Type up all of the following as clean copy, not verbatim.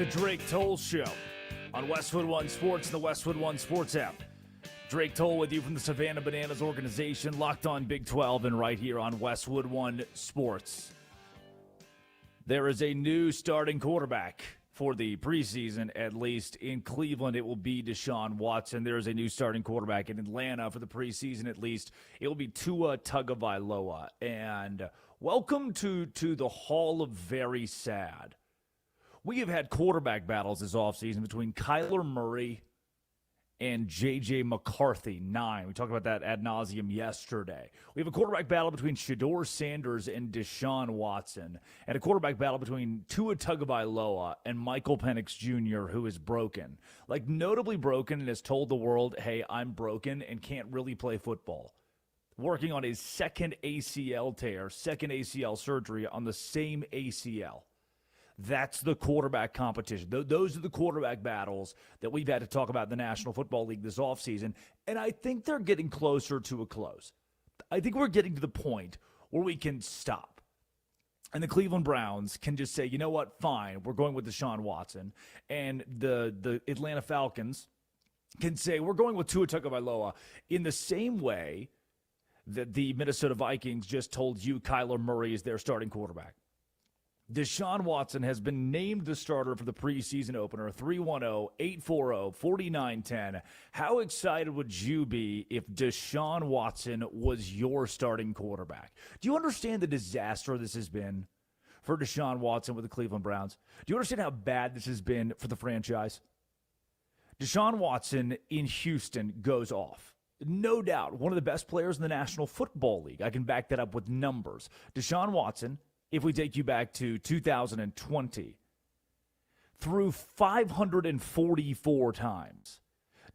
The Drake Toll Show on Westwood One Sports and the Westwood One Sports app. Drake Toll with you from the Savannah Bananas organization, locked on Big 12 and right here on Westwood One Sports. There is a new starting quarterback for the preseason, at least in Cleveland. It will be Deshaun Watson. There is a new starting quarterback in Atlanta for the preseason, at least. It will be Tua Tagovailoa. And welcome to the Hall of Very Sad. We have had quarterback battles this offseason between Kyler Murray and J.J. McCarthy, 9. We talked about that ad nauseum yesterday. We have a quarterback battle between Shedeur Sanders and Deshaun Watson, and a quarterback battle between Tua Tagovailoa and Michael Penix Jr., who is broken. Like, notably broken, and has told the world, hey, I'm broken and can't really play football. Working on his second ACL tear, second ACL surgery on the same ACL. That's the quarterback competition. Those are the quarterback battles that we've had to talk about in the National Football League this offseason, and I think they're getting closer to a close. I think we're getting to the point where we can stop. And the Cleveland Browns can just say, you know what, fine, we're going with Deshaun Watson. And the Atlanta Falcons can say, we're going with Tua Tagovailoa, in the same way that the Minnesota Vikings just told you Kyler Murray is their starting quarterback. Deshaun Watson has been named the starter for the preseason opener, 310-840-4910. How excited would you be if Deshaun Watson was your starting quarterback? Do you understand the disaster this has been for Deshaun Watson with the Cleveland Browns? Do you understand how bad this has been for the franchise? Deshaun Watson in Houston goes off. No doubt, one of the best players in the National Football League. I can back that up with numbers. Deshaun Watson, if we take you back to 2020, threw 544 times.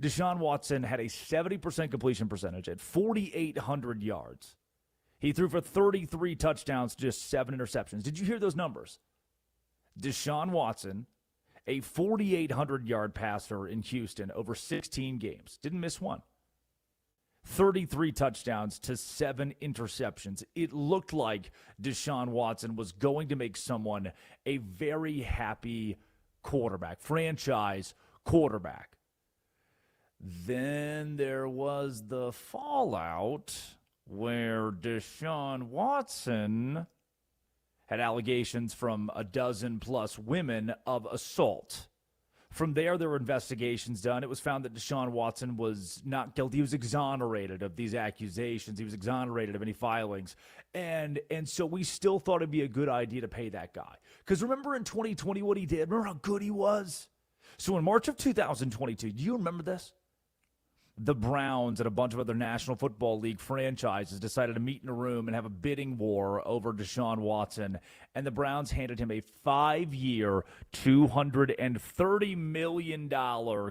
Deshaun Watson had a 70% completion percentage at 4,800 yards. He threw for 33 touchdowns, just 7 interceptions. Did you hear those numbers? Deshaun Watson, a 4,800-yard passer in Houston over 16 games. Didn't miss one. 33 touchdowns to 7 interceptions. It looked like Deshaun Watson was going to make someone a very happy quarterback, franchise quarterback. Then there was the fallout where Deshaun Watson had allegations from a dozen plus women of assault. From there were investigations done. It was found that Deshaun Watson was not guilty. He was exonerated of these accusations. He was exonerated of any filings. And so we still thought it'd be a good idea to pay that guy. Because remember in 2020 what he did? Remember how good he was? So in March of 2022, do you remember this? The Browns and a bunch of other National Football League franchises decided to meet in a room and have a bidding war over Deshaun Watson. And the Browns handed him a 5-year, $230 million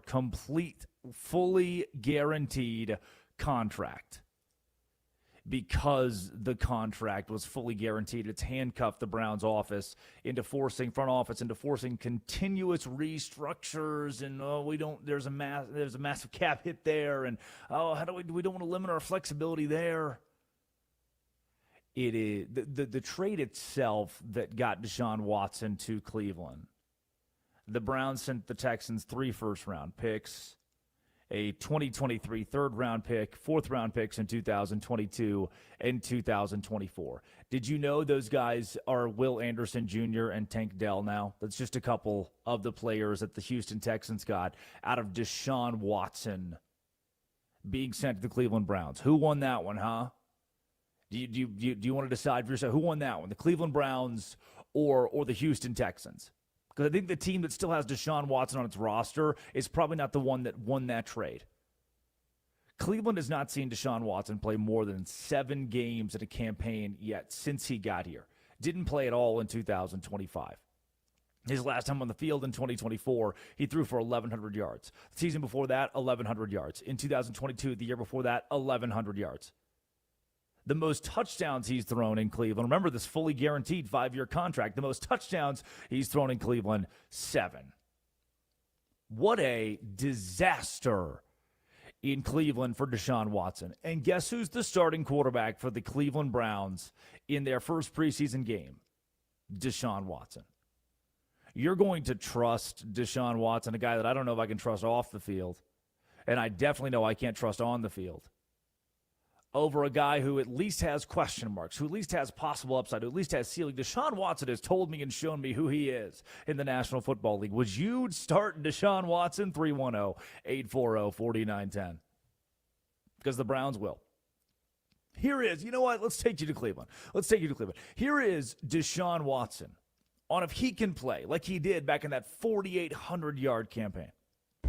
complete, fully guaranteed contract. Because the contract was fully guaranteed, it's handcuffed the Browns front office into forcing continuous restructures, and there's a massive cap hit there, and we don't want to limit our flexibility there. It is the trade itself that got Deshaun Watson to Cleveland. The Browns sent the Texans 3 first-round picks, a 2023 third-round pick, fourth-round picks in 2022 and 2024. Did you know those guys are Will Anderson Jr. and Tank Dell now? That's just a couple of the players that the Houston Texans got out of Deshaun Watson being sent to the Cleveland Browns. Who won that one, huh? Do you want to decide for yourself? Who won that one, the Cleveland Browns or the Houston Texans? Because I think the team that still has Deshaun Watson on its roster is probably not the one that won that trade. Cleveland has not seen Deshaun Watson play more than 7 games in a campaign yet since he got here. Didn't play at all in 2025. His last time on the field in 2024, he threw for 1,100 yards. The season before that, 1,100 yards. In 2022, the year before that, 1,100 yards. The most touchdowns he's thrown in Cleveland, remember this fully guaranteed 5-year contract, the most touchdowns he's thrown in Cleveland, 7. What a disaster in Cleveland for Deshaun Watson. And guess who's the starting quarterback for the Cleveland Browns in their first preseason game? Deshaun Watson. you're going to trust Deshaun Watson, a guy that I don't know if I can trust off the field, and I definitely know I can't trust on the field, over a guy who at least has question marks, who at least has possible upside, who at least has ceiling. Deshaun Watson has told me and shown me who he is in the National Football League. Would you start Deshaun Watson? 310-840-4910. Because the Browns will. Here is, you know what? Let's take you to Cleveland. Here is Deshaun Watson on if he can play like he did back in that 4,800-yard campaign.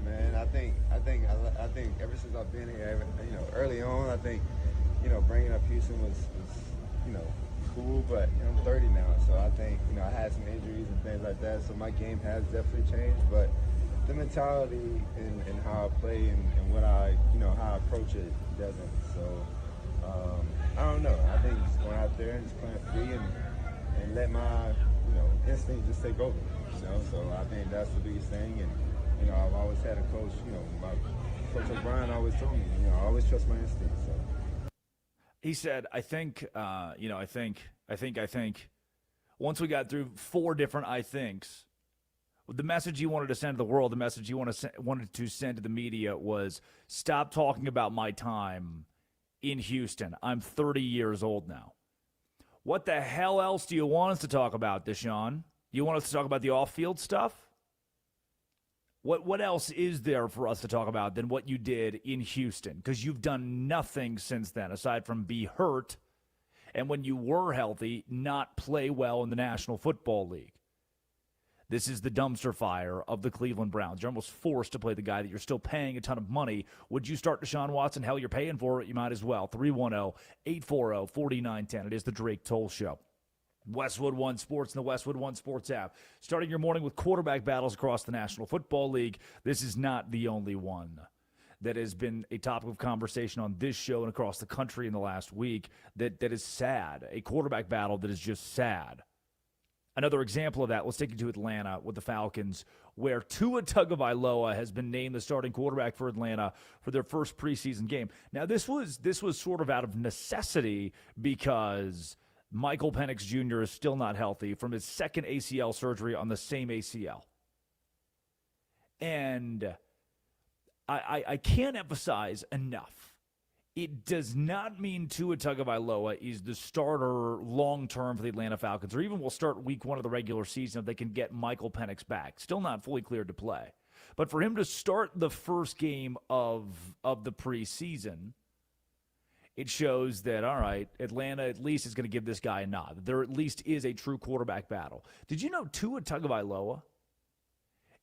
Man, I think ever since I've been here, early on, I think, bringing up Houston was cool, but I'm 30 now, so I think, I had some injuries and things like that, so my game has definitely changed, but the mentality and how I play and what how I approach it doesn't, so I don't know. I think just going out there and just playing free and let my, instinct just take over, so I think that's the biggest thing, and I've always had a coach, my Coach O'Brien always told me, I always trust my instincts. So. He said, I think, once we got through 4 different I thinks, the message he wanted to send to the world, the message he wanted to send to the media was, stop talking about my time in Houston. I'm 30 years old now. What the hell else do you want us to talk about, Deshaun? You want us to talk about the off-field stuff? What else is there for us to talk about than what you did in Houston? Because you've done nothing since then, aside from be hurt, and when you were healthy, not play well in the National Football League. This is the dumpster fire of the Cleveland Browns. You're almost forced to play the guy that you're still paying a ton of money. Would you start Deshaun Watson? Hell, you're paying for it. You might as well. 310-840-4910. It is the Drake Toll Show. Westwood One Sports and the Westwood One Sports app. Starting your morning with quarterback battles across the National Football League. This is not the only one that has been a topic of conversation on this show and across the country in the last week that is sad. A quarterback battle that is just sad. Another example of that, let's take you to Atlanta with the Falcons, where Tua Tagovailoa has been named the starting quarterback for Atlanta for their first preseason game. Now, this was sort of out of necessity because Michael Penix Jr. is still not healthy from his second ACL surgery on the same ACL. And I can't emphasize enough, it does not mean Tua Tagovailoa is the starter long-term for the Atlanta Falcons, or even will start week 1 of the regular season if they can get Michael Penix back. Still not fully cleared to play. But for him to start the first game of the preseason, it shows that, all right, Atlanta at least is going to give this guy a nod. There at least is a true quarterback battle. Did you know Tua Tagovailoa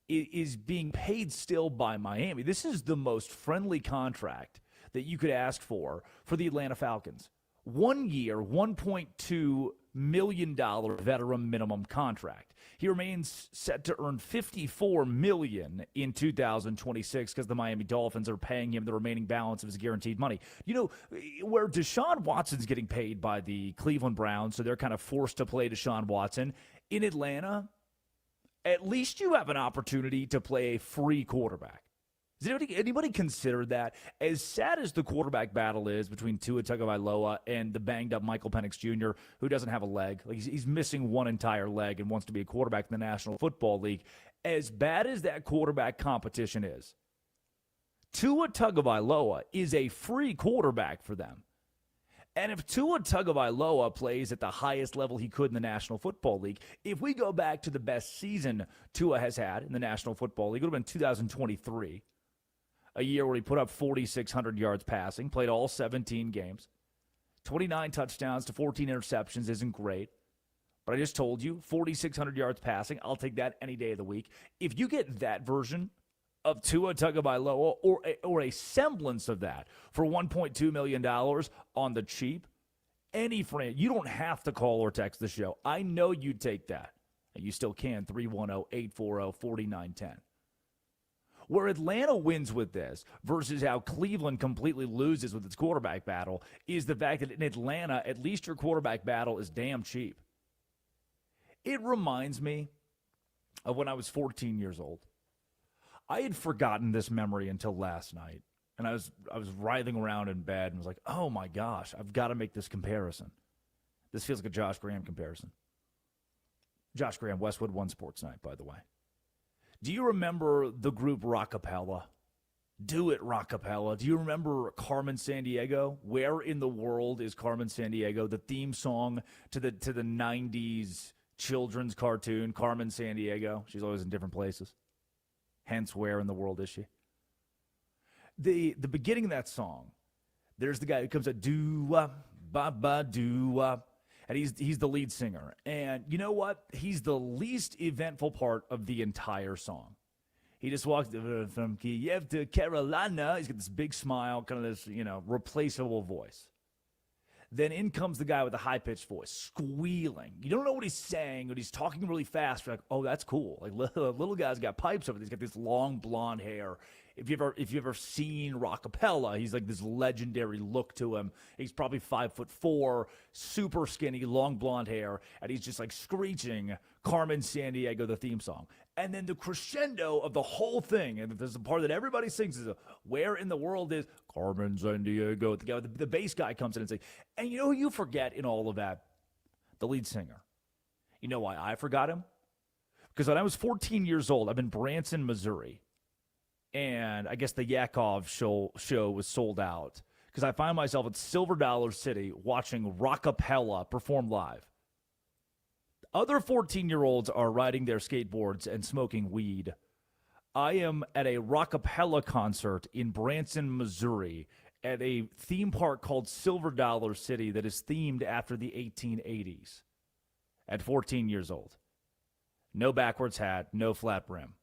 is being paid still by Miami? This is the most friendly contract that you could ask for the Atlanta Falcons. 1 year, $1.2 million veteran minimum contract. He remains set to earn $54 million in 2026 because the Miami Dolphins are paying him the remaining balance of his guaranteed money. You know, where Deshaun Watson's getting paid by the Cleveland Browns, so they're kind of forced to play Deshaun Watson. In Atlanta, at least you have an opportunity to play a free quarterback. Does anybody consider that? As sad as the quarterback battle is between Tua Tagovailoa and the banged-up Michael Penix Jr., who doesn't have a leg, like he's missing one entire leg and wants to be a quarterback in the National Football League, as bad as that quarterback competition is, Tua Tagovailoa is a free quarterback for them. And if Tua Tagovailoa plays at the highest level he could in the National Football League, if we go back to the best season Tua has had in the National Football League, it would have been 2023. A year where he put up 4,600 yards passing, played all 17 games. 29 touchdowns to 14 interceptions isn't great. But I just told you, 4,600 yards passing, I'll take that any day of the week. If you get that version of Tua Tagovailoa or a semblance of that for $1.2 million on the cheap, any friend, you don't have to call or text the show. I know you'd take that. And you still can, 310-840-4910. Where Atlanta wins with this versus how Cleveland completely loses with its quarterback battle is the fact that in Atlanta, at least your quarterback battle is damn cheap. It reminds me of when I was 14 years old. I had forgotten this memory until last night, and I was writhing around in bed and was like, oh my gosh, I've got to make this comparison. This feels like a Josh Graham comparison. Josh Graham, Westwood One Sports Night, by the way. Do you remember the group Rockapella? Do It Rockapella. Do you remember Carmen Sandiego? Where in the world is Carmen Sandiego? The theme song to the 90s children's cartoon, Carmen Sandiego. She's always in different places. Hence, where in the world is she? The beginning of that song, there's the guy who comes out, doo-wop, ba-ba, doo-wop. And he's the lead singer. And you know what? He's the least eventful part of the entire song. He just walks from Kiev to Carolina. He's got this big smile, kind of this, replaceable voice. Then in comes the guy with the high-pitched voice, squealing. You don't know what he's saying, but he's talking really fast. You're like, oh, that's cool. Like, little guy's got pipes over there. He's got this long blonde hair. If you've ever seen Rockapella, he's like this legendary look to him. He's probably 5'4", super skinny, long blonde hair, and he's just like screeching Carmen Sandiego, the theme song. And then the crescendo of the whole thing, and there's the part that everybody sings, is where in the world is Carmen Sandiego? The bass guy comes in and says, and you know who you forget in all of that? The lead singer. You know why I forgot him? Because when I was 14 years old, I'm in Branson, Missouri. And I guess the Yakov show was sold out because I find myself at Silver Dollar City watching Rockapella perform live. Other 14-year-olds are riding their skateboards and smoking weed. I am at a Rockapella concert in Branson, Missouri, at a theme park called Silver Dollar City that is themed after the 1880s. At 14 years old. No backwards hat, no flat brim.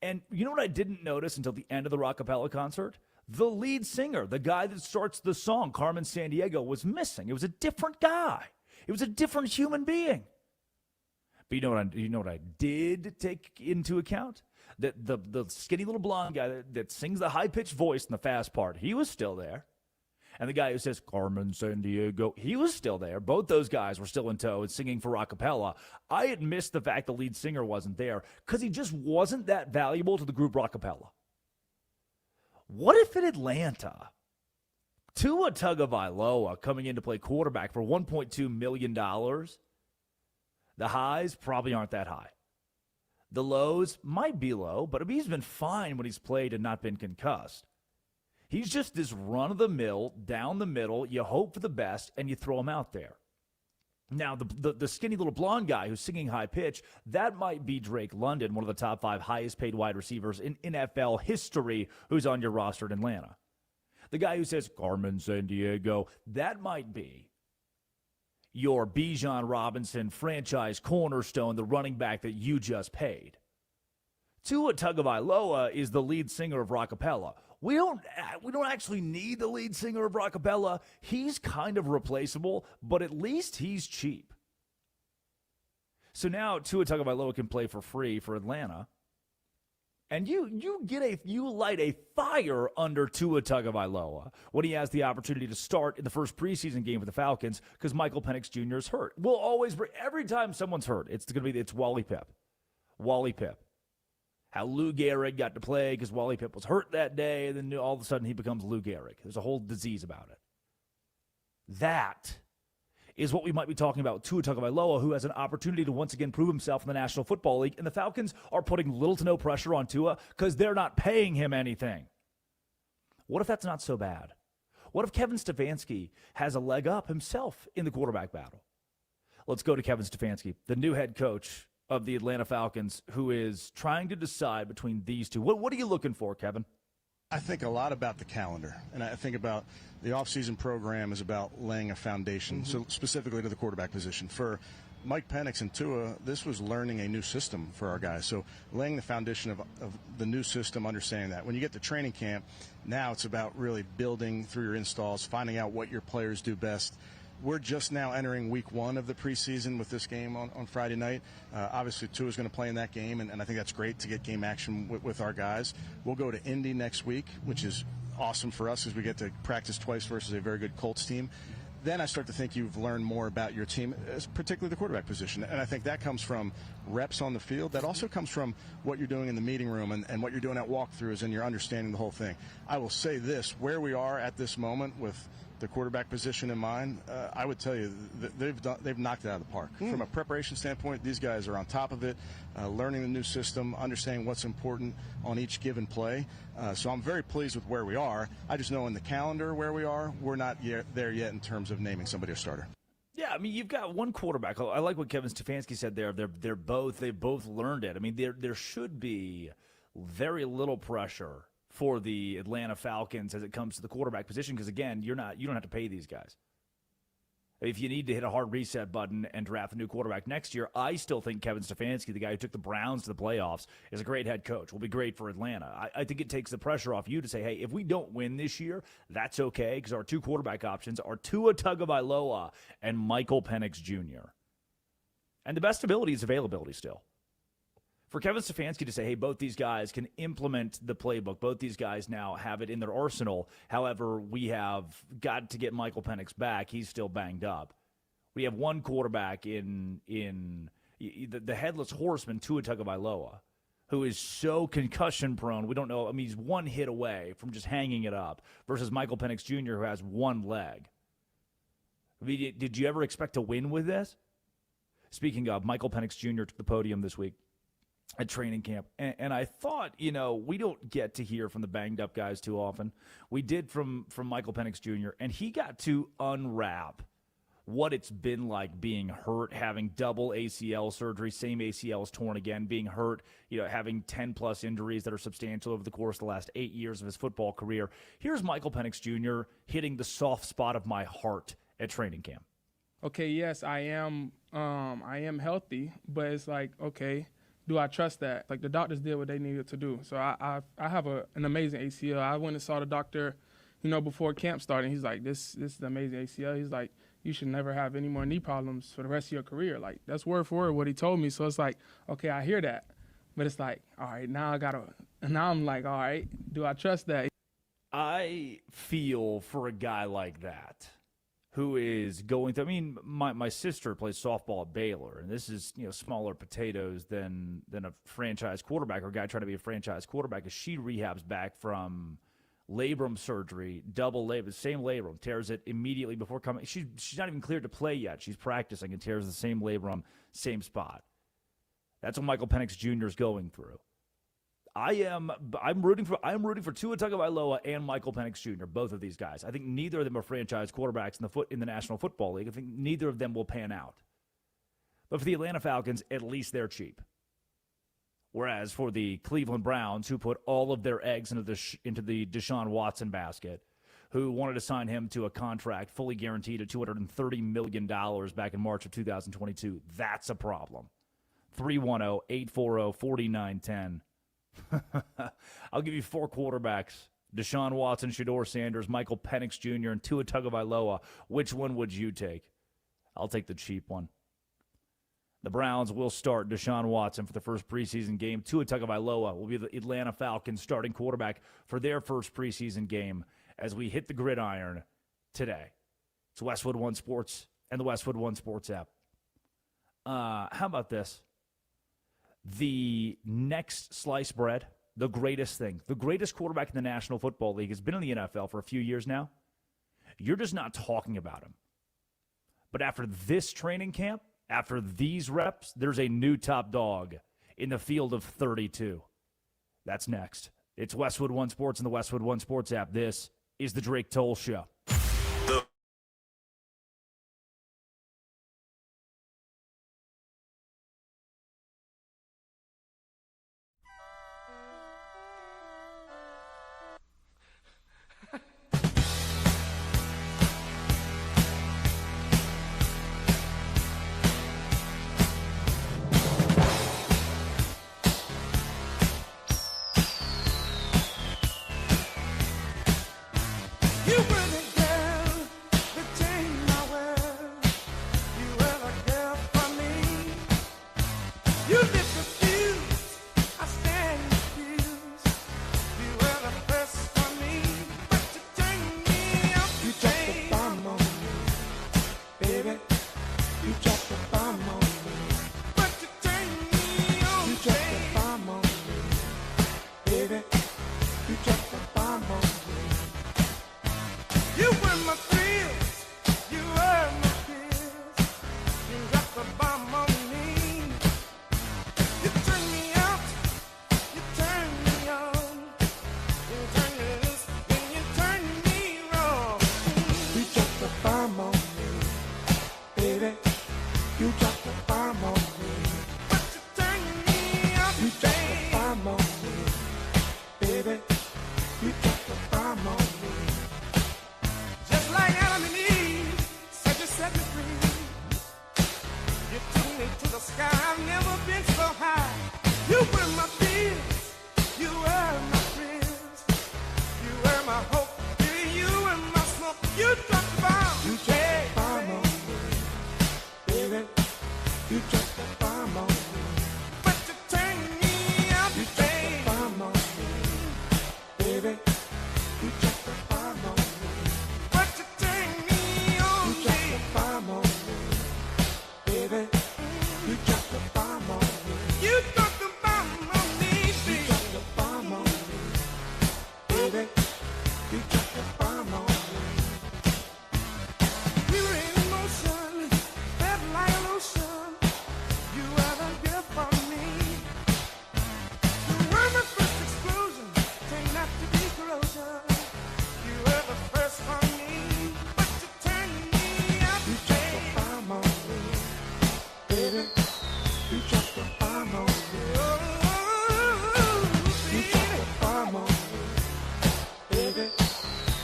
And you know what I didn't notice until the end of the Rockapella concert? The lead singer, the guy that starts the song, Carmen Sandiego, was missing. It was a different guy. It was a different human being. But you know what I did take into account? That the skinny little blonde guy that sings the high-pitched voice in the fast part, he was still there. And the guy who says, Carmen Sandiego, he was still there. Both those guys were still in tow and singing for Rockapella. I had missed the fact the lead singer wasn't there because he just wasn't that valuable to the group Rockapella. What if in Atlanta, Tua Tagovailoa coming in to play quarterback for $1.2 million, the highs probably aren't that high. The lows might be low, but he's been fine when he's played and not been concussed. He's just this run-of-the-mill, down the middle, you hope for the best, and you throw him out there. Now, the skinny little blonde guy who's singing high pitch, that might be Drake London, one of the top 5 highest-paid wide receivers in NFL history who's on your roster in Atlanta. The guy who says, Carmen Sandiego, that might be your Bijan Robinson franchise cornerstone, the running back that you just paid. Tua Tagovailoa is the lead singer of Rockapella. We don't actually need the lead singer of Rockapella. He's kind of replaceable, but at least he's cheap. So now Tua Tagovailoa can play for free for Atlanta. And you light a fire under Tua Tagovailoa when he has the opportunity to start in the first preseason game with the Falcons because Michael Penix Jr. is hurt. We'll always every time someone's hurt, it's Wally Pipp. Wally Pipp. How Lou Gehrig got to play because Wally Pipp was hurt that day, and then all of a sudden he becomes Lou Gehrig. There's a whole disease about it. That is what we might be talking about with Tua Tagovailoa, who has an opportunity to once again prove himself in the National Football League, and the Falcons are putting little to no pressure on Tua because they're not paying him anything. What if that's not so bad? What if Kevin Stefanski has a leg up himself in the quarterback battle? Let's go to Kevin Stefanski, the new head coach of the Atlanta Falcons, who is trying to decide between these two. What are you looking for, Kevin? I think a lot about the calendar, and I think about the offseason program is about laying a foundation, so specifically to the quarterback position. For Mike Penix and Tua, this was learning a new system for our guys, so laying the foundation of the new system, understanding that. When you get to training camp, now it's about really building through your installs, finding out what your players do best. We're just now entering week 1 of the preseason with this game on Friday night. Obviously, Tua is going to play in that game, and I think that's great to get game action with our guys. We'll go to Indy next week, which is awesome for us as we get to practice twice versus a very good Colts team. Then I start to think you've learned more about your team, particularly the quarterback position. And I think that comes from reps on the field. That also comes from what you're doing in the meeting room and what you're doing at walkthroughs, and you're understanding the whole thing. I will say this, where we are at this moment with the quarterback position in mind, I would tell you they've knocked it out of the park. From a preparation standpoint, these guys are on top of it, learning the new system, understanding what's important on each given play. So I'm very pleased with where we are. I just know in the calendar where we are, we're not there yet in terms of naming somebody a starter. Yeah, I mean, you've got one quarterback. I like what Kevin Stefanski said there. They both learned it. I mean, there should be very little pressure for the Atlanta Falcons as it comes to the quarterback position because, again, you don't have to pay these guys. If you need to hit a hard reset button and draft a new quarterback next year, I still think Kevin Stefanski, the guy who took the Browns to the playoffs, is a great head coach. Will be great for Atlanta. I think it takes the pressure off you to say, hey, if we don't win this year, that's okay because our two quarterback options are Tua Tagovailoa and Michael Penix Jr. And the best ability is availability still. For Kevin Stefanski to say, hey, both these guys can implement the playbook. Both these guys now have it in their arsenal. However, we have got to get Michael Penix back. He's still banged up. We have one quarterback in the headless horseman, Tua Tagovailoa, who is so concussion-prone. We don't know. I mean, he's one hit away from just hanging it up versus Michael Penix Jr., who has one leg. I mean, did you ever expect to win with this? Speaking of, Michael Penix Jr. took the podium this week at training camp. And I thought, we don't get to hear from the banged-up guys too often. We did from Michael Penix Jr., and he got to unwrap what it's been like being hurt, having double ACL surgery, same ACL is torn again, being hurt, having 10-plus injuries that are substantial over the course of the last 8 years of his football career. Here's Michael Penix Jr. hitting the soft spot of my heart at training camp. Okay, yes, I am healthy, but it's like, okay, do I trust that? Like, the doctors did what they needed to do. So I have an amazing ACL. I went and saw the doctor, before camp started. He's like, this is the amazing ACL. He's like, you should never have any more knee problems for the rest of your career. Like, that's word for word what he told me. So it's like, okay, I hear that. But it's like, all right, now I'm like, all right, do I trust that? I feel for a guy like that who is going through, I mean, my sister plays softball at Baylor, and this is, smaller potatoes than a franchise quarterback or a guy trying to be a franchise quarterback as she rehabs back from labrum surgery, double labrum, same labrum, tears it immediately before coming. She's not even cleared to play yet. She's practicing and tears the same labrum, same spot. That's what Michael Penix Jr. is going through. I'm rooting for Tua Tagovailoa and Michael Penix Jr., both of these guys. I think neither of them are franchise quarterbacks in the National Football League. I think neither of them will pan out. But for the Atlanta Falcons, at least they're cheap. Whereas for the Cleveland Browns, who put all of their eggs into the Deshaun Watson basket, who wanted to sign him to a contract fully guaranteed at $230 million back in March of 2022, that's a problem. 310-840-4910. I'll give you four quarterbacks: Deshaun Watson, Shedeur Sanders, Michael Penix Jr., and Tua Tagovailoa. Which one would you take? I'll take the cheap one. The Browns will start Deshaun Watson for the first preseason game. Tua Tagovailoa will be the Atlanta Falcons starting quarterback for their first preseason game as we hit the gridiron today. It's Westwood One Sports and the Westwood One Sports app. How about this? The next sliced bread, the greatest thing, the greatest quarterback in the National Football League has been in the NFL for a few years now. You're just not talking about him. But after this training camp, after these reps, there's a new top dog in the field of 32. That's next. It's Westwood One Sports and the Westwood One Sports app. This is the Drake Toll Show. You really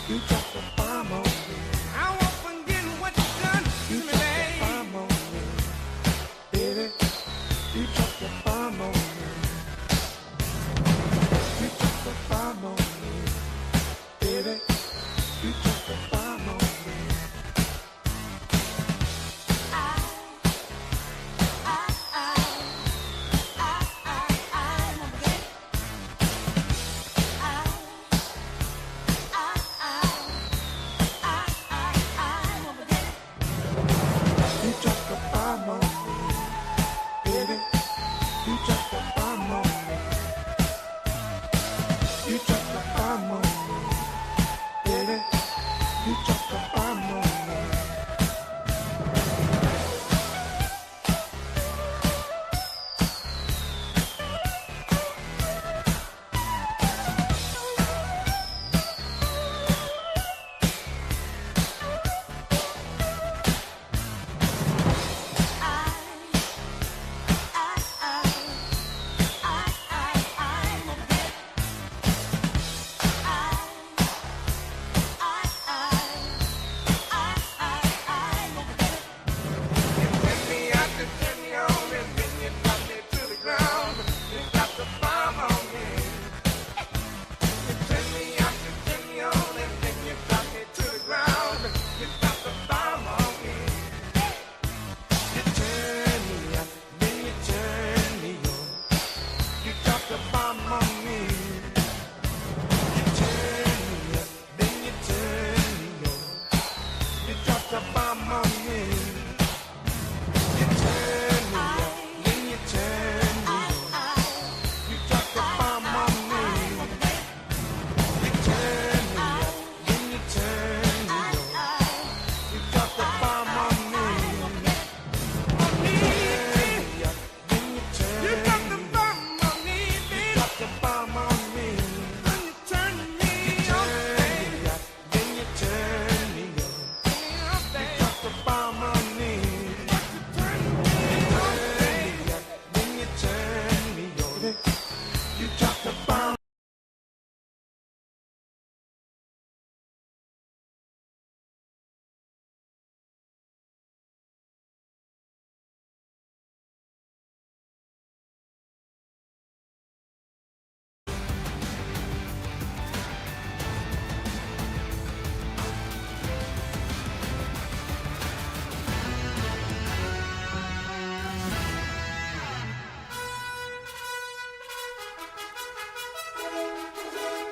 You dropped the bomb on me. I won't forget what you done to me, babe. Bomb on me, baby. You dropped the bomb on me. You dropped the bomb on me, baby. You dropped the bomb on me.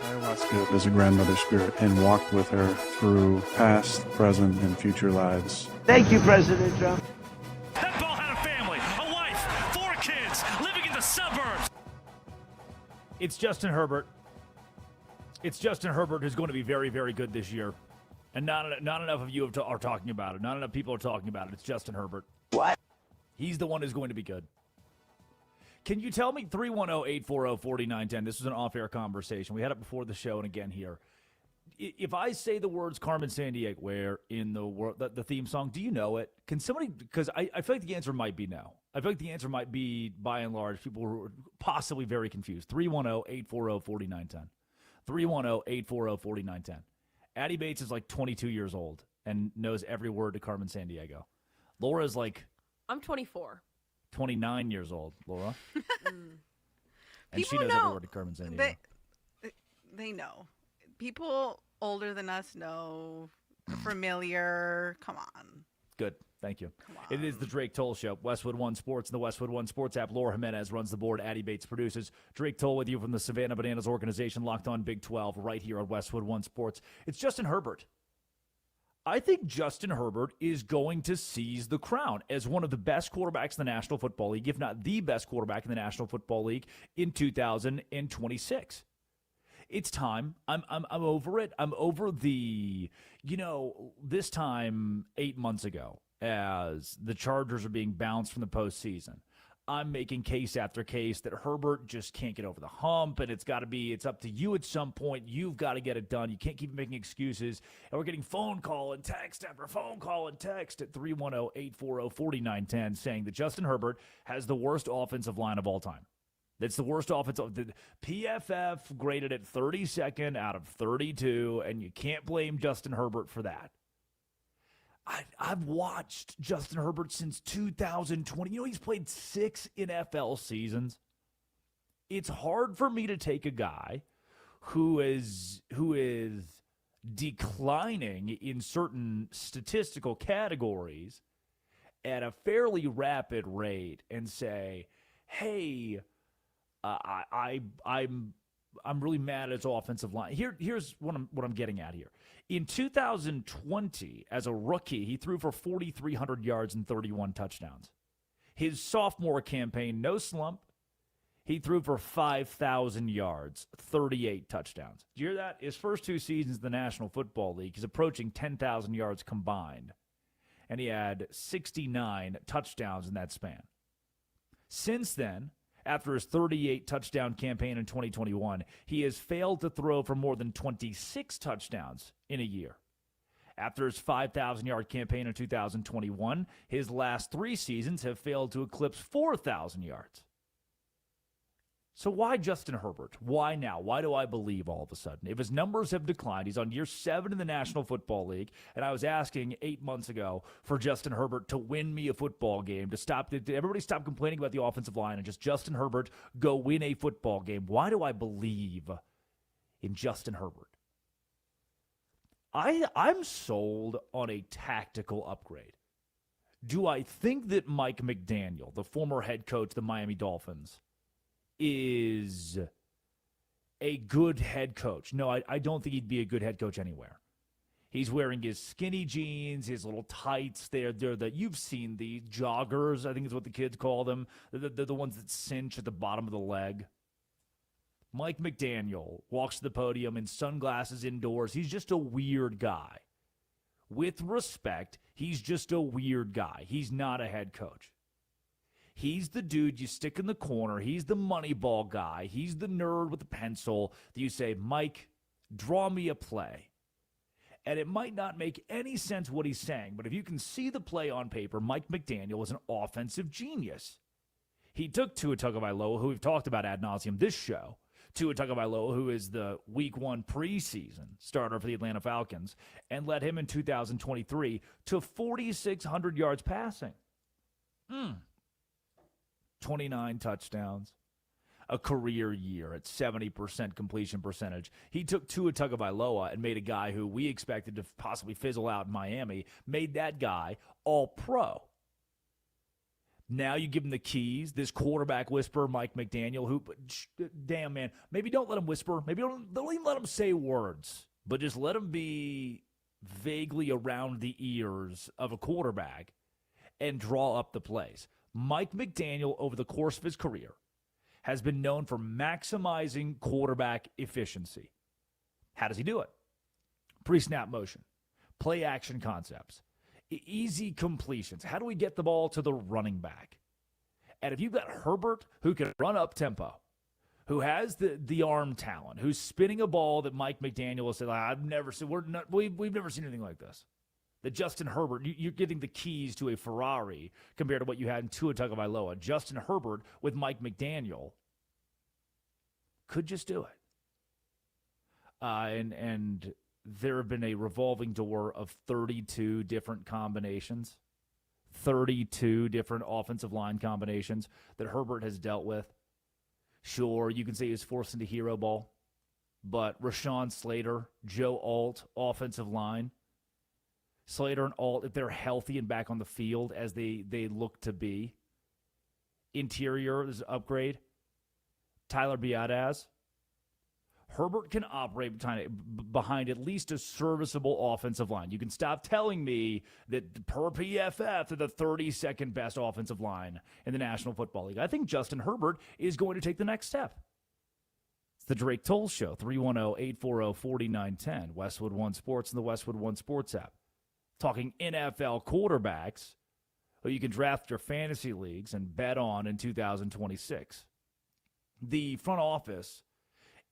Ayahuasca is a grandmother spirit and walked with her through past, present, and future lives. Thank you, President Trump. That ball had a family, a wife, 4 kids, living in the suburbs. It's Justin Herbert. It's Justin Herbert who's going to be very, very good this year. And not enough of you are talking about it. Not enough people are talking about it. It's Justin Herbert. What? He's the one who's going to be good. Can you tell me 310-840-4910? This was an off-air conversation. We had it before the show and again here. If I say the words Carmen Sandiego, where in the world, the theme song, do you know it? Can somebody, because I feel like the answer might be no. I feel like the answer might be, by and large, people who are possibly very confused. 310-840-4910. 310-840-4910. Addie Bates is like 22 years old and knows every word to Carmen Sandiego. Laura's like... I'm 24. 29 years old, Laura. And People she knows know, every word to Carmen Sandiego. They know. People older than us know. Familiar. Come on. Good. Thank you. It is the Drake Toll Show. Westwood One Sports and the Westwood One Sports app. Laura Jimenez runs the board. Addie Bates produces. Drake Toll with you from the Savannah Bananas organization, Locked On Big 12, right here on Westwood One Sports. It's Justin Herbert. I think Justin Herbert is going to seize the crown as one of the best quarterbacks in the National Football League, if not the best quarterback in the National Football League in 2026. It's time. I'm over it. I'm over the, this time 8 months ago, as the Chargers are being bounced from the postseason, I'm making case after case that Herbert just can't get over the hump, and it's up to you at some point. You've got to get it done. You can't keep making excuses. And we're getting phone call and text after phone call and text at 310-840-4910 saying that Justin Herbert has the worst offensive line of all time. That's the worst offensive. The PFF graded it 32nd out of 32, and you can't blame Justin Herbert for that. I've watched Justin Herbert since 2020. You know, he's played 6 NFL seasons. It's hard for me to take a guy who is declining in certain statistical categories at a fairly rapid rate and say, hey, I'm really mad at his offensive line. Here's what I'm getting at here. In 2020, as a rookie, he threw for 4,300 yards and 31 touchdowns. His sophomore campaign, no slump, he threw for 5,000 yards, 38 touchdowns. Did you hear that? His first 2 seasons in the National Football League, he's approaching 10,000 yards combined. And he had 69 touchdowns in that span. Since then, after his 38 touchdown campaign in 2021, he has failed to throw for more than 26 touchdowns in a year. After his 5,000-yard campaign in 2021, his last 3 seasons have failed to eclipse 4,000 yards. So why Justin Herbert? Why now? Why do I believe all of a sudden? If his numbers have declined, he's on year 7 in the National Football League, and I was asking 8 months ago for Justin Herbert to win me a football game, to everybody stop complaining about the offensive line and just Justin Herbert go win a football game. Why do I believe in Justin Herbert? I'm sold on a tactical upgrade. Do I think that Mike McDaniel, the former head coach of the Miami Dolphins, is a good head coach? No, I don't think he'd be a good head coach anywhere. He's wearing his skinny jeans, his little tights. They're you've seen the joggers, I think is what the kids call them. They're the ones that cinch at the bottom of the leg. Mike McDaniel walks to the podium in sunglasses indoors. He's just a weird guy. With respect, he's just a weird guy. He's not a head coach. He's the dude you stick in the corner. He's the money ball guy. He's the nerd with the pencil that you say, Mike, draw me a play. And it might not make any sense what he's saying, but if you can see the play on paper, Mike McDaniel was an offensive genius. He took Tua Tagovailoa, who we've talked about ad nauseum this show, Tua Tagovailoa, who is the Week 1 preseason starter for the Atlanta Falcons, and led him in 2023 to 4,600 yards passing. 29 touchdowns, a career year at 70% completion percentage. He took Tua Tagovailoa and made a guy who we expected to possibly fizzle out in Miami, made that guy all pro. Now you give him the keys, this quarterback whisperer, Mike McDaniel, who, damn, man, maybe don't let him whisper. Maybe don't even let him say words, but just let him be vaguely around the ears of a quarterback and draw up the plays. Mike McDaniel, over the course of his career, has been known for maximizing quarterback efficiency. How does he do it? Pre-snap motion, play action concepts, easy completions. How do we get the ball to the running back? And if you've got Herbert, who can run up tempo, who has the arm talent, who's spinning a ball that Mike McDaniel will say, we've never seen anything like this. That Justin Herbert, you're getting the keys to a Ferrari compared to what you had in Tua Tagovailoa. Justin Herbert with Mike McDaniel could just do it. And there have been a revolving door of 32 different combinations, 32 different offensive line combinations that Herbert has dealt with. Sure, you can say he was forced into hero ball, but Rashawn Slater, Joe Alt, offensive line, Slater and Alt, if they're healthy and back on the field as they look to be. Interior is an upgrade. Tyler Biadasz. Herbert can operate behind at least a serviceable offensive line. You can stop telling me that per PFF, they're the 32nd best offensive line in the National Football League. I think Justin Herbert is going to take the next step. It's the Drake Toll Show, 310-840-4910, Westwood One Sports and the Westwood One Sports app. Talking NFL quarterbacks who you can draft your fantasy leagues and bet on in 2026. The front office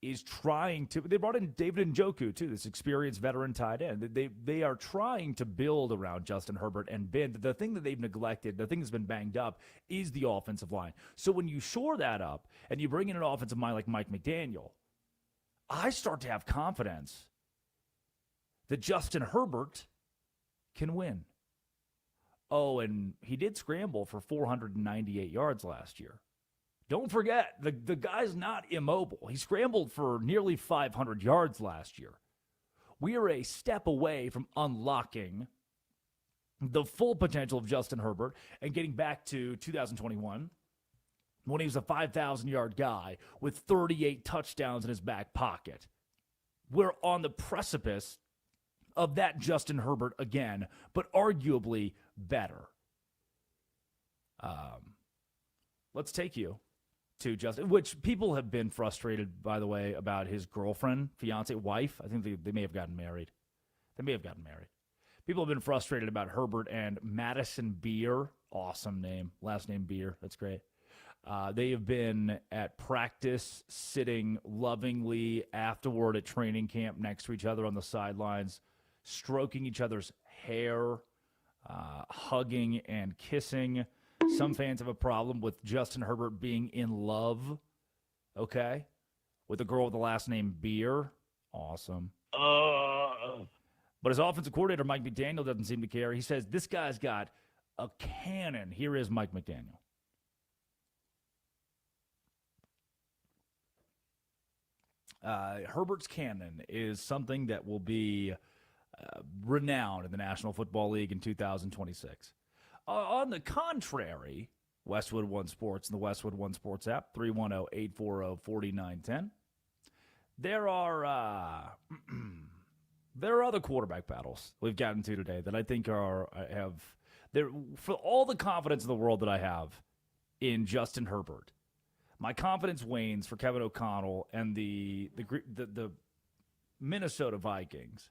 is trying to – they brought in David Njoku, too, this experienced veteran tight end. They are trying to build around Justin Herbert and Ben. The thing that they've neglected, the thing that's been banged up, is the offensive line. So when you shore that up and you bring in an offensive mind like Mike McDaniel, I start to have confidence that Justin Herbert can win. Oh, and he did scramble for 498 yards last year. Don't forget, the guy's not immobile. He scrambled for nearly 500 yards last year. We are a step away from unlocking the full potential of Justin Herbert and getting back to 2021 when he was a 5,000-yard guy with 38 touchdowns in his back pocket. We're on the precipice of that Justin Herbert again, but arguably better. Let's take you to Justin, which people have been frustrated, by the way, about his girlfriend, fiance, wife. I think they may have gotten married. People have been frustrated about Herbert and Madison Beer. Awesome name. Last name Beer. That's great. They have been at practice, sitting lovingly afterward at training camp next to each other on the sidelines, stroking each other's hair, hugging and kissing. Some fans have a problem with Justin Herbert being in love, okay, with a girl with the last name Beer. Awesome. But his offensive coordinator, Mike McDaniel, doesn't seem to care. He says, this guy's got a cannon. Here is Mike McDaniel. Herbert's cannon is something that will be renowned in the National Football League in 2026. On the contrary, Westwood One Sports and the Westwood One Sports app, 310-840-4910. There are other quarterback battles we've gotten to today that I think for all the confidence in the world that I have in Justin Herbert. My confidence wanes for Kevin O'Connell and the Minnesota Vikings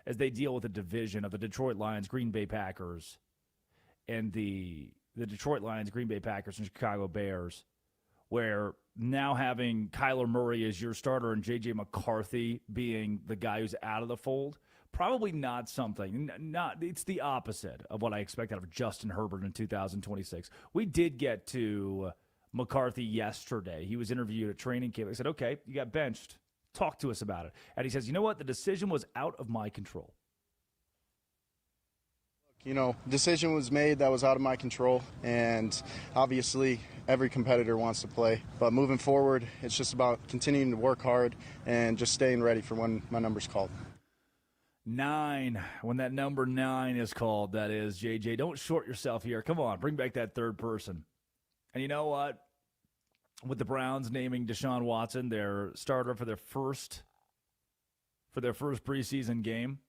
as they deal with the division of the Detroit Lions, Green Bay Packers, and the Detroit Lions, Green Bay Packers, and Chicago Bears, where now having Kyler Murray as your starter and J.J. McCarthy being the guy who's out of the fold, probably not something. It's the opposite of what I expect out of Justin Herbert in 2026. We did get to McCarthy yesterday. He was interviewed at training camp. They said, okay, you got benched. Talk to us about it. And he says, you know what? The decision was out of my control. Decision was made that was out of my control, and obviously every competitor wants to play. But moving forward, it's just about continuing to work hard and just staying ready for when my number's called. 9. When that number 9 is called, that is, JJ. Don't short yourself here. Come on, bring back that third person. And you know what? With the Browns naming Deshaun Watson their starter for their first preseason game,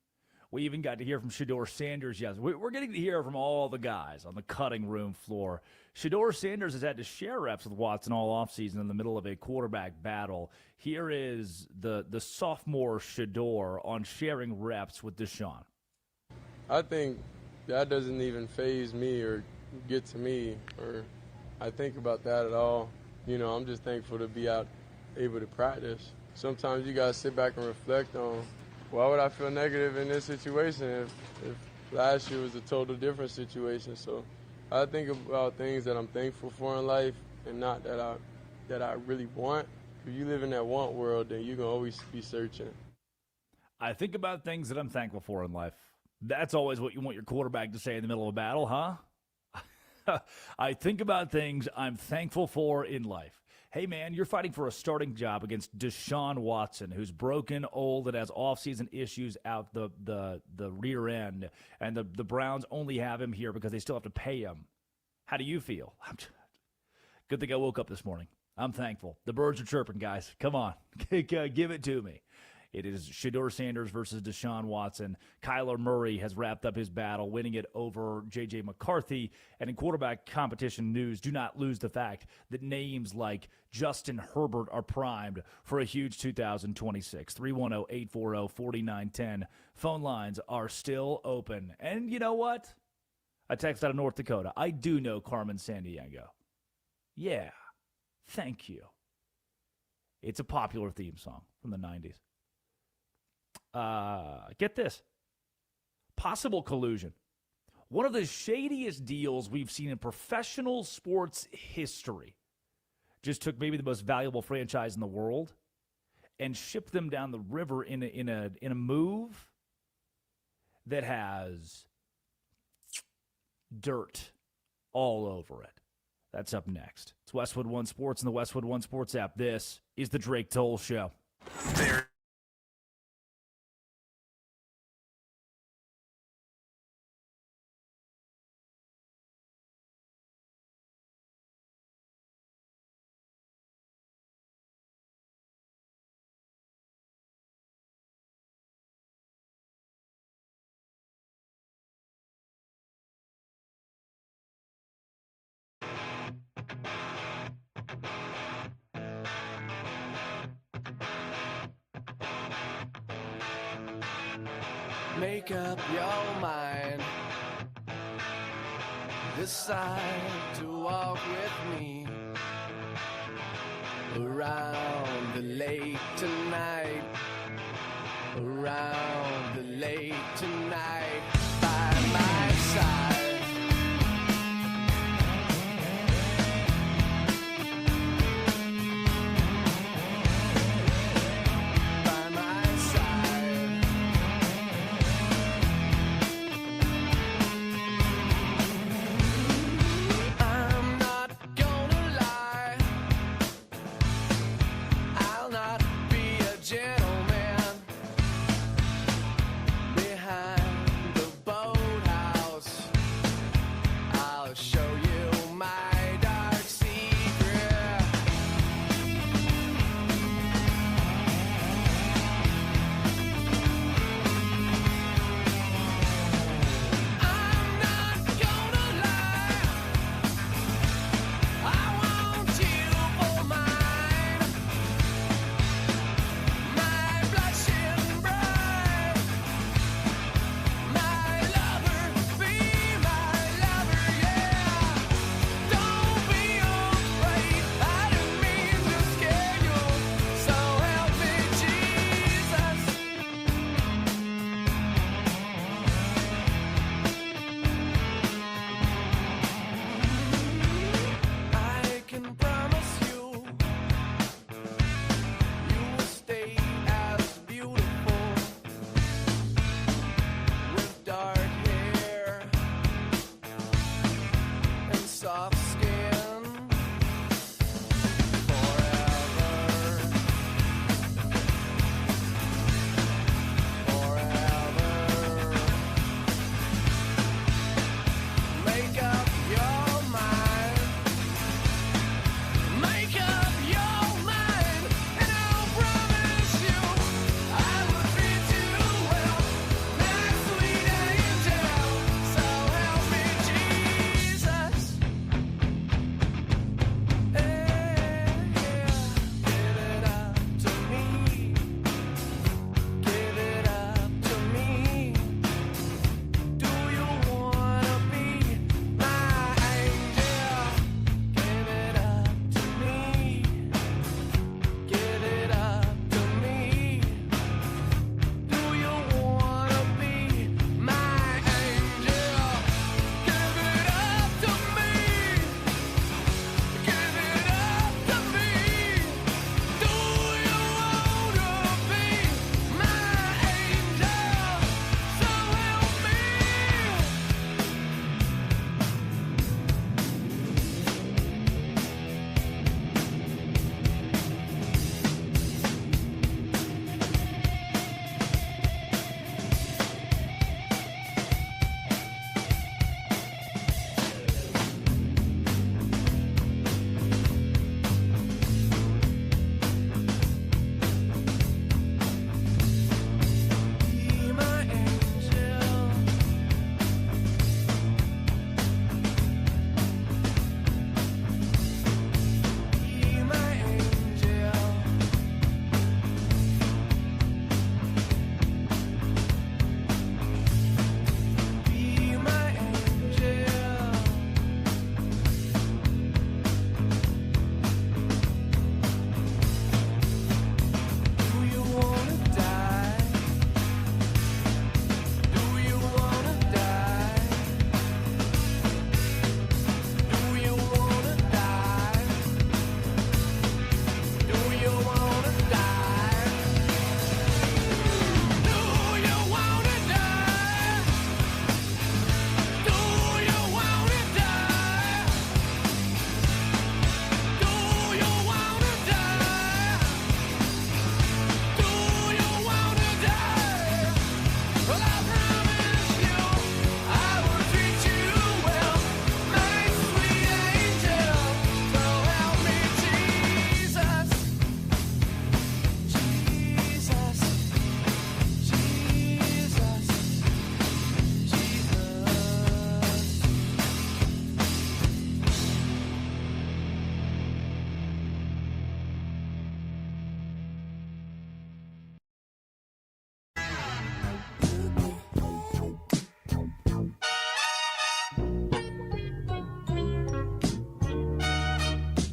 we even got to hear from Shedeur Sanders. Yes, we're getting to hear from all the guys on the cutting room floor. Shedeur Sanders has had to share reps with Watson all offseason in the middle of a quarterback battle. Here is the sophomore Shedeur on sharing reps with Deshaun. I think that doesn't even faze me or get to me, or I think about that at all. I'm just thankful to be out able to practice. Sometimes you got to sit back and reflect on, why would I feel negative in this situation if last year was a total different situation? So I think about things that I'm thankful for in life and not that I really want. If you live in that want world, then you're going to always be searching. I think about things that I'm thankful for in life. That's always what you want your quarterback to say in the middle of a battle, huh? I think about things I'm thankful for in life. Hey, man, you're fighting for a starting job against Deshaun Watson, who's broken, old, and has offseason issues out the rear end, and the Browns only have him here because they still have to pay him. How do you feel? Good thing I woke up this morning. I'm thankful. The birds are chirping, guys. Come on. Give it to me. It is Shedeur Sanders versus Deshaun Watson. Kyler Murray has wrapped up his battle, winning it over J.J. McCarthy. And in quarterback competition news, do not lose the fact that names like Justin Herbert are primed for a huge 2026. 310-840-4910. Phone lines are still open. And you know what? A text out of North Dakota. I do know Carmen Sandiego. Yeah. Thank you. It's a popular theme song from the 90s. Get this. Possible collusion. One of the shadiest deals we've seen in professional sports history. Just took maybe the most valuable franchise in the world and shipped them down the river in a move that has dirt all over it. That's up next. It's Westwood One Sports and the Westwood One Sports app. This is the Drake Toll Show. There. Make up your mind. Decide to walk with me around the lake tonight. Around the lake tonight. By my side.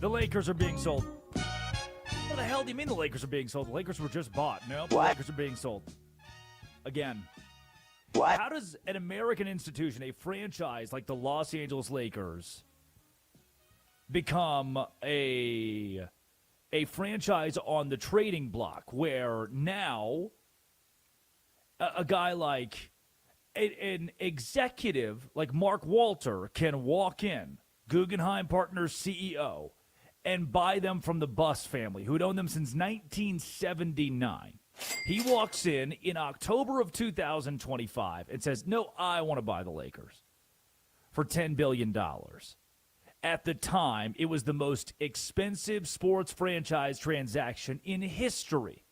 The Lakers are being sold. What the hell do you mean the Lakers are being sold? The Lakers were just bought. No, the Lakers are being sold. Again. What? How does an American institution, a franchise like the Los Angeles Lakers, become a franchise on the trading block where now a guy like an executive like Mark Walter can walk in, Guggenheim Partners CEO, and buy them from the Buss family, who'd owned them since 1979. He walks in October of 2025 and says, no, I want to buy the Lakers for $10 billion. At the time, it was the most expensive sports franchise transaction in history.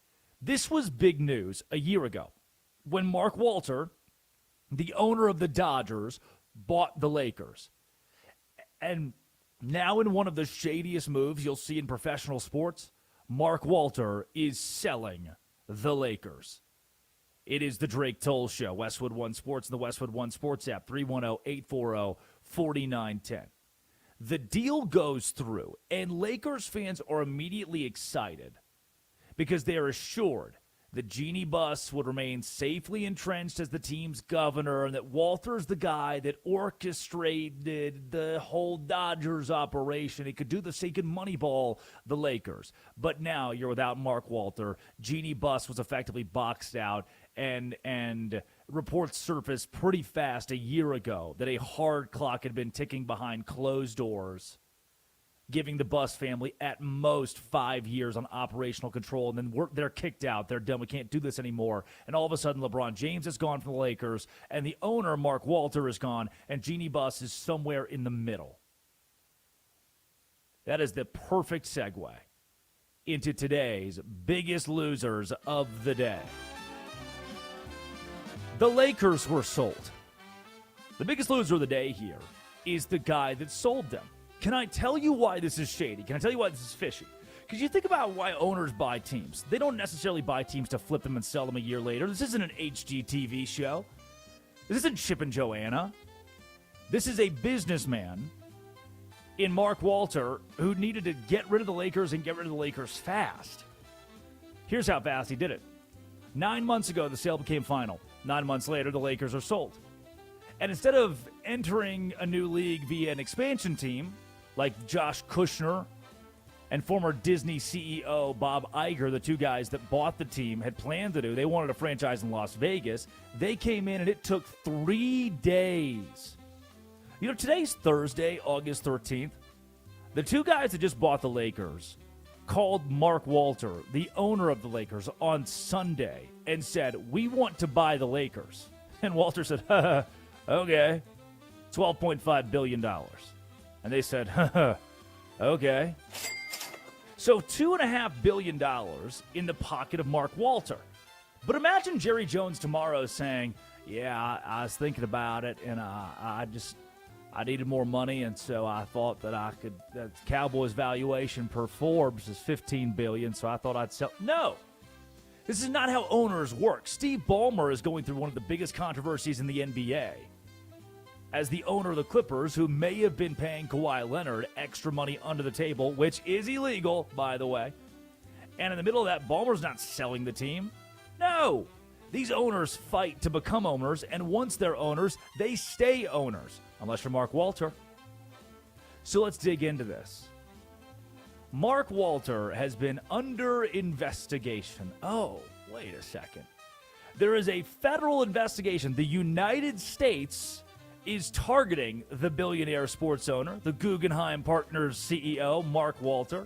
This was big news a year ago when Mark Walter, the owner of the Dodgers, bought the Lakers. And now in one of the shadiest moves you'll see in professional sports, Mark Walter is selling the Lakers. It is the Drake Toll Show, Westwood One Sports and the Westwood One Sports app, 310-840-4910. The deal goes through, and Lakers fans are immediately excited because they are assured that Jeannie Buss would remain safely entrenched as the team's governor and that Walter's the guy that orchestrated the whole Dodgers operation. He could do this, he could moneyball the Lakers. But now you're without Mark Walter. Jeannie Buss was effectively boxed out, and reports surfaced pretty fast a year ago that a hard clock had been ticking behind closed doors, giving the Buss family at most 5 years on operational control, and then they're kicked out. They're done. We can't do this anymore. And all of a sudden, LeBron James is gone from the Lakers, and the owner, Mark Walter, is gone, and Jeannie Buss is somewhere in the middle. That is the perfect segue into today's biggest losers of the day. The Lakers were sold. The biggest loser of the day here is the guy that sold them. Can I tell you why this is shady? Can I tell you why this is fishy? Because you think about why owners buy teams. They don't necessarily buy teams to flip them and sell them a year later. This isn't an HGTV show. This isn't Chip and Joanna. This is a businessman in Mark Walter who needed to get rid of the Lakers and get rid of the Lakers fast. Here's how fast he did it. 9 months ago, the sale became final. 9 months later, the Lakers are sold. And instead of entering a new league via an expansion team, like Josh Kushner and former Disney CEO Bob Iger, the two guys that bought the team, had planned to do. They wanted a franchise in Las Vegas. They came in, and it took 3 days. You know, today's Thursday, August 13th. The two guys that just bought the Lakers called Mark Walter, the owner of the Lakers, on Sunday and said, we want to buy the Lakers. And Walter said, okay, $12.5 billion. And they said, okay. So $2.5 billion in the pocket of Mark Walter. But imagine Jerry Jones tomorrow saying, yeah, I was thinking about it, and I needed more money, and so I thought that that Cowboys valuation per Forbes is $15 billion, so I thought I'd sell. No. This is not how owners work. Steve Ballmer is going through one of the biggest controversies in the NBA as the owner of the Clippers, who may have been paying Kawhi Leonard extra money under the table, which is illegal, by the way. And in the middle of that, Ballmer's not selling the team. No. These owners fight to become owners, and once they're owners, they stay owners, unless you're Mark Walter. So let's dig into this. Mark Walter has been under investigation. Oh, wait a second. There is a federal investigation. The United States is targeting the billionaire sports owner, the Guggenheim Partners CEO, Mark Walter,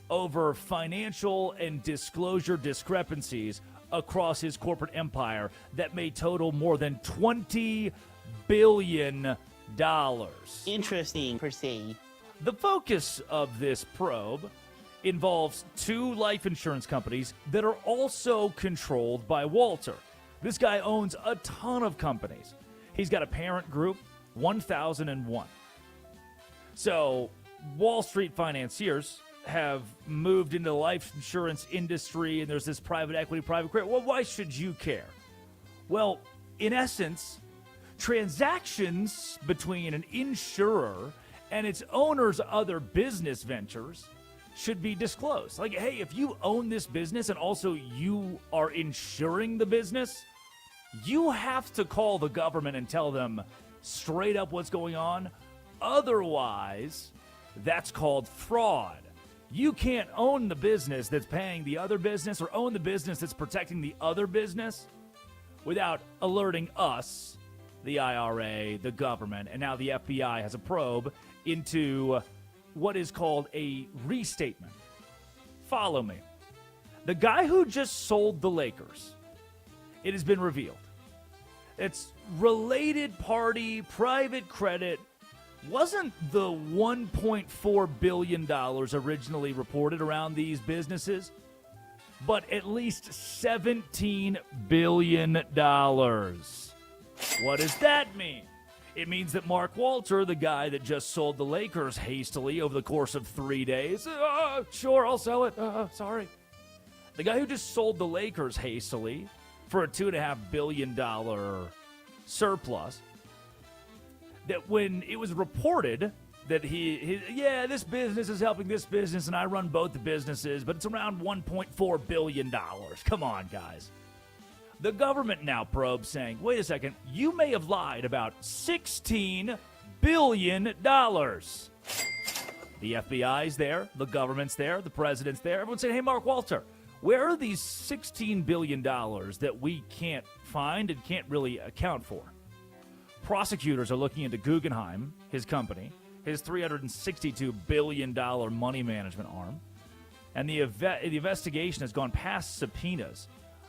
over financial and disclosure discrepancies across his corporate empire that may total more than $20 billion. Interesting, per se. The focus of this probe involves 2 life insurance companies that are also controlled by Walter. This guy owns a ton of companies. He's got a parent group, 1001. So Wall Street financiers have moved into the life insurance industry, and there's this private equity, private credit. Well, why should you care? Well, in essence, transactions between an insurer and its owner's other business ventures should be disclosed. Like, hey, if you own this business and also you are insuring the business, you have to call the government and tell them straight up what's going on. Otherwise, that's called fraud. You can't own the business that's paying the other business or own the business that's protecting the other business without alerting us, the IRA, the government, and now the FBI has a probe into what is called a restatement. Follow me. The guy who just sold the Lakers, it has been revealed. It's related party, private credit, wasn't the $1.4 billion originally reported around these businesses, but at least $17 billion. What does that mean? It means that Mark Walter, the guy that just sold the Lakers hastily over the course of 3 days, sure, I'll sell it, sorry. The guy who just sold the Lakers hastily for a $2.5 billion surplus, that when it was reported that this business is helping this business and I run both the businesses, but it's around $1.4 billion. Come on, guys. The government now probes saying, wait a second, you may have lied about $16 billion. The FBI's there, the government's there, the president's there. Everyone's saying, hey, Mark Walter, where are these $16 billion that we can't find and can't really account for? Prosecutors are looking into Guggenheim, his company, his $362 billion money management arm, and the investigation has gone past subpoenas.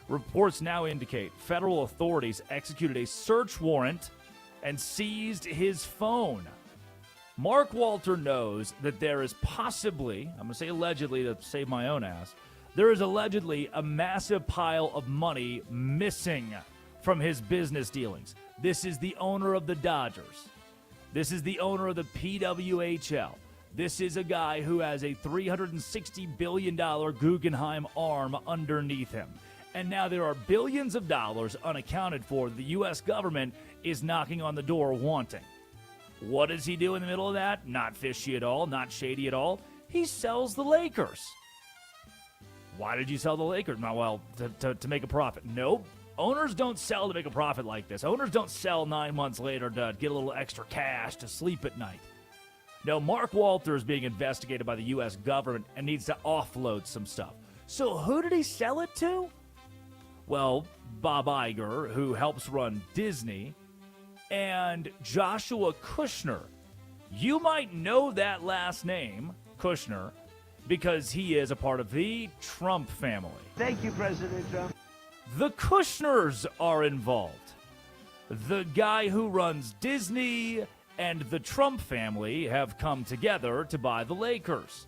Reports now indicate federal authorities executed a search warrant and seized his phone. Mark Walter knows that there is possibly, I'm going to say allegedly to save my own ass, there is allegedly a massive pile of money missing from his business dealings. This is the owner of the Dodgers. This is the owner of the PWHL. This is a guy who has a $360 billion Guggenheim arm underneath him. And now there are billions of dollars unaccounted for that the U.S. government is knocking on the door wanting. What does he do in the middle of that? Not fishy at all, not shady at all. He sells the Lakers. Why did you sell the Lakers? Well, to make a profit. Nope. Owners don't sell to make a profit like this. Owners don't sell 9 months later to get a little extra cash to sleep at night. No, Mark Walter is being investigated by the U.S. government and needs to offload some stuff. So who did he sell it to? Well, Bob Iger, who helps run Disney, and Joshua Kushner. You might know that last name, Kushner, because he is a part of the Trump family. Thank you, President Trump. The Kushners are involved. The guy who runs Disney and the Trump family have come together to buy the Lakers.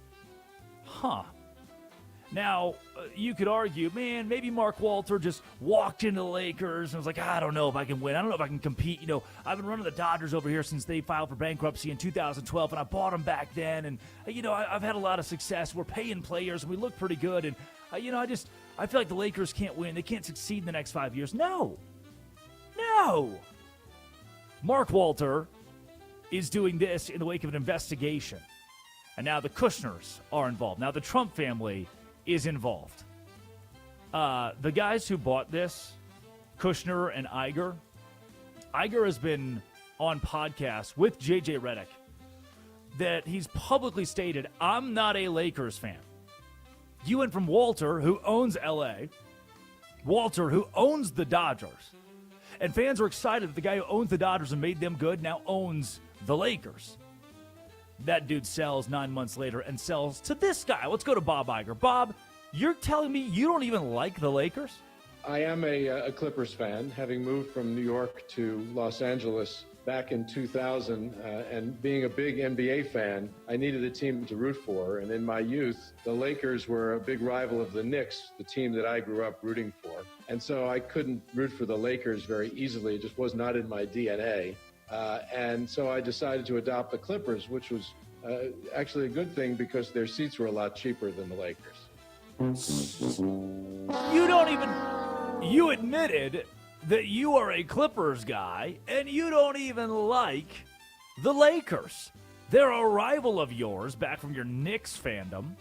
Huh. Now, you could argue, man, maybe Mark Walter just walked into the Lakers and was like, I don't know if I can win. I don't know if I can compete. You know, I've been running the Dodgers over here since they filed for bankruptcy in 2012, and I bought them back then. And, you know, I've had a lot of success. We're paying players, and we look pretty good. And, you know, I feel like the Lakers can't win. They can't succeed in the next 5 years. No. Mark Walter is doing this in the wake of an investigation. And now the Kushners are involved. Now the Trump family is involved. The guys who bought this, Kushner and Iger has been on podcasts with JJ Redick that he's publicly stated, I'm not a Lakers fan. You went from Walter, who owns LA, Walter, who owns the Dodgers, and fans are excited that the guy who owns the Dodgers and made them good now owns the Lakers. That dude sells 9 months later and sells to this guy. Let's go to Bob Iger. Bob, you're telling me you don't even like the Lakers? I am a Clippers fan, having moved from New York to Los Angeles back in 2000, and being a big NBA fan, I needed a team to root for. And in my youth, the Lakers were a big rival of the Knicks, the team that I grew up rooting for. And so I couldn't root for the Lakers very easily. It just was not in my DNA. And so I decided to adopt the Clippers, which was actually a good thing because their seats were a lot cheaper than the Lakers. You admitted that you are a Clippers guy and you don't even like the Lakers. They're a rival of yours back from your Knicks fandom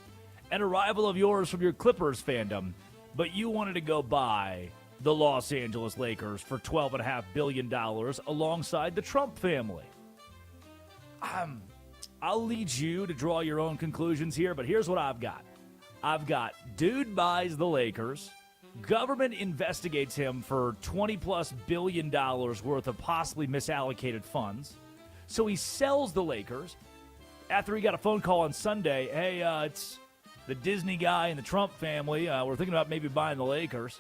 and a rival of yours from your Clippers fandom, but you wanted to go buy the Los Angeles Lakers for $12.5 billion alongside the Trump family. I'll lead you to draw your own conclusions here, but here's what I've got. I've got dude buys the Lakers, government investigates him for $20+ billion worth of possibly misallocated funds, so he sells the Lakers after he got a phone call on Sunday, hey, it's the Disney guy and the Trump family, we're thinking about maybe buying the Lakers.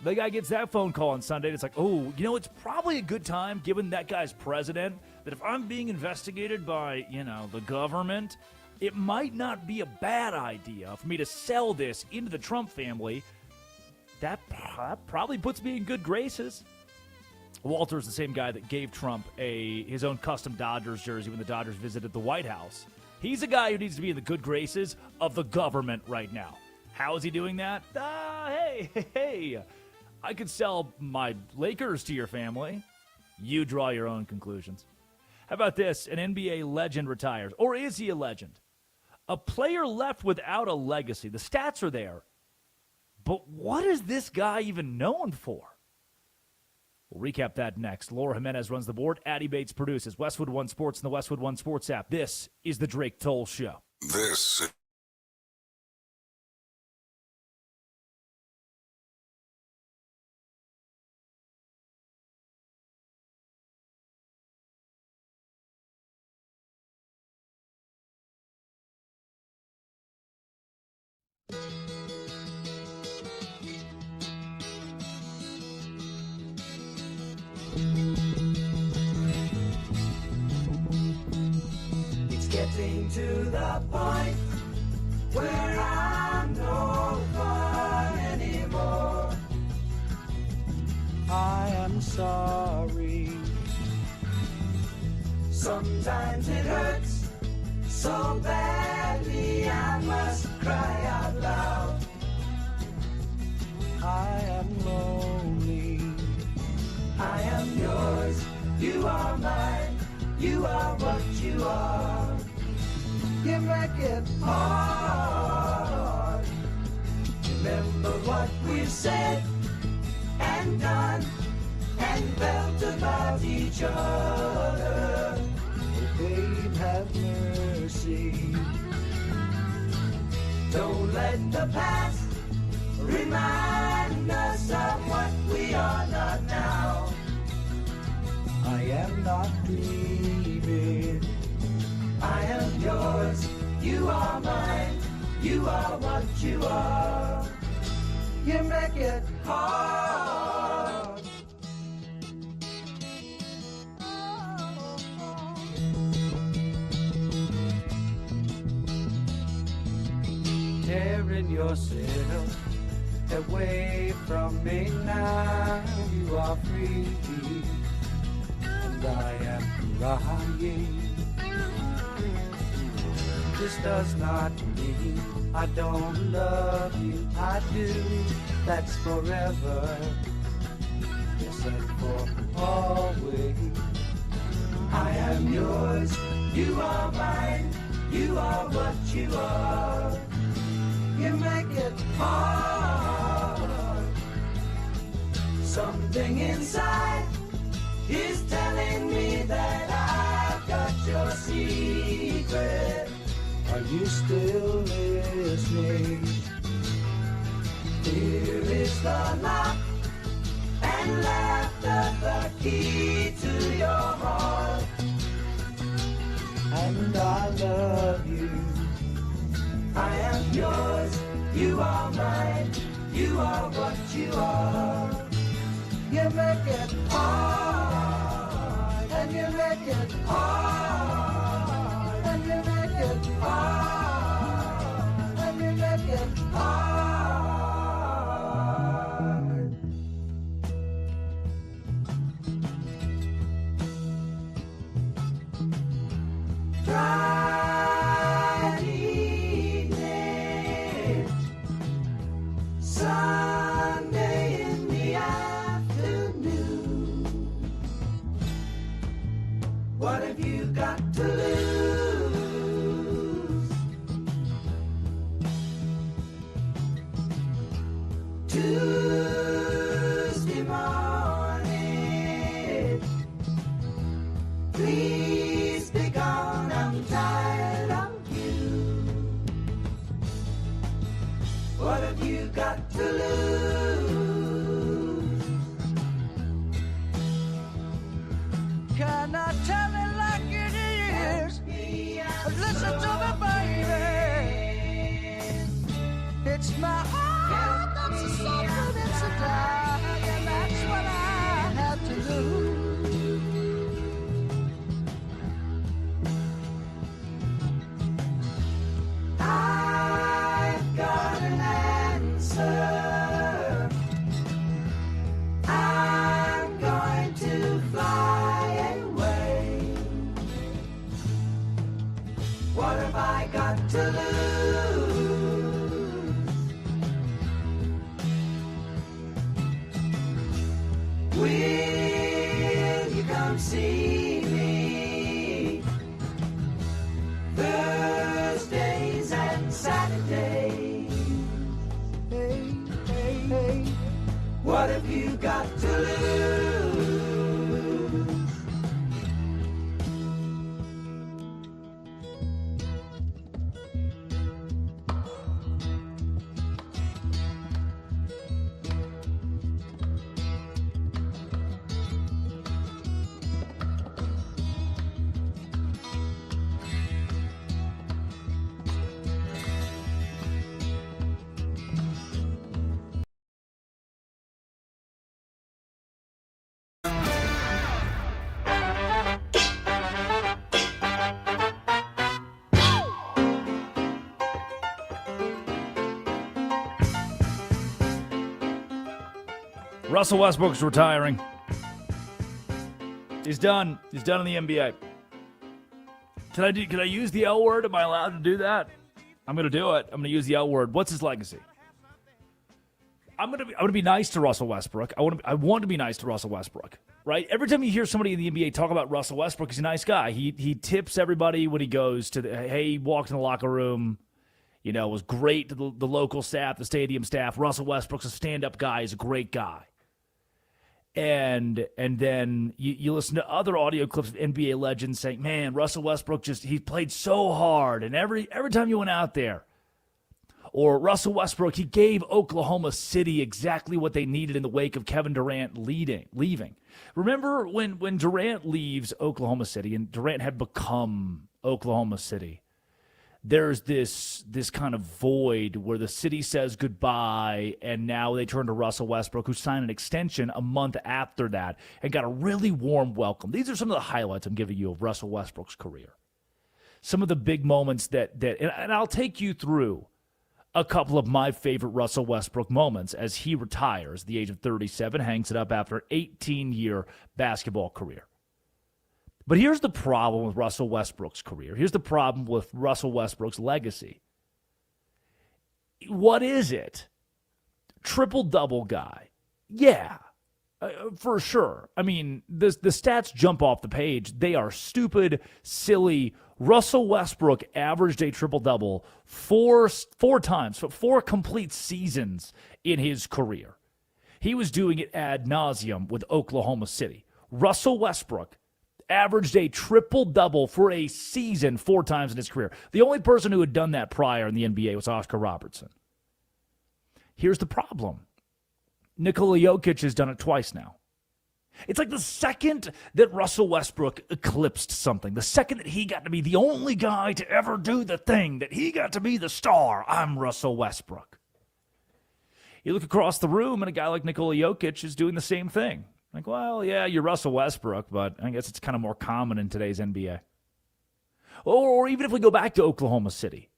The guy gets that phone call on Sunday, and it's like, oh, you know, it's probably a good time, given that guy's president, that if I'm being investigated by, you know, the government, it might not be a bad idea for me to sell this into the Trump family. That probably puts me in good graces. Walter's the same guy that gave Trump his own custom Dodgers jersey when the Dodgers visited the White House. He's a guy who needs to be in the good graces of the government right now. How is he doing that? Hey, I could sell my Lakers to your family. You draw your own conclusions. How about this? An NBA legend retires. Or is he a legend? A player left without a legacy. The stats are there. But what is this guy even known for? We'll recap that next. Laura Jimenez runs the board. Addie Bates produces. Westwood One Sports and the Westwood One Sports app. This is the Drake Toll Show. This It's getting to the point where I'm no fun anymore. I am sorry. Sometimes it hurts so badly I must cry out loud. I am lonely. I am yours. You are mine. You are what you are. You make it hard. Remember what we've said and done and felt about each other. Oh, babe, have mercy. Don't let the past remind us of what we are not now. I am not dreaming. I am yours. You are mine. You are what you are. You make it hard. Tearing yourself away from me now. You are free. And I am crying. This does not mean I don't love you. I do. That's forever. Yes, and for always. I am yours. You are mine. You are what you are. You make it hard. Something inside is telling me that I've got your secret. Are you still listening? Here is the lock and laughter, the key to your heart. And I love you. I am yours. You are mine. You are what you are. You make it hard, and you make it hard, and you make it hard, and you make it hard. Friday evening, Sunday in the afternoon. What have you got to lose? Tuesday morning, please be gone, I'm tired of you. What have you got to lose? Can I tell it like it is? Listen to me, baby. It's my heart that's a suffering, it's a die, and that's what I have to do. I've got an answer. I'm going to fly away. What have I got to lose? Will you come see me Thursdays and Saturdays? Hey, hey, hey. What have you got to lose? Russell Westbrook's retiring. He's done. He's done in the NBA. Can I use the L word? Am I allowed to do that? I'm going to do it. I'm going to use the L word. What's his legacy? I'm going to be nice to Russell Westbrook. I want to be nice to Russell Westbrook, right? Every time you hear somebody in the NBA talk about Russell Westbrook, he's a nice guy. He tips everybody when he goes to he walked in the locker room. You know, was great to the local staff, the stadium staff. Russell Westbrook's a stand-up guy. He's a great guy. And then you listen to other audio clips of NBA legends saying, man, Russell Westbrook he played so hard. And every time you went out there, or Russell Westbrook, he gave Oklahoma City exactly what they needed in the wake of Kevin Durant leaving. Remember when Durant leaves Oklahoma City and Durant had become Oklahoma City, there's this kind of void where the city says goodbye, and now they turn to Russell Westbrook, who signed an extension a month after that and got a really warm welcome. These are some of the highlights I'm giving you of Russell Westbrook's career. Some of the big moments and I'll take you through a couple of my favorite Russell Westbrook moments as he retires at the age of 37, hangs it up after an 18-year basketball career. But here's the problem with Russell Westbrook's career. Here's the problem with Russell Westbrook's legacy. What is it? Triple-double guy. Yeah, for sure. I mean, the stats jump off the page. They are stupid, silly. Russell Westbrook averaged a triple-double four times, for 4 complete seasons in his career. He was doing it ad nauseum with Oklahoma City. Russell Westbrook averaged a triple-double for a season 4 times in his career. The only person who had done that prior in the NBA was Oscar Robertson. Here's the problem. Nikola Jokic has done it twice now. It's like the second that Russell Westbrook eclipsed something, the second that he got to be the only guy to ever do the thing, that he got to be the star, I'm Russell Westbrook. You look across the room, and a guy like Nikola Jokic is doing the same thing. Like, well, yeah, you're Russell Westbrook, but I guess it's kind of more common in today's NBA. Or even if we go back to Oklahoma City,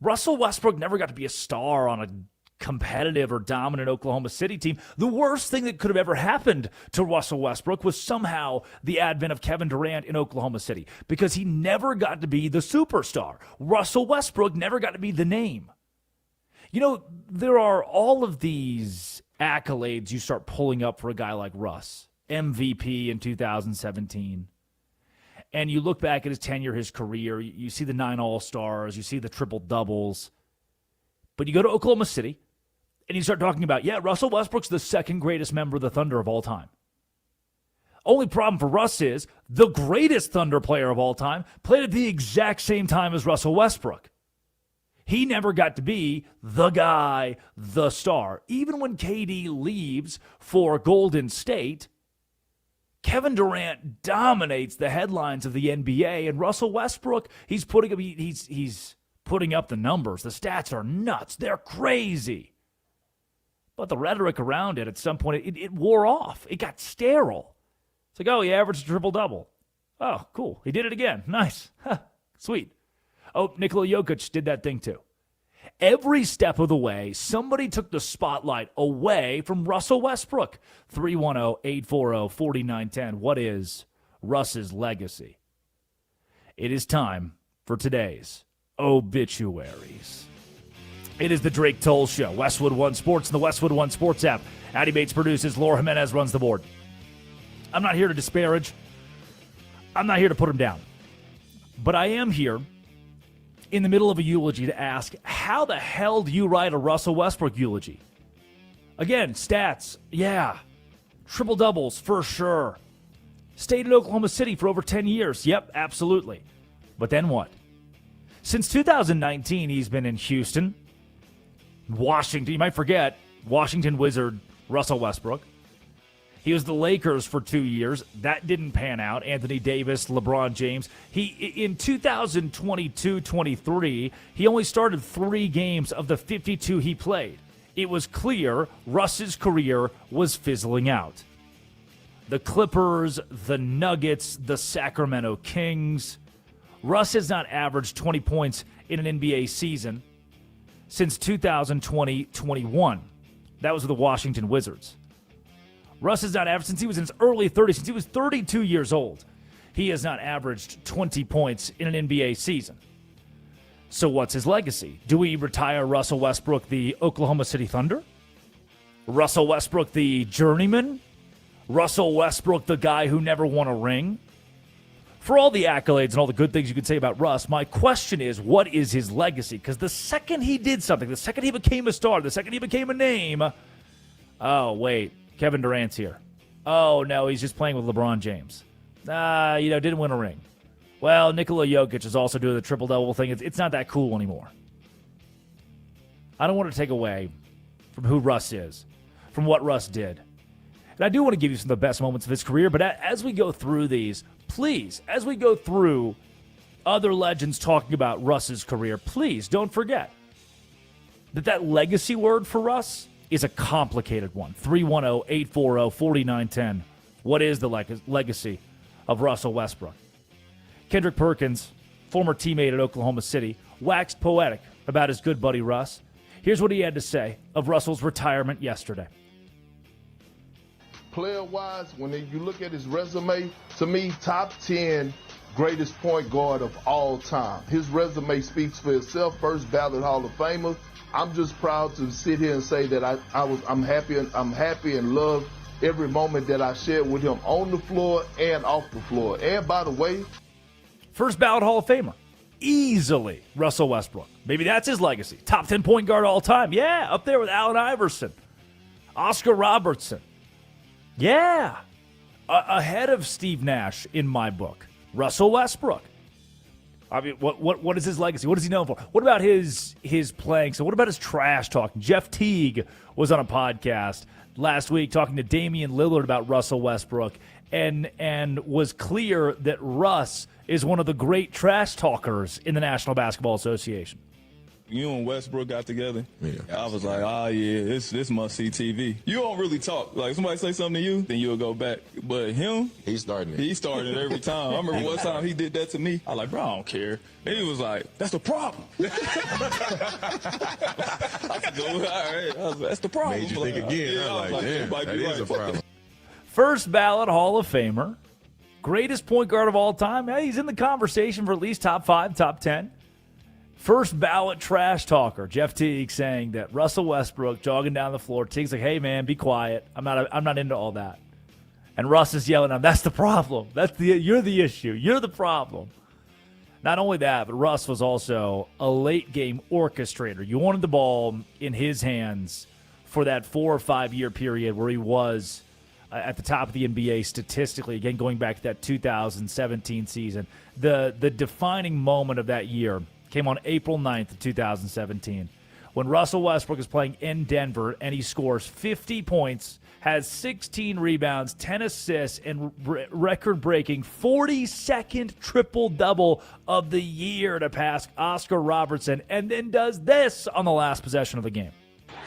Russell Westbrook never got to be a star on a competitive or dominant Oklahoma City team. The worst thing that could have ever happened to Russell Westbrook was somehow the advent of Kevin Durant in Oklahoma City, because he never got to be the superstar. Russell Westbrook never got to be the name. You know, there are all of these accolades you start pulling up for a guy like Russ. MVP in 2017. and you look back at his tenure, his career, you see the 9 All-Stars, you see the triple-doubles, but you go to Oklahoma City, and you start talking about, Russell Westbrook's the second greatest member of the Thunder of all time. Only problem for Russ is the greatest Thunder player of all time played at the exact same time as Russell Westbrook. He never got to be the guy, the star. Even when KD leaves for Golden State, Kevin Durant dominates the headlines of the NBA, and Russell Westbrook, he's putting up the numbers. The stats are nuts. They're crazy. But the rhetoric around it, at some point, it wore off. It got sterile. It's like, oh, he averaged a triple-double. Oh, cool. He did it again. Nice. Sweet. Oh, Nikola Jokic did that thing too. Every step of the way, somebody took the spotlight away from Russell Westbrook. 310-840-4910. What is Russ's legacy? It is time for today's obituaries. It is the Drake Toll Show. Westwood One Sports and the Westwood One Sports app. Addy Bates produces. Laura Jimenez runs the board. I'm not here to disparage. I'm not here to put him down. But I am here in the middle of a eulogy to ask, how the hell do you write a Russell Westbrook eulogy? Again, stats, yeah. Triple-doubles, for sure. Stayed in Oklahoma City for over 10 years. Yep, absolutely. But then what? Since 2019, he's been in Houston, Washington. You might forget, Washington Wizard Russell Westbrook. He was the Lakers for 2 years. That didn't pan out. Anthony Davis, LeBron James. In 2022-23, he only started 3 games of the 52 he played. It was clear Russ's career was fizzling out. The Clippers, the Nuggets, the Sacramento Kings. Russ has not averaged 20 points in an NBA season since 2020-21. That was with the Washington Wizards. Russ has not averaged, since he was in his early 30s, since he was 32 years old, he has not averaged 20 points in an NBA season. So what's his legacy? Do we retire Russell Westbrook, the Oklahoma City Thunder? Russell Westbrook, the journeyman? Russell Westbrook, the guy who never won a ring? For all the accolades and all the good things you could say about Russ, my question is, what is his legacy? Because the second he did something, the second he became a star, the second he became a name, oh, wait. Kevin Durant's here. Oh, no, he's just playing with LeBron James. Didn't win a ring. Well, Nikola Jokic is also doing the triple-double thing. It's not that cool anymore. I don't want to take away from who Russ is, from what Russ did. And I do want to give you some of the best moments of his career, but as we go through these, please, as we go through other legends talking about Russ's career, please don't forget that legacy word for Russ is a complicated one. 310-840-4910. What is the legacy of Russell Westbrook? Kendrick Perkins, former teammate at Oklahoma City, waxed poetic about his good buddy Russ. Here's what he had to say of Russell's retirement yesterday. Player-wise, when you look at his resume, to me, top 10 greatest point guard of all time. His resume speaks for itself. First ballot Hall of Famer. I'm just proud to sit here and say that I'm happy and love every moment that I shared with him on the floor and off the floor. And by the way, first ballot Hall of Famer, easily Russell Westbrook. Maybe that's his legacy. Top 10 point guard all time. Yeah, up there with Allen Iverson, Oscar Robertson. Yeah, ahead of Steve Nash in my book. Russell Westbrook. I mean, what is his legacy? What is he known for? What about his playing? So what about his trash talking? Jeff Teague was on a podcast last week talking to Damian Lillard about Russell Westbrook and was clear that Russ is one of the great trash talkers in the National Basketball Association. You and Westbrook got together. Yeah. I was like, this must-see TV. You don't really talk. Like, somebody say something to you, then you'll go back. But him, he's starting it. He started it every time. I remember one time he did that to me. I was like, bro, I don't care. And he was like, that's the problem. I said, all right. That's the problem. Made you think again. Yeah, I was like, damn, that is a problem. First ballot Hall of Famer. Greatest point guard of all time. Yeah, he's in the conversation for at least top 5, top 10. First ballot trash talker, Jeff Teague, saying that Russell Westbrook jogging down the floor. Teague's like, "Hey man, be quiet. I'm not into all that." And Russ is yelling at him, that's the problem. You're the issue. You're the problem. Not only that, but Russ was also a late-game orchestrator. You wanted the ball in his hands for that 4 or 5 year period where he was at the top of the NBA statistically, again, going back to that 2017 season. The defining moment of that year came on April 9th of 2017 when Russell Westbrook is playing in Denver and he scores 50 points, has 16 rebounds, 10 assists, and record-breaking 42nd triple-double of the year to pass Oscar Robertson, and then does this on the last possession of the game.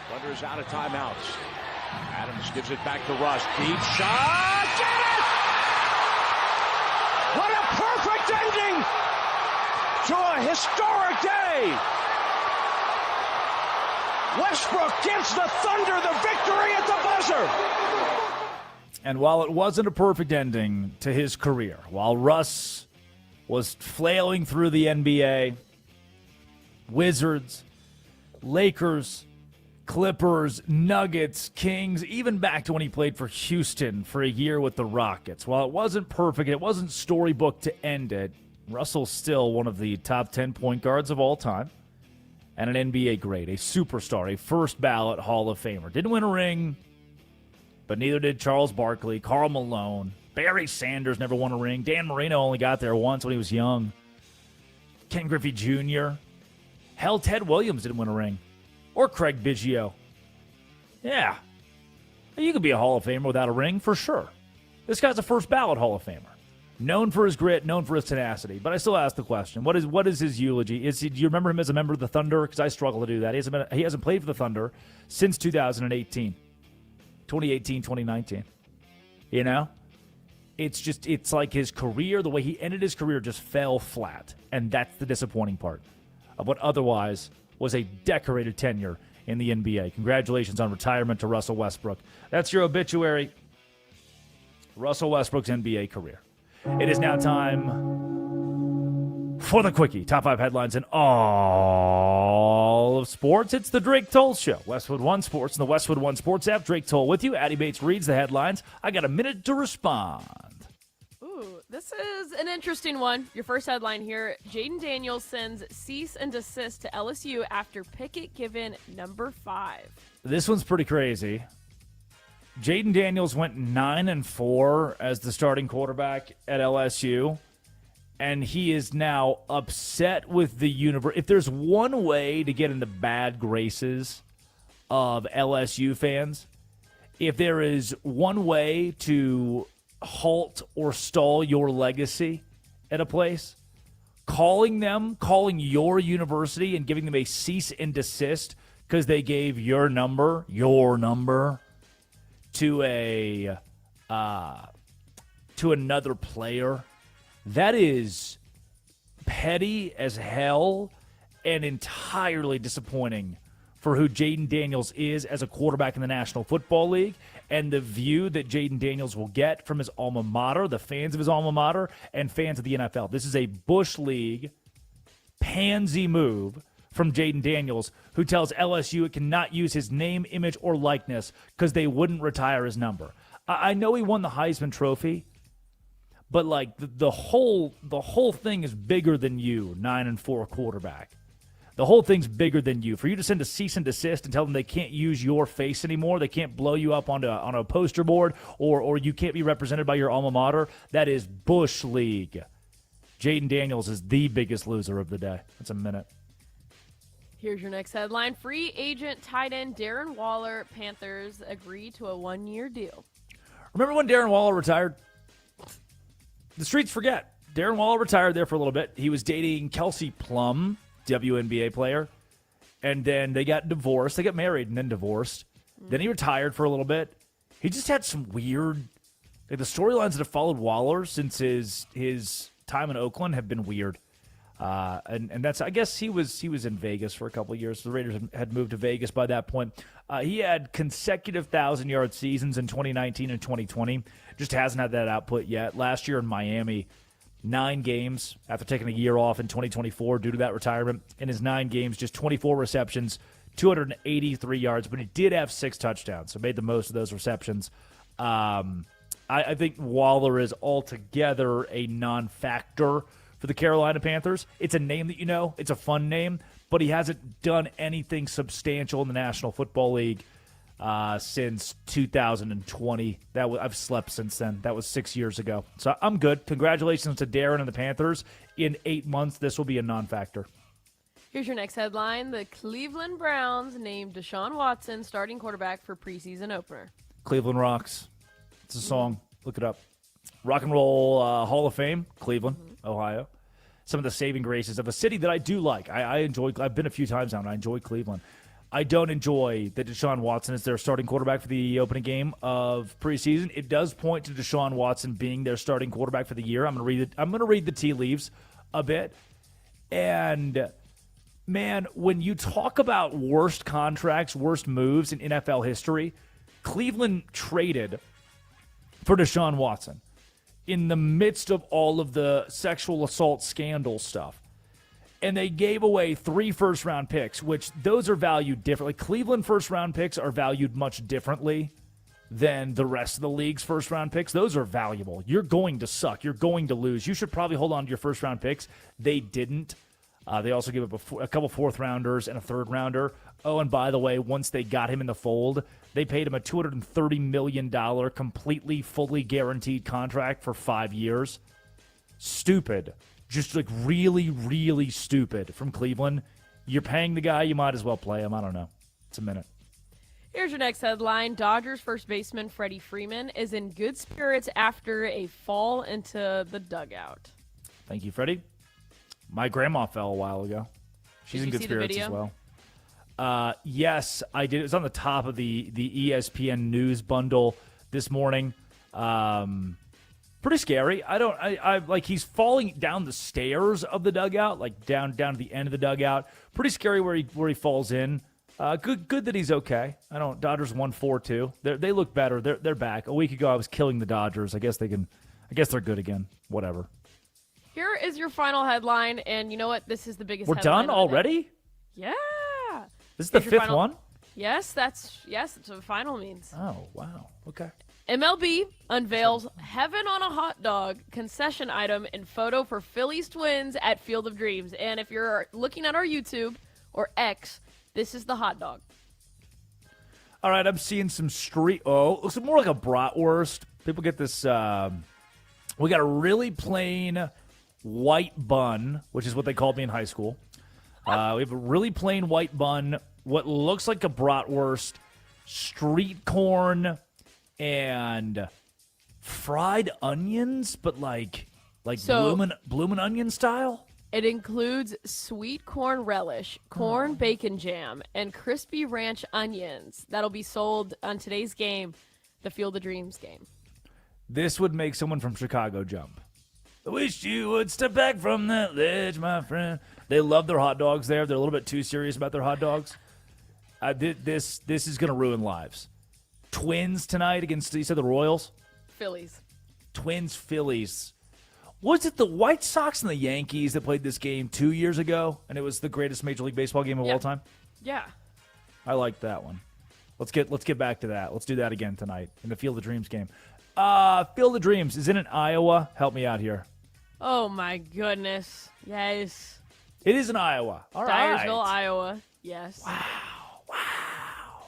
Thunder's out of timeouts. Adams gives it back to Russ. Deep shot! Get it! What a perfect ending to a historic day! Westbrook gives the Thunder the victory at the buzzer. And while it wasn't a perfect ending to his career, while Russ was flailing through the NBA, Wizards, Lakers, Clippers, Nuggets, Kings, even back to when he played for Houston for a year with the Rockets. While it wasn't perfect, it wasn't storybook to end it, Russell's still one of the top 10 point guards of all time. And an NBA great, a superstar, a first-ballot Hall of Famer. Didn't win a ring, but neither did Charles Barkley, Karl Malone. Barry Sanders never won a ring. Dan Marino only got there once when he was young. Ken Griffey Jr. Hell, Ted Williams didn't win a ring. Or Craig Biggio. Yeah. You could be a Hall of Famer without a ring, for sure. This guy's a first-ballot Hall of Famer. Known for his grit, known for his tenacity. But I still ask the question, what is his eulogy? Do you remember him as a member of the Thunder? Because I struggle to do that. He hasn't played for the Thunder since 2018. 2018, 2019. You know? It's like his career, the way he ended his career just fell flat. And that's the disappointing part of what otherwise was a decorated tenure in the NBA. Congratulations on retirement to Russell Westbrook. That's your obituary. Russell Westbrook's NBA career. It is now time for the Quickie. Top 5 headlines in all of sports. It's the Drake Toll Show. Westwood One Sports and the Westwood One Sports app. Drake Toll with you. Addie Bates reads the headlines. I got a minute to respond. Ooh, this is an interesting one. Your first headline here. Jaden Daniels sends cease and desist to LSU after Pickett given number 5. This one's pretty crazy. Jaden Daniels went 9-4 as the starting quarterback at LSU, and he is now upset with the universe. If there's one way to get in the bad graces of LSU fans, if there is one way to halt or stall your legacy at a place, calling your university and giving them a cease and desist because they gave your number to another player, that is petty as hell and entirely disappointing for who Jaden Daniels is as a quarterback in the National Football League and the view that Jaden Daniels will get from his alma mater, the fans of his alma mater, and fans of the NFL. This is a Bush League pansy move from Jaden Daniels, who tells LSU it cannot use his name, image, or likeness because they wouldn't retire his number. I know he won the Heisman Trophy, but like the whole thing is bigger than you, 9-4 quarterback. The whole thing's bigger than you. For you to send a cease and desist and tell them they can't use your face anymore, they can't blow you up on a poster board, or you can't be represented by your alma mater, that is Bush League. Jaden Daniels is the biggest loser of the day. That's a minute. Here's your next headline. Free agent tight end Darren Waller, Panthers agree to a 1-year deal. Remember when Darren Waller retired? The streets forget. Darren Waller retired there for a little bit. He was dating Kelsey Plum, WNBA player, and then they got divorced. They got married and then divorced. Then he retired for a little bit. He just had some weird, the storylines that have followed Waller since his time in Oakland have been weird. And that's, I guess he was in Vegas for a couple of years. The Raiders had moved to Vegas by that point. He had consecutive 1,000-yard seasons in 2019 and 2020. Just hasn't had that output yet. Last year in Miami, 9 games after taking a year off in 2024 due to that retirement. In his 9 games, just 24 receptions, 283 yards, but he did have 6 touchdowns, so made the most of those receptions. I think Waller is altogether a non-factor for the Carolina Panthers. It's a name that you know. It's a fun name, but he hasn't done anything substantial in the National Football League since 2020. I've slept since then. That was 6 years ago. So I'm good. Congratulations to Darren and the Panthers. In 8 months, this will be a non-factor. Here's your next headline. The Cleveland Browns named Deshaun Watson starting quarterback for preseason opener. Cleveland rocks. It's a song. Look it up. Rock and Roll Hall of Fame, Cleveland, Ohio. Some of the saving graces of a city that I do like. I enjoy. I've been a few times now, and I enjoy Cleveland. I don't enjoy that Deshaun Watson is their starting quarterback for the opening game of preseason. It does point to Deshaun Watson being their starting quarterback for the year. I'm going to read the tea leaves a bit. And man, when you talk about worst contracts, worst moves in NFL history, Cleveland traded for Deshaun Watson in the midst of all of the sexual assault scandal stuff. And they gave away 3 first-round picks, which those are valued differently. Cleveland first-round picks are valued much differently than the rest of the league's first-round picks. Those are valuable. You're going to suck. You're going to lose. You should probably hold on to your first-round picks. They didn't. They also gave up a couple fourth-rounders and a third-rounder. Oh, and by the way, once they got him in the fold, they paid him a $230 million completely, fully guaranteed contract for 5 years. Stupid. Just like really, really stupid from Cleveland. You're paying the guy, you might as well play him. I don't know. It's a minute. Here's your next headline. Dodgers first baseman Freddie Freeman is in good spirits after a fall into the dugout. Thank you, Freddie. My grandma fell a while ago. She's in good spirits as well. Yes, I did. It was on the top of the ESPN news bundle this morning. Pretty scary. I like he's falling down the stairs of the dugout, like down to the end of the dugout. Pretty scary where he falls in. Good that he's okay. Dodgers won 4-2. They look better. They're back. A week ago I was killing the Dodgers. I guess they're good again. Whatever. Here is your final headline, and you know what? This is the biggest We're headline done already? Yeah. This is the fifth one? Yes, that's what final means. Oh, wow. Okay. MLB unveils Heaven on a Hot Dog concession item in photo for Phillies Twins at Field of Dreams. And if you're looking at our YouTube or X, this is the hot dog. All right, I'm seeing some it looks more like a bratwurst. People get this, we got a really plain white bun, which is what they called me in high school. We have a really plain white bun, what looks like a bratwurst, street corn, and fried onions, but like bloomin' onion style. It includes sweet corn relish, corn bacon jam, and crispy ranch onions. That'll be sold on today's game, the Field of Dreams game. This would make someone from Chicago jump. I wish you would step back from that ledge, my friend. They love their hot dogs there. They're a little bit too serious about their hot dogs. This is going to ruin lives. Twins tonight against, you said the Royals? Phillies. Twins, Phillies. Was it the White Sox and the Yankees that played this game 2 years ago, and it was the greatest Major League Baseball game of all time? Yeah. I like that one. Let's get back to that. Let's do that again tonight in the Field of Dreams game. Field of Dreams is in Iowa. Help me out here. Oh my goodness. Yes. It is in Iowa. All right. Dyersville, Iowa. Yes. Wow.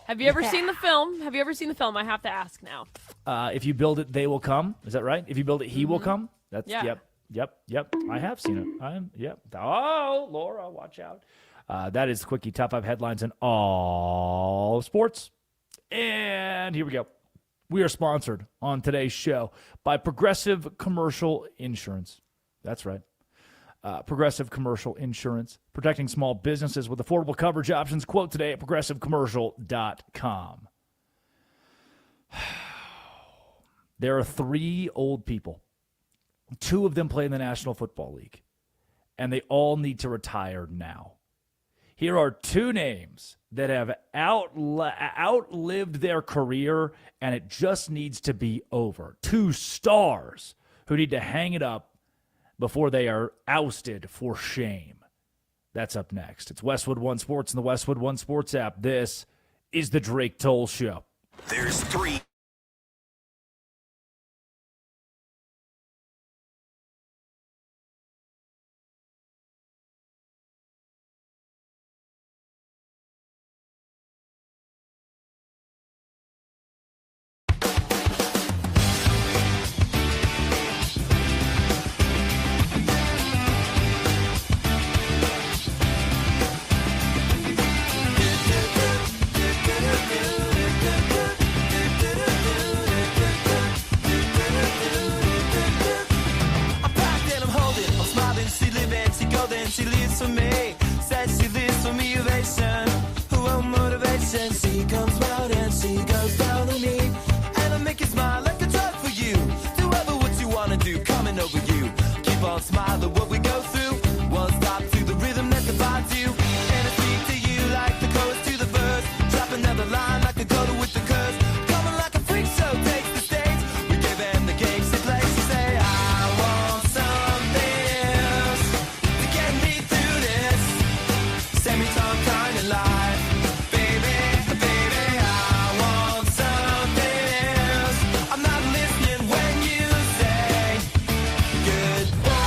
Have you ever seen the film? I have to ask now. If you build it, they will come. Is that right? If you build it, he will come. That's Yep. I have seen it. Oh, Laura, watch out. That is the Quickie Top 5 headlines in all sports. And here we go. We are sponsored on today's show by Progressive Commercial Insurance. That's right. Progressive Commercial Insurance, protecting small businesses with affordable coverage options. Quote today at progressivecommercial.com. There are 3 old people. 2 of them play in the National Football League, and they all need to retire now. Here are 2 names that have outlived their career, and it just needs to be over. 2 stars who need to hang it up before they are ousted for shame. That's up next. It's Westwood One Sports and the Westwood One Sports app. This is the Drake Toll Show. There's 3 don't smile at what we go through. Won't stop to the rhythm that divides you. And I speak to you like the chorus to the verse. Drop another line like a coda with the curse. Coming like a freak show takes the stage. We give them the gangsta place to say, I want something else to get me through this semi-tongue kind of life. Baby, baby, I want something else. I'm not listening when you say goodbye.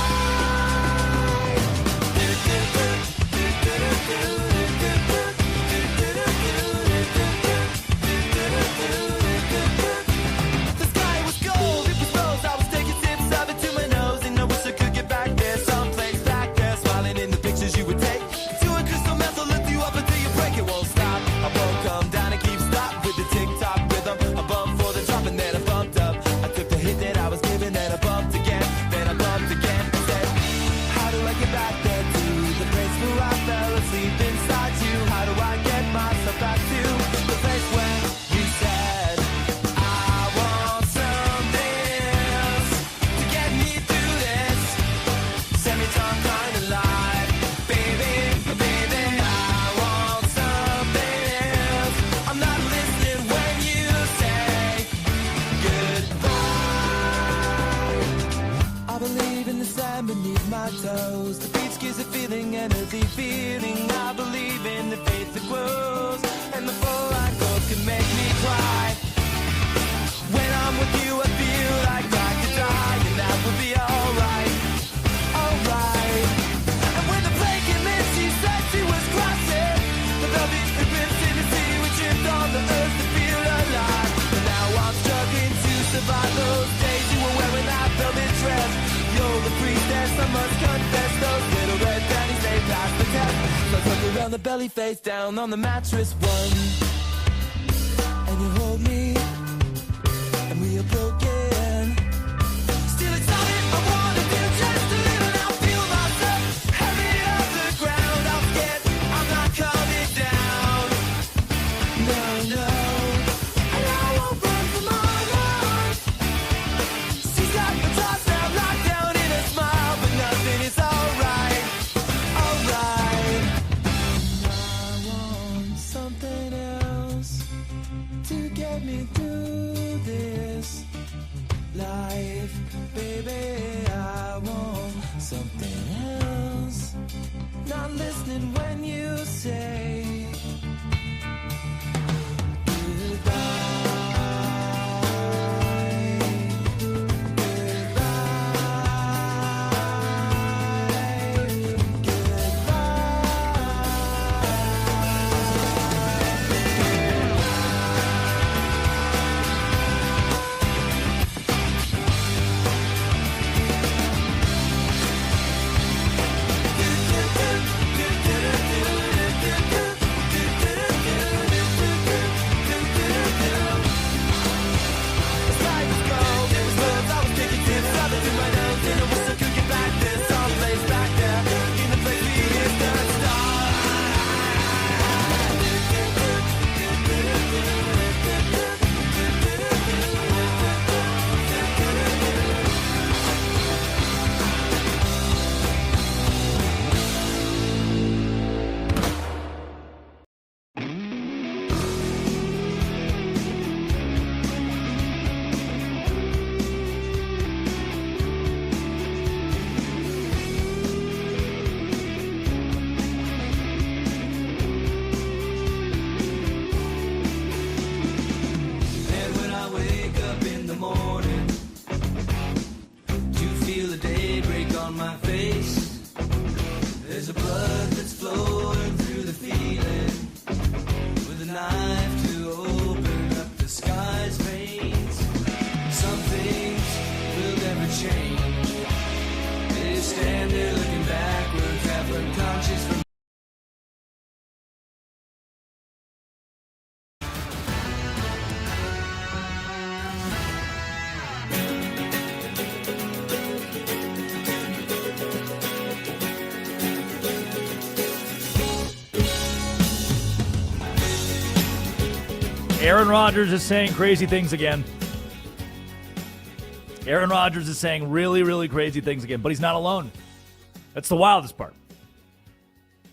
The sky was gold, it was rose. I was taking sips of it to my nose, and I wish I could get back there, someplace back there, smiling in the pictures you would take. To a crystal meth, I'll lift you up until you break. It won't stop. I won't come down and keep stop with the tick-tock rhythm. I bumped for the drop and then I bumped up. I took the hit that I was given, then I bumped again, then I bumped again. I said, how do I get back there to the place where I fell asleep inside you? How do I get myself back to the place where you said I want something else to get me through this semi-tongue kind of life? Baby, baby, I want something else. I'm not listening when you say goodbye. I believe in the sand beneath my toes. The beach gives a feeling, energy feeling. I believe in the faith that grows, and the full-line goals can make me cry. When I'm with you, I feel like I could die, and that would be alright, alright. And when the plane came in, she said she was crossing the velvet ribbons in the sea. We tripped on the earth to feel alive. But now I'm struggling to survive those days you were wearing that velvet dress. You're the priestess, I must confess. Those little red panties, they passed the test. So I tuck around the belly, face down on the mattress one, and you hold me, and we are broken. Still it's all I wanna do, just to live and I'll feel myself heavy off the ground. I'm scared, I'm not coming down. No, no, and I won't run from my life. She's got the toss now locked down in a smile, but nothing is alright, alright. I want something else to get me through this life. Baby, I want something else. Not listening when you say Aaron Rodgers is saying crazy things again. Aaron Rodgers is saying really, really crazy things again, but he's not alone. That's the wildest part.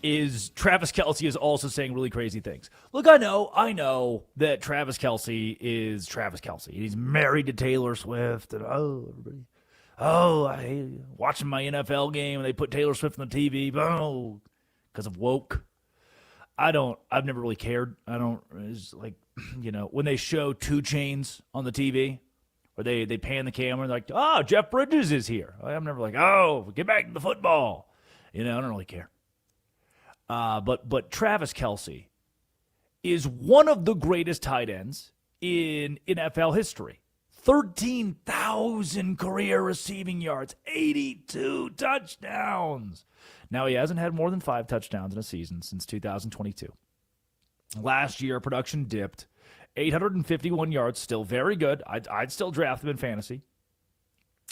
Is Travis Kelce is also saying really crazy things. Look, I know that Travis Kelce is Travis Kelce. He's married to Taylor Swift, and I watching my NFL game and they put Taylor Swift on the TV, because of woke. I've never really cared. It's like, when they show 2 Chainz on the TV, or they pan the camera and they're like, oh, Jeff Bridges is here. I'm never like, oh, get back to the football. I don't really care. But Travis Kelce is one of the greatest tight ends in NFL history. 13,000 career receiving yards, 82 touchdowns. Now, he hasn't had more than 5 touchdowns in a season since 2022. Last year, production dipped. 851 yards, still very good. I'd still draft him in fantasy.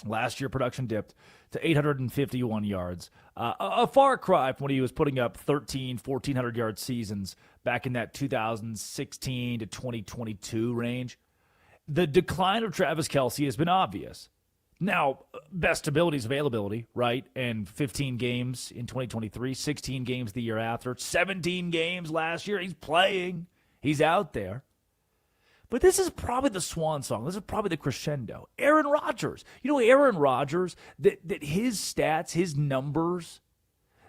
Last year, production dipped to 851 yards. A far cry from when he was putting up 1,400-yard seasons back in that 2016 to 2022 range. The decline of Travis Kelce has been obvious. Now, best ability is availability, right? And 15 games in 2023, 16 games the year after, 17 games last year. He's playing. He's out there. But this is probably the swan song. This is probably the crescendo. Aaron Rodgers. Aaron Rodgers, that his stats, his numbers,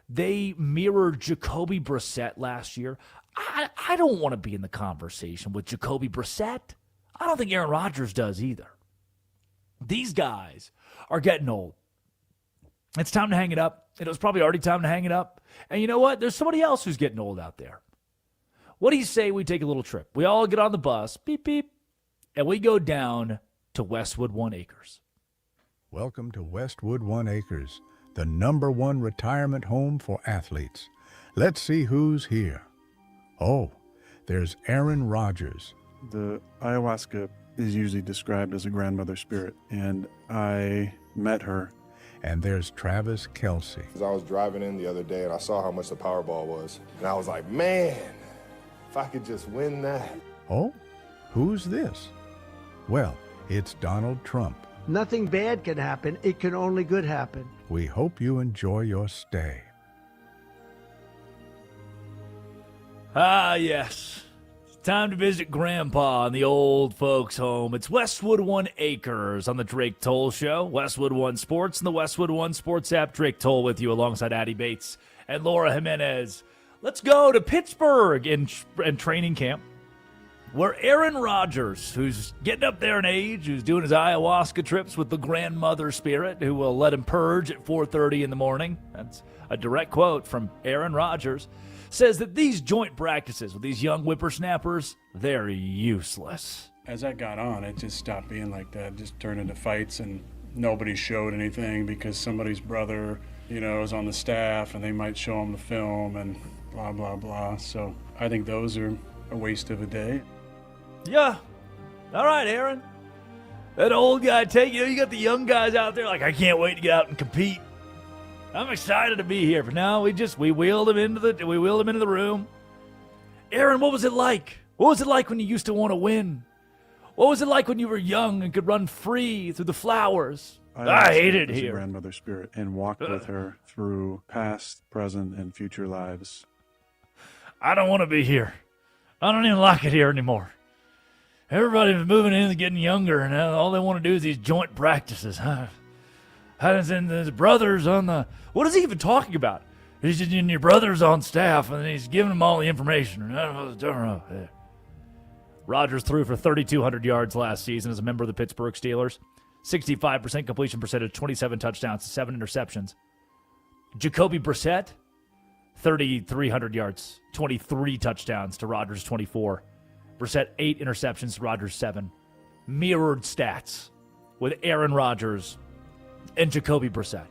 they mirrored Jacoby Brissett last year. I don't want to be in the conversation with Jacoby Brissett. I don't think Aaron Rodgers does either. These guys are getting old. It's time to hang it up. It was probably already time to hang it up. And you know what? There's somebody else who's getting old out there. What do you say we take a little trip? We all get on the bus, beep, beep, and we go down to Westwood One Acres. Welcome to Westwood One Acres, the #1 retirement home for athletes. Let's see who's here. Oh, there's Aaron Rodgers. The ayahuasca is usually described as a grandmother spirit, and I met her. And there's Travis Kelce. I was driving in the other day and I saw how much the Powerball was. And I was like, man, if I could just win that. Oh, who's this? Well, it's Donald Trump. Nothing bad can happen. It can only good happen. We hope you enjoy your stay. Ah, yes. It's time to visit Grandpa in the old folks' home. It's Westwood One Acres on the Drake Toll Show. Westwood One Sports and the Westwood One Sports app. Drake Toll with you alongside Addie Bates and Laura Jimenez. Let's go to Pittsburgh in training camp, where Aaron Rodgers, who's getting up there in age, who's doing his ayahuasca trips with the grandmother spirit, who will let him purge at 4:30 in the morning. That's a direct quote from Aaron Rodgers. Says that these joint practices with these young whippersnappers, they're useless. As that got on, it just stopped being like that. It just turned into fights, and nobody showed anything because somebody's brother, is on the staff, and they might show them the film and blah, blah, blah. So I think those are a waste of a day. Yeah. All right, Aaron. That old guy you got the young guys out there like, I can't wait to get out and compete. I'm excited to be here. But now we wheeled him into the room. Aaron, what was it like? What was it like when you used to want to win? What was it like when you were young and could run free through the flowers? I hate it here. Grandmother spirit and walked with her through past, present, and future lives. I don't want to be here. I don't even like it here anymore. Everybody's moving in and getting younger, and all they want to do is these joint practices. And his brother's on the... What is he even talking about? He's just, your brother's on staff, and he's giving them all the information. I don't know. Rodgers threw for 3,200 yards last season as a member of the Pittsburgh Steelers. 65% completion percentage, 27 touchdowns, 7 interceptions. Jacoby Brissett, 3,300 yards, 23 touchdowns to Rodgers' 24. Brissett, 8 interceptions, Rodgers 7. Mirrored stats with Aaron Rodgers and Jacoby Brissett.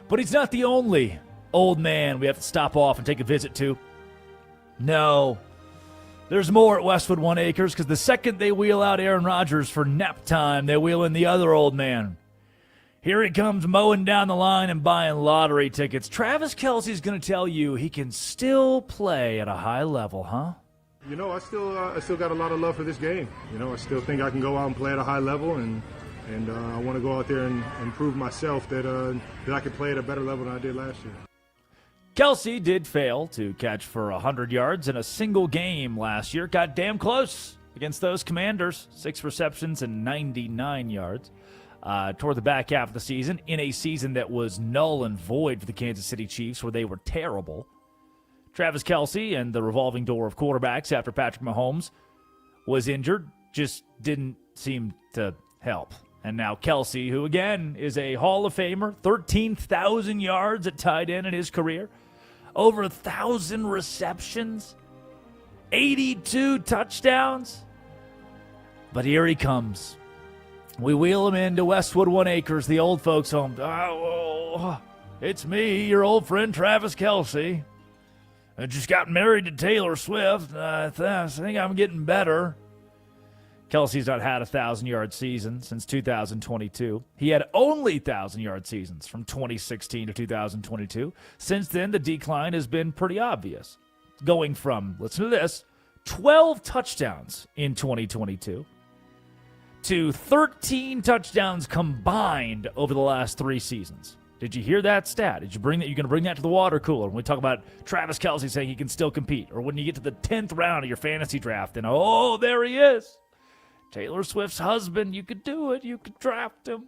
But he's not the only old man we have to stop off and take a visit to. No. There's more at Westwood One Acres, because the second they wheel out Aaron Rodgers for nap time, they wheel in the other old man. Here he comes mowing down the line and buying lottery tickets. Travis Kelce's going to tell you he can still play at a high level, huh? I still got a lot of love for this game. I still think I can go out and play at a high level, and and I want to go out there and prove myself that I can play at a better level than I did last year. Kelce did fail to catch for 100 yards in a single game last year. Got damn close against those Commanders. 6 receptions and 99 yards. Toward the back half of the season, in a season that was null and void for the Kansas City Chiefs, where they were terrible. Travis Kelce and the revolving door of quarterbacks after Patrick Mahomes was injured just didn't seem to help. And now Kelce, who again is a Hall of Famer, 13,000 yards at tight end in his career, over 1,000 receptions, 82 touchdowns. But here he comes. We wheel him into Westwood One Acres, the old folks' home. Oh, it's me, your old friend Travis Kelce. I just got married to Taylor Swift. I think I'm getting better. Kelce's not had a 1,000-yard season since 2022. He had only 1,000-yard seasons from 2016 to 2022. Since then, the decline has been pretty obvious. Going from, listen to this, 12 touchdowns in 2022 to 13 touchdowns combined over the last 3 seasons. Did you hear that stat? Did you bring that? You're going to bring that to the water cooler when we talk about Travis Kelce saying he can still compete, or when you get to the 10th round of your fantasy draft and, oh, there he is. Taylor Swift's husband, you could do it. You could draft him.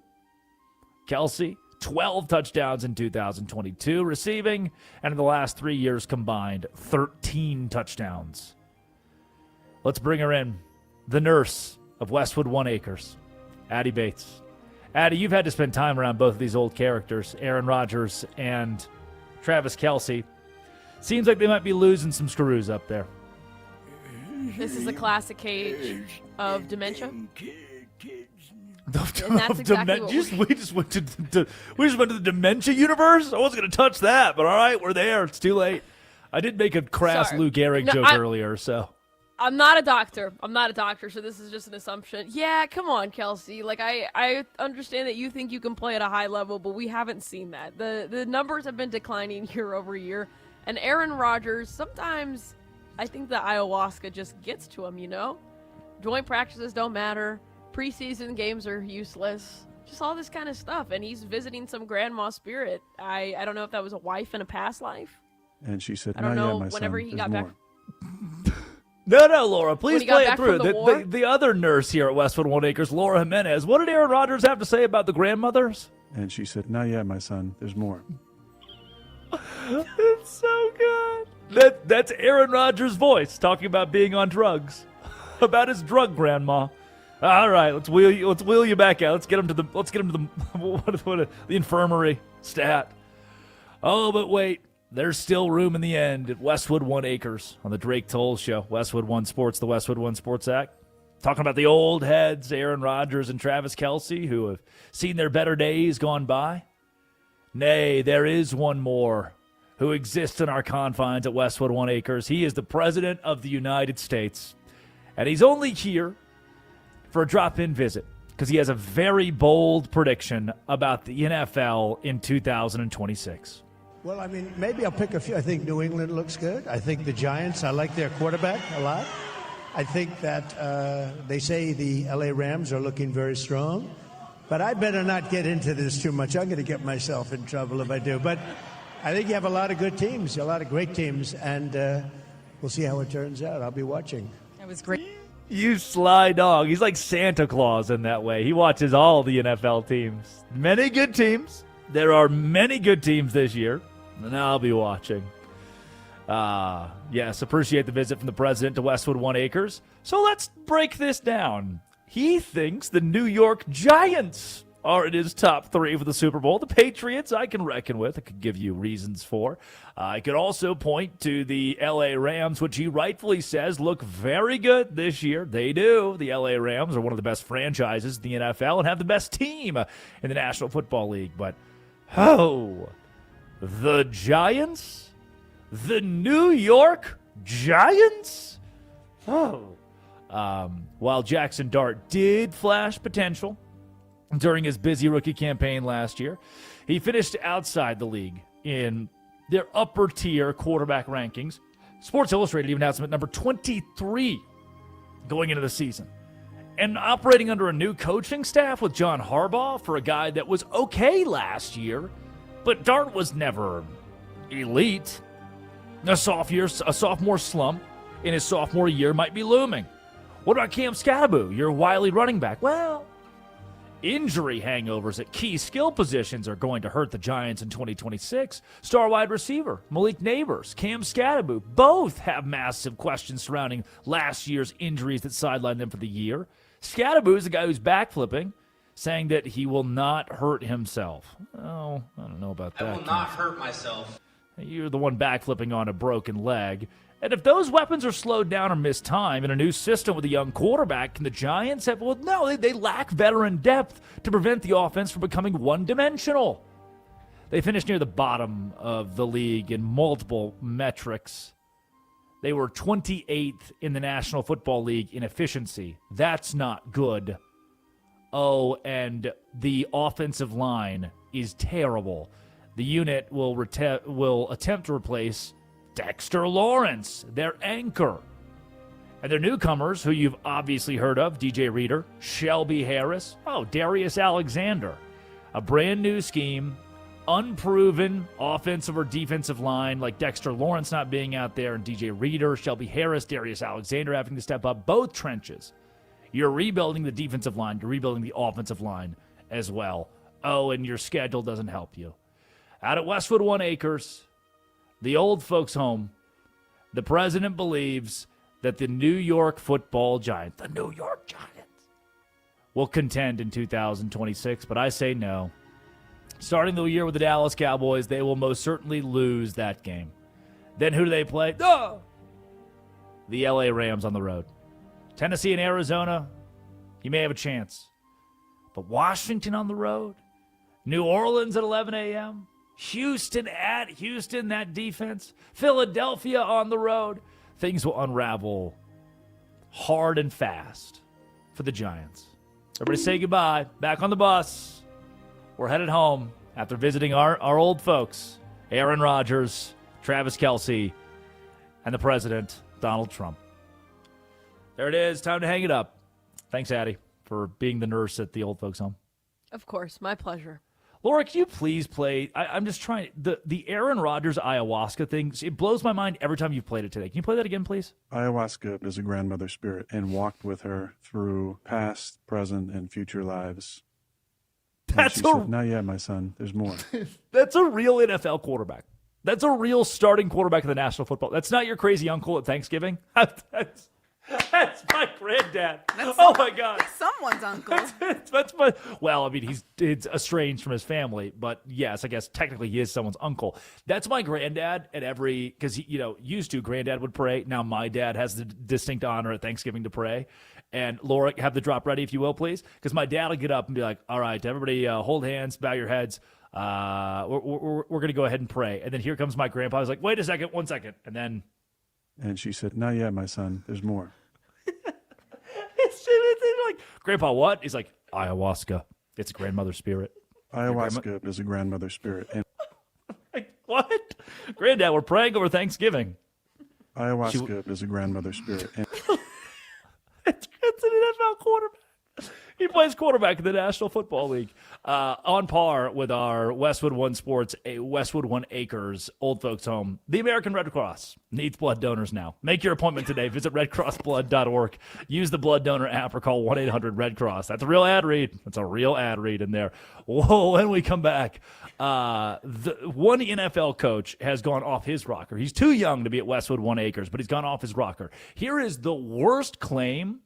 Kelce, 12 touchdowns in 2022 receiving, and in the last 3 years combined, 13 touchdowns. Let's bring her in, the nurse of Westwood One Acres, Addie Bates. Addie, you've had to spend time around both of these old characters, Aaron Rodgers and Travis Kelce. Seems like they might be losing some screws up there. This is a classic cage of dementia. And that's exactly what we just went to the dementia universe. I wasn't going to touch that, but all right, we're there. It's too late. I did make a crass Lou Gehrig joke earlier, so. I'm not a doctor, so this is just an assumption. Yeah, come on, Kelce. Like, I understand that you think you can play at a high level, but we haven't seen that. The numbers have been declining year over year. And Aaron Rodgers, sometimes I think the ayahuasca just gets to him, you know? Joint practices don't matter. Preseason games are useless. Just all this kind of stuff. And he's visiting some grandma spirit. I don't know if that was a wife in a past life. And she said, I don't know, my whenever son, he got back. No, Laura, please play it through. The other nurse here at Westwood One Acres, Laura Jimenez, what did Aaron Rodgers have to say about the grandmothers? And she said, not yet, my son. There's more. It's so good. That's Aaron Rodgers' voice talking about being on drugs, about his drug grandma. All right, let's wheel you back out. Let's get him to the infirmary stat. Oh, but wait. There's still room in the end at Westwood One Acres on the Drake Toll Show. Westwood One Sports, the Westwood One Sports Act. Talking about the old heads, Aaron Rodgers and Travis Kelce, who have seen their better days gone by. Nay, there is one more who exists in our confines at Westwood One Acres. He is the President of the United States. And he's only here for a drop-in visit because he has a very bold prediction about the NFL in 2026. Well, I mean, maybe I'll pick a few. I think New England looks good. I think the Giants, I like their quarterback a lot. I think that they say the LA Rams are looking very strong. But I better not get into this too much. I'm going to get myself in trouble if I do. But I think you have a lot of good teams, a lot of great teams, and we'll see how it turns out. I'll be watching. That was great. You sly dog. He's like Santa Claus in that way. He watches all the NFL teams. Many good teams. There are many good teams this year, and I'll be watching. Yes, appreciate the visit from the president to Westwood One Acres. So let's break this down. He thinks the New York Giants are in his top 3 for the Super Bowl. The Patriots, I can reckon with. I could give you reasons for. I could also point to the LA Rams, which he rightfully says look very good this year. They do. The LA Rams are one of the best franchises in the NFL and have the best team in the National Football League. But, the Giants? The New York Giants? While Jackson Dart did flash potential during his busy rookie campaign last year, he finished outside the league in their upper-tier quarterback rankings. Sports Illustrated even has him at number 23 going into the season. And operating under a new coaching staff with John Harbaugh for a guy that was okay last year, but Dart was never elite. A sophomore slump in his sophomore year might be looming. What about Cam Scatterbo, your wily running back? Well, injury hangovers at key skill positions are going to hurt the Giants in 2026. Star wide receiver Malik Neighbors, Cam Scatterbo, both have massive questions surrounding last year's injuries that sidelined them for the year. Scatterbo is a guy who's backflipping, saying that he will not hurt himself. Oh, I don't know about that. I will not hurt myself. You're the one backflipping on a broken leg. And if those weapons are slowed down or miss time in a new system with a young quarterback, can the Giants have... Well, no, they lack veteran depth to prevent the offense from becoming one-dimensional. They finished near the bottom of the league in multiple metrics. They were 28th in the National Football League in efficiency. That's not good. Oh, and the offensive line is terrible. The unit will attempt to replace Dexter Lawrence, their anchor. And their newcomers, who you've obviously heard of, DJ Reader, Shelby Harris, Darius Alexander. A brand new scheme, unproven offensive or defensive line like Dexter Lawrence not being out there, and DJ Reader, Shelby Harris, Darius Alexander having to step up both trenches. You're rebuilding the defensive line, you're rebuilding the offensive line as well. Oh, and your schedule doesn't help you. Out at Westwood One Acres, the old folks' home, the president believes that the New York Football Giants, will contend in 2026, but I say no. Starting the year with the Dallas Cowboys, they will most certainly lose that game. Then who do they play? The LA Rams on the road. Tennessee and Arizona, you may have a chance. But Washington on the road? New Orleans at 11 a.m.? Houston at Houston, that defense. Philadelphia on the road. Things will unravel hard and fast for the Giants. Everybody say goodbye. Back on the bus. We're headed home after visiting our old folks, Aaron Rodgers, Travis Kelce, and the president, Donald Trump. There it is. Time to hang it up. Thanks, Addie, for being the nurse at the old folks' home. Of course. My pleasure. Laura, can you please play? I'm just trying. The Aaron Rodgers ayahuasca thing, it blows my mind every time you've played it today. Can you play that again, please? Ayahuasca is a grandmother spirit and walked with her through past, present, and future lives. And she said, not yet, my son. There's more. That's a real NFL quarterback. That's a real starting quarterback of the National Football. That's not your crazy uncle at Thanksgiving. That's my granddad. My God. That's someone's uncle. That's my. Well, I mean, he's estranged from his family, but yes, I guess technically he is someone's uncle. That's my granddad at every, because he, used to granddad would pray. Now my dad has the distinct honor at Thanksgiving to pray. And Laura, have the drop ready, if you will, please, because my dad will get up and be like, "All right, everybody, hold hands, bow your heads. We're going to go ahead and pray." And then here comes my grandpa. I was like, "Wait a second, 1 second," and then. And she said, not yet, my son. There's more. It's like, Grandpa, what? He's like, ayahuasca. It's a grandmother spirit. Ayahuasca is a grandmother spirit. And like, what? Granddad, we're praying over Thanksgiving. Ayahuasca is a grandmother spirit. And it's an NFL quarterback. He plays quarterback in the National Football League. On par with our Westwood One Sports, Westwood One Acres, old folks home. The American Red Cross needs blood donors now. Make your appointment today. Visit redcrossblood.org. Use the blood donor app or call 1-800-RED-CROSS. That's a real ad read. That's a real ad read in there. Whoa, when we come back, one NFL coach has gone off his rocker. He's too young to be at Westwood One Acres, but he's gone off his rocker. Here is the worst claim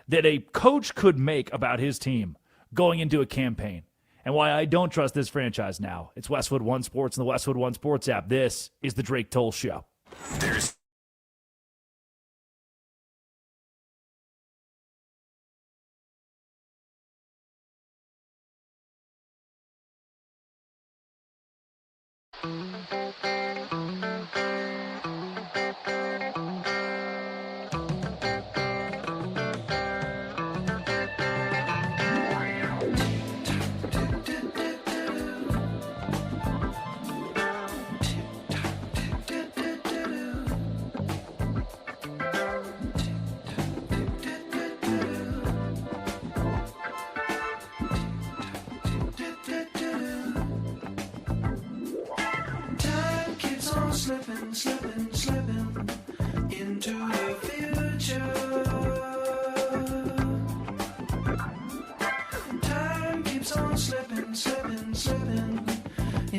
that a coach could make about his team going into a campaign, and why I don't trust this franchise now. It's Westwood One Sports and the Westwood One Sports app. This is the Drake Toll Show.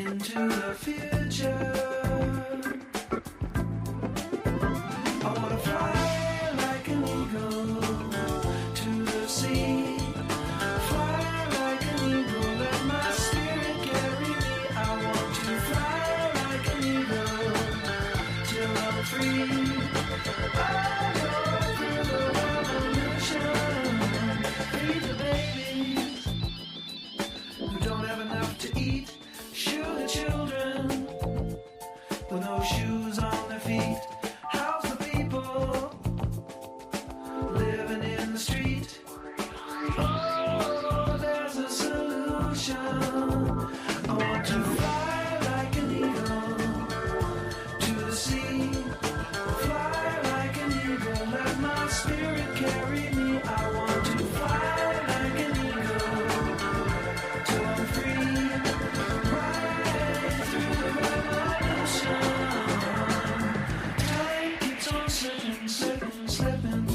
into the future. I wanna fly like an eagle to the sea. Fly like an eagle, let my spirit carry me. I want to fly like an eagle till I'm free. I'll go through the revolution. Feed the babies who don't have enough to eat. Shoe the children with no shoes on their feet. House the people living in the street. Oh, there's a solution. I want to fly like an eagle to the sea. Fly like an eagle, let my spirit carry me. I want to fly like an eagle till I'm free. Right through the revolution. Time keeps on slipping, slipping, slipping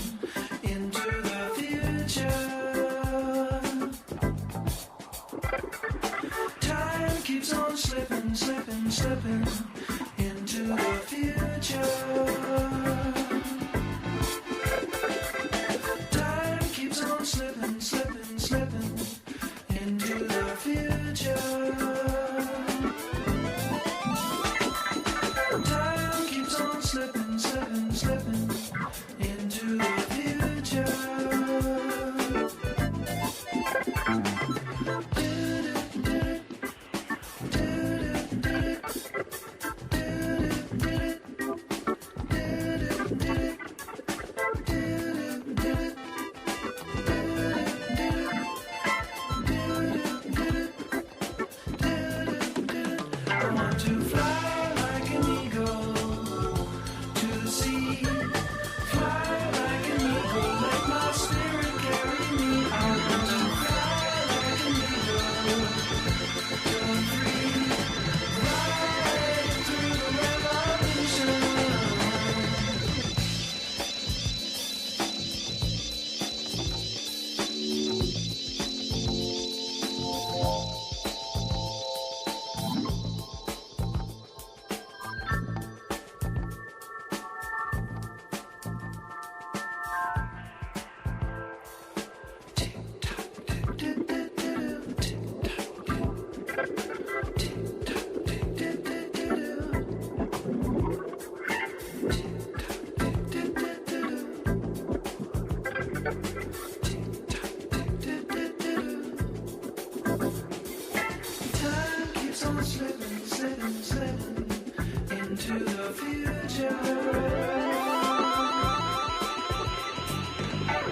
into the future. Time keeps on slipping, slipping, slipping into the future. Time keeps on slipping, slipping, slipping into the future. Time keeps on slipping, slipping, slipping into the future. I want to fly like an eagle to the sea. Fly like an eagle, let my spirit carry me. I want to fly like an eagle till I'm free. Right through the revolution. Time keeps on slipping, slipping, slipping into the future.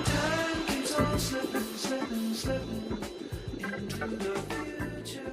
Time keeps on slipping, slipping, slipping into the future.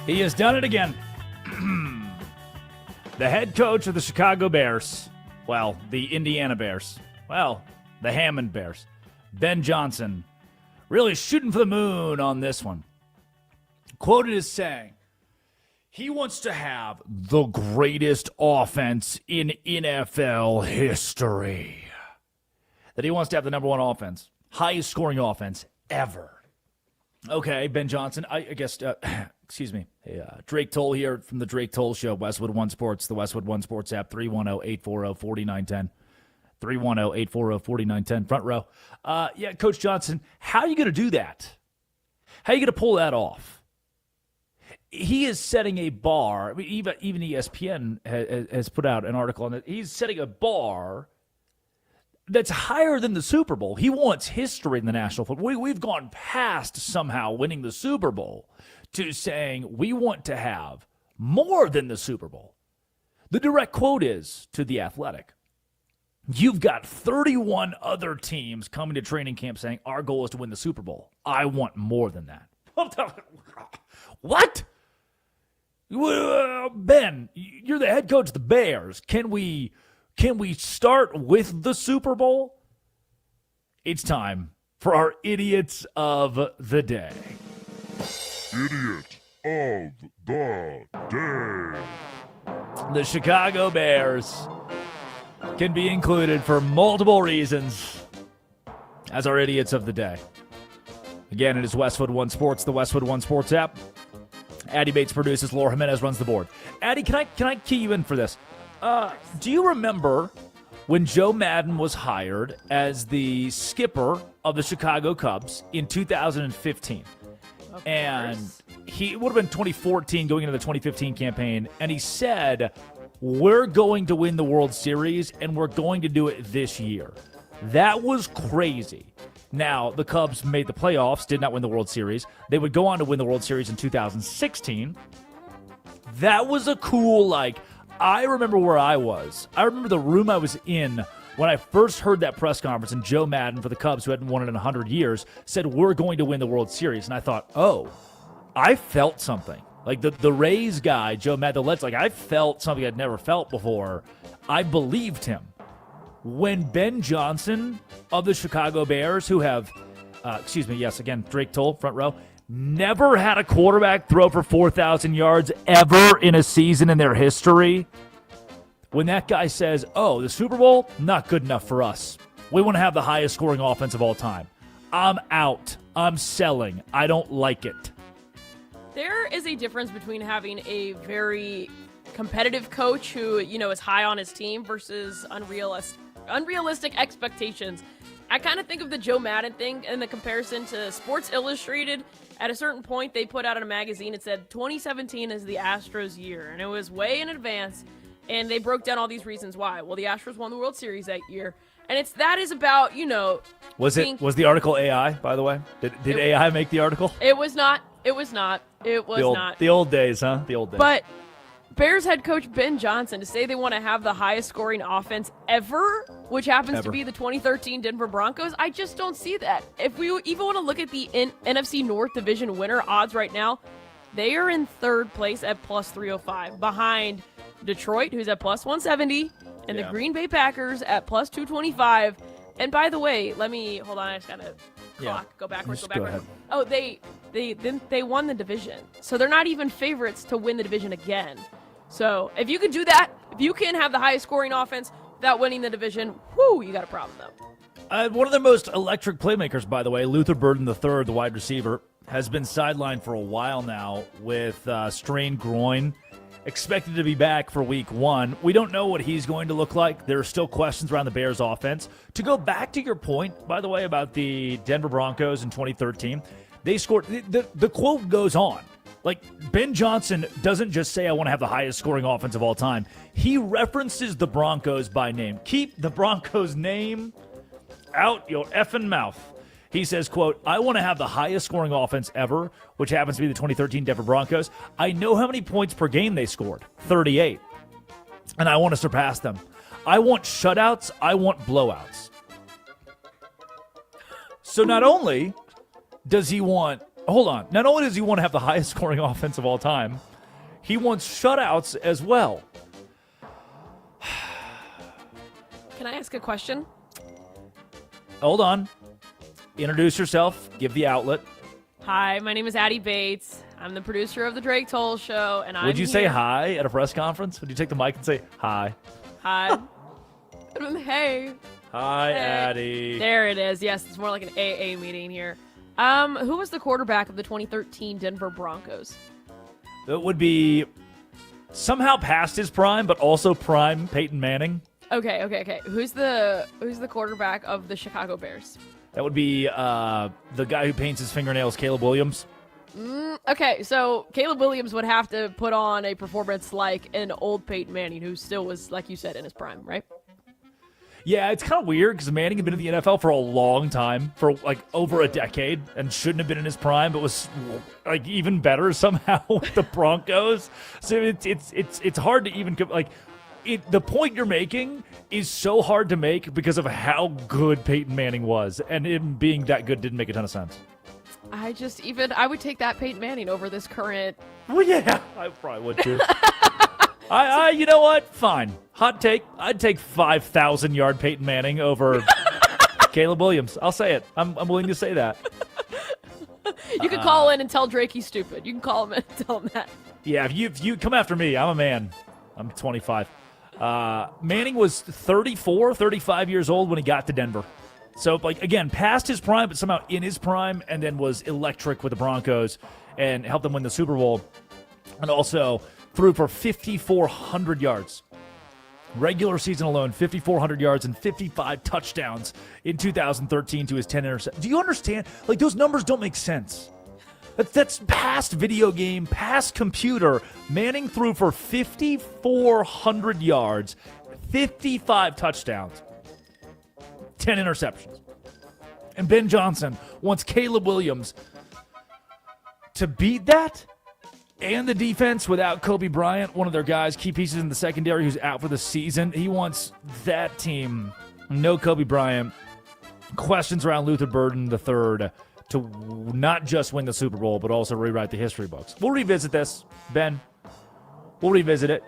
He has done it again. The head coach of the Chicago Bears, well, the Indiana Bears, well, the Hammond Bears, Ben Johnson, really shooting for the moon on this one. quoted as saying he wants to have the greatest offense in NFL history. That he wants to have the number one offense, highest scoring offense ever. Okay, Ben Johnson, I guess, excuse me. Hey, Drake Toll here from the Drake Toll Show, Westwood One Sports, the Westwood One Sports app, 310-840-4910. 310-840-4910, front row. Yeah, Coach Johnson, how are you going to do that? How are you going to pull that off? He is setting a bar. I mean, even ESPN has put out an article on it. He's setting a bar that's higher than the Super Bowl. He wants history in the National Football. We've gone past somehow winning the Super Bowl to saying we want to have more than the Super Bowl. The direct quote is to The Athletic. You've got 31 other teams coming to training camp saying our goal is to win the Super Bowl. I want more than that. What? Ben, you're the head coach of the Bears. Can we start with the Super Bowl? It's time for our idiots of the day. Idiot of the day. The Chicago Bears can be included for multiple reasons as our idiots of the day. Again, it is Westwood One Sports, the Westwood One Sports app. Addie Bates produces, Laura Jimenez runs the board. Addie, can I key you in for this? Do you remember when Joe Madden was hired as the skipper of the Chicago Cubs in 2015? And it would have been 2014 going into the 2015 campaign, and he said, we're going to win the World Series, and we're going to do it this year. That was crazy. Now, the Cubs made the playoffs, did not win the World Series. They would go on to win the World Series in 2016. That was a cool, I remember where I was. I remember the room I was in when I first heard that press conference, and Joe Madden for the Cubs, who hadn't won it in 100 years, said, we're going to win the World Series. And I thought, oh, I felt something. Like the Rays guy, Joe Madden, I felt something I'd never felt before. I believed him. When Ben Johnson of the Chicago Bears, who have, Drake Toll, front row, never had a quarterback throw for 4,000 yards ever in a season in their history. When that guy says, oh, the Super Bowl, not good enough for us. We want to have the highest scoring offense of all time. I'm out. I'm selling. I don't like it. There is a difference between having a very competitive coach who, is high on his team versus unrealistic expectations. I kind of think of the Joe Madden thing in the comparison to Sports Illustrated. At a certain point, they put out in a magazine, it said 2017 is the Astros year, and it was way in advance, and they broke down all these reasons why. Well, the Astros won the World Series that year, and that is about, Was the article AI, by the way? Did AI make the article? It was not. It was not. The old days, huh? The old days. But Bears head coach Ben Johnson to say they want to have the highest scoring offense ever, which happens to be the 2013 Denver Broncos, I just don't see that. If we even want to look at the NFC North Division winner odds right now, they are in third place at plus 305, behind Detroit, who's at plus 170, and the Green Bay Packers at plus 225. And by the way, hold on, I just gotta go backwards. Oh, they won the division, so they're not even favorites to win the division again. So if you can do that, if you can have the highest scoring offense without winning the division, you got a problem though. One of the most electric playmakers, by the way, Luther Burden III, the wide receiver, has been sidelined for a while now with strained groin. Expected to be back for week 1. We don't know what he's going to look like. There are still questions around the Bears offense. To go back to your point, by the way, about the Denver Broncos in 2013, they scored. The quote goes on. Ben Johnson doesn't just say, I want to have the highest scoring offense of all time. He references the Broncos by name. Keep the Broncos name out your effing mouth. He says, quote, I want to have the highest scoring offense ever, which happens to be the 2013 Denver Broncos. I know how many points per game they scored, 38. And I want to surpass them. I want shutouts. I want blowouts. So not only does he want to have the highest scoring offense of all time, he wants shutouts as well. Can I ask a question? Hold on. Introduce yourself. Give the outlet. Hi, my name is Addie Bates. I'm the producer of the Drake Toll Show, and Would you say hi at a press conference? Would you take the mic and say hi? Hi. Hey. Hi, Addie. There it is. Yes, it's more like an AA meeting here. Who was the quarterback of the 2013 Denver Broncos? It would be somehow past his prime, but also prime Peyton Manning. Okay. Who's the quarterback of the Chicago Bears? That would be the guy who paints his fingernails, Caleb Williams. Okay, so Caleb Williams would have to put on a performance like an old Peyton Manning, who still was, like you said, in his prime, right? Yeah, it's kind of weird because Manning had been in the NFL for a long time, for like over a decade, and shouldn't have been in his prime, but was like even better somehow with the Broncos. So it's hard to even like. The point you're making is so hard to make because of how good Peyton Manning was, and him being that good didn't make a ton of sense. I would take that Peyton Manning over this current. Well, yeah, I probably would too. You know what? Fine. Hot take. I'd take 5,000-yard Peyton Manning over Caleb Williams. I'll say it. I'm willing to say that. You can call in and tell Drake he's stupid. You can call him in and tell him that. Yeah, if you come after me, I'm a man. I'm 25. Manning was 34, 35 years old when he got to Denver. So, like, again, past his prime, but somehow in his prime, and then was electric with the Broncos and helped them win the Super Bowl. And also threw for 5,400 yards. Regular season alone, 5,400 yards and 55 touchdowns in 2013 to his 10 interceptions. Do you understand? Like, those numbers don't make sense. That's past video game, past computer. Manning threw for 5,400 yards, 55 touchdowns, 10 interceptions. And Ben Johnson wants Caleb Williams to beat that and the defense without Kobe Bryant, one of their guys, key pieces in the secondary who's out for the season. He wants that team, no Kobe Bryant, questions around Luther Burden III, to not just win the Super Bowl, but also rewrite the history books. We'll revisit this, Ben. We'll revisit it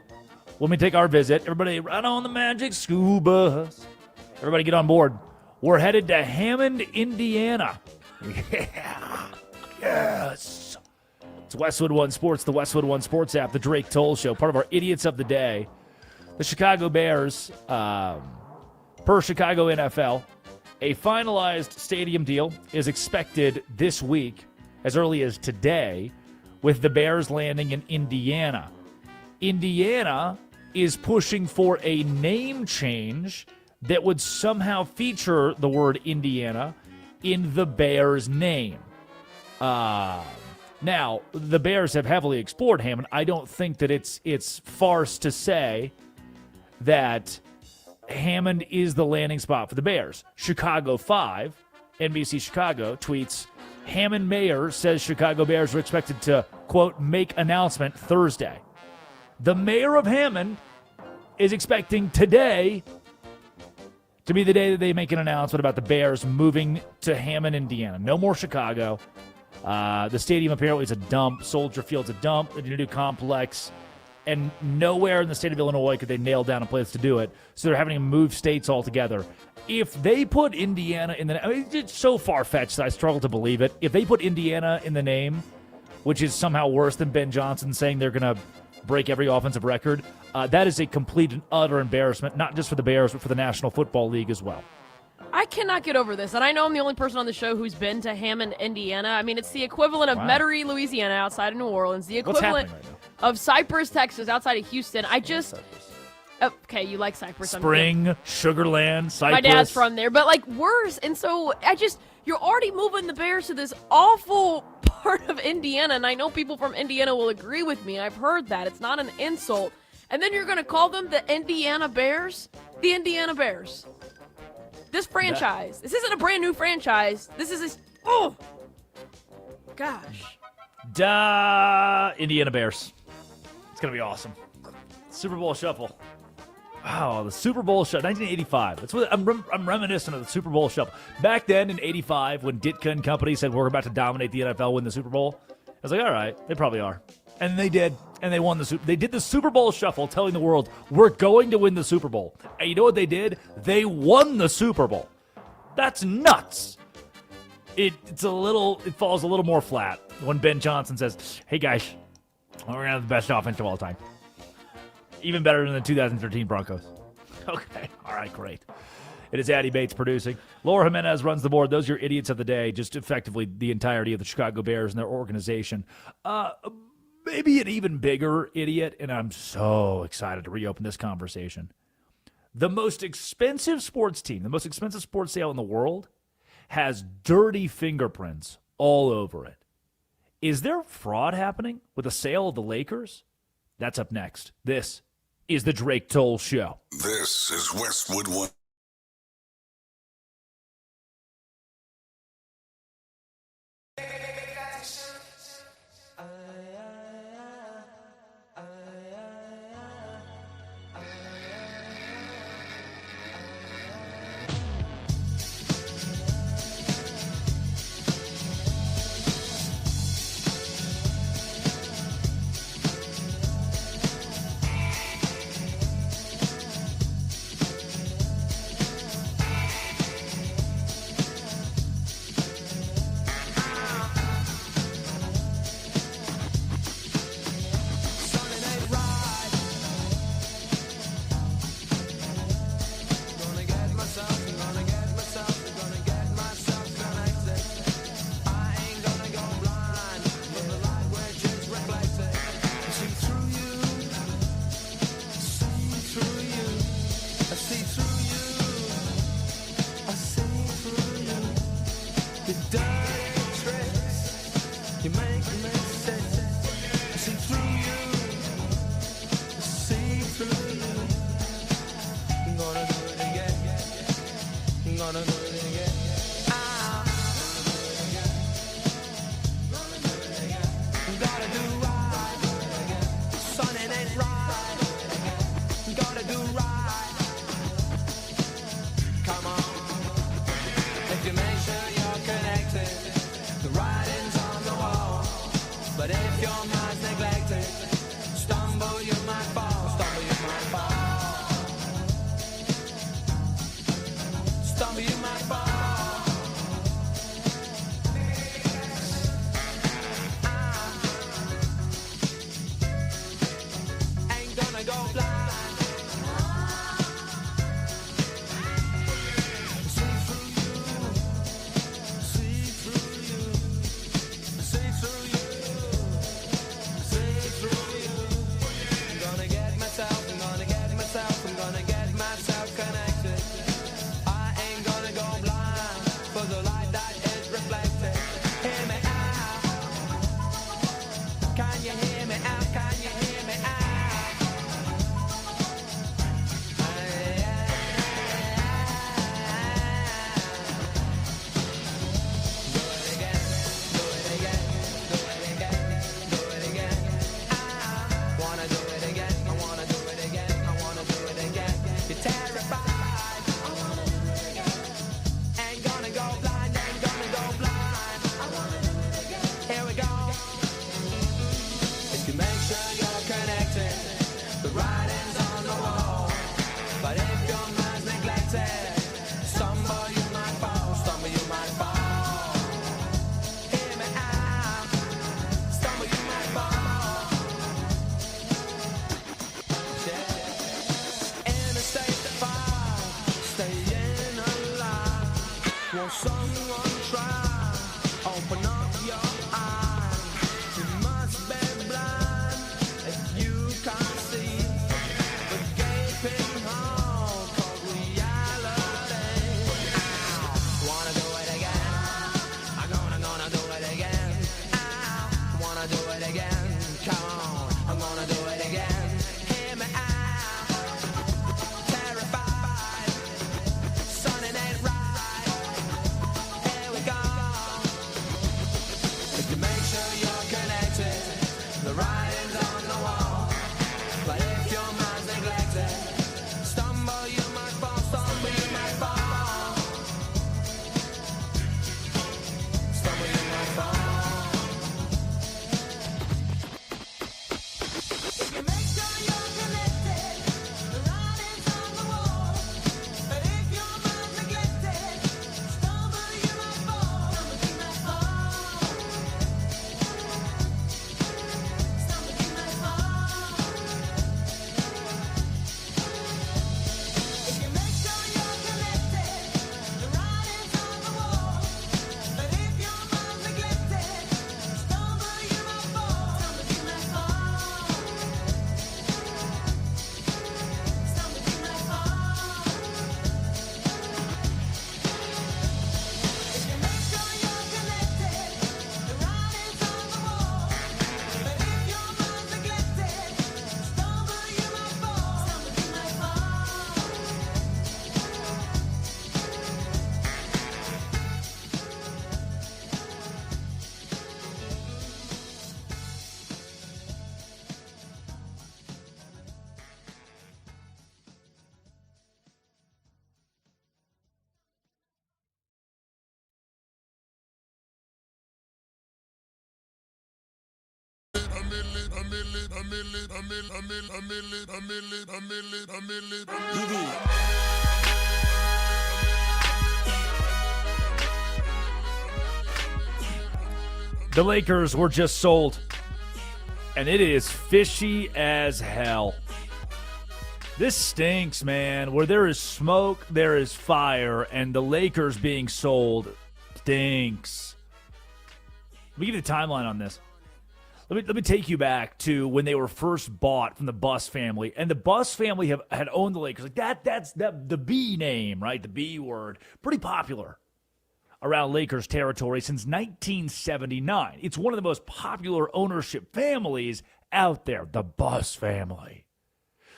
when we take our visit. Everybody, right on the Magic School Bus. Everybody get on board. We're headed to Hammond, Indiana. Yeah. Yes. It's Westwood One Sports, the Westwood One Sports app, the Drake Toll Show, part of our Idiots of the Day. The Chicago Bears, per Chicago NFL, a finalized stadium deal is expected this week, as early as today, with the Bears landing in Indiana. Indiana is pushing for a name change that would somehow feature the word Indiana in the Bears' name. Now, the Bears have heavily explored Hammond. I don't think that it's farce to say that Hammond is the landing spot for the Bears. Chicago 5, NBC Chicago, tweets, Hammond mayor says Chicago Bears are expected to, quote, make announcement Thursday. The mayor of Hammond is expecting today to be the day that they make an announcement about the Bears moving to Hammond, Indiana. No more Chicago. The stadium apparently is a dump. Soldier Field's a dump. They need a new complex. And nowhere in the state of Illinois could they nail down a place to do it. So they're having to move states altogether. If they put Indiana in the... I mean, it's so far-fetched that I struggle to believe it. If they put Indiana in the name, which is somehow worse than Ben Johnson saying they're going to break every offensive record, that is a complete and utter embarrassment, not just for the Bears, but for the National Football League as well. I cannot get over this, and I know I'm the only person on the show who's been to Hammond, Indiana. I mean, it's the equivalent of Metairie, Louisiana, outside of New Orleans, the equivalent of Cypress, Texas, outside of Houston. Okay, you like Cypress. Spring, Sugarland, Cypress. My dad's from there, but like worse, and so you're already moving the Bears to this awful part of Indiana, and I know people from Indiana will agree with me. I've heard that. It's not an insult. And then you're going to call them the Indiana Bears? The Indiana Bears. This franchise. This isn't a brand new franchise. This is oh, gosh. Indiana Bears. It's going to be awesome. Super Bowl Shuffle. Wow, the Super Bowl Shuffle, 1985. That's what I'm reminiscent of the Super Bowl Shuffle. Back then in 85, when Ditka and company said we're about to dominate the NFL, win the Super Bowl, I was like, all right, they probably are. And they did, and they won the Super Bowl. They did the Super Bowl Shuffle telling the world, we're going to win the Super Bowl. And you know what they did? They won the Super Bowl. That's nuts. It falls a little more flat When Ben Johnson says, hey, guys, we're going to have the best offense of all time. Even better than the 2013 Broncos. Okay. All right, great. It is Addy Bates producing. Laura Jimenez runs the board. Those are your idiots of the day, just effectively the entirety of the Chicago Bears and their organization. Maybe an even bigger idiot, and I'm so excited to reopen this conversation. The most expensive sports team, the most expensive sports sale in the world, has dirty fingerprints all over it. Is there fraud happening with the sale of the Lakers? That's up next. This is the Drake Toll Show. This is Westwood One. The Lakers were just sold, and it is fishy as hell. This stinks, man. Where there is smoke, there is fire, and the Lakers being sold stinks. Let me give you the timeline on this. Let me take you back to when they were first bought from the Buss family, and the Buss family had owned the Lakers. Like that's the B name, right? The B word, pretty popular around Lakers territory since 1979. It's one of the most popular ownership families out there, the Buss family.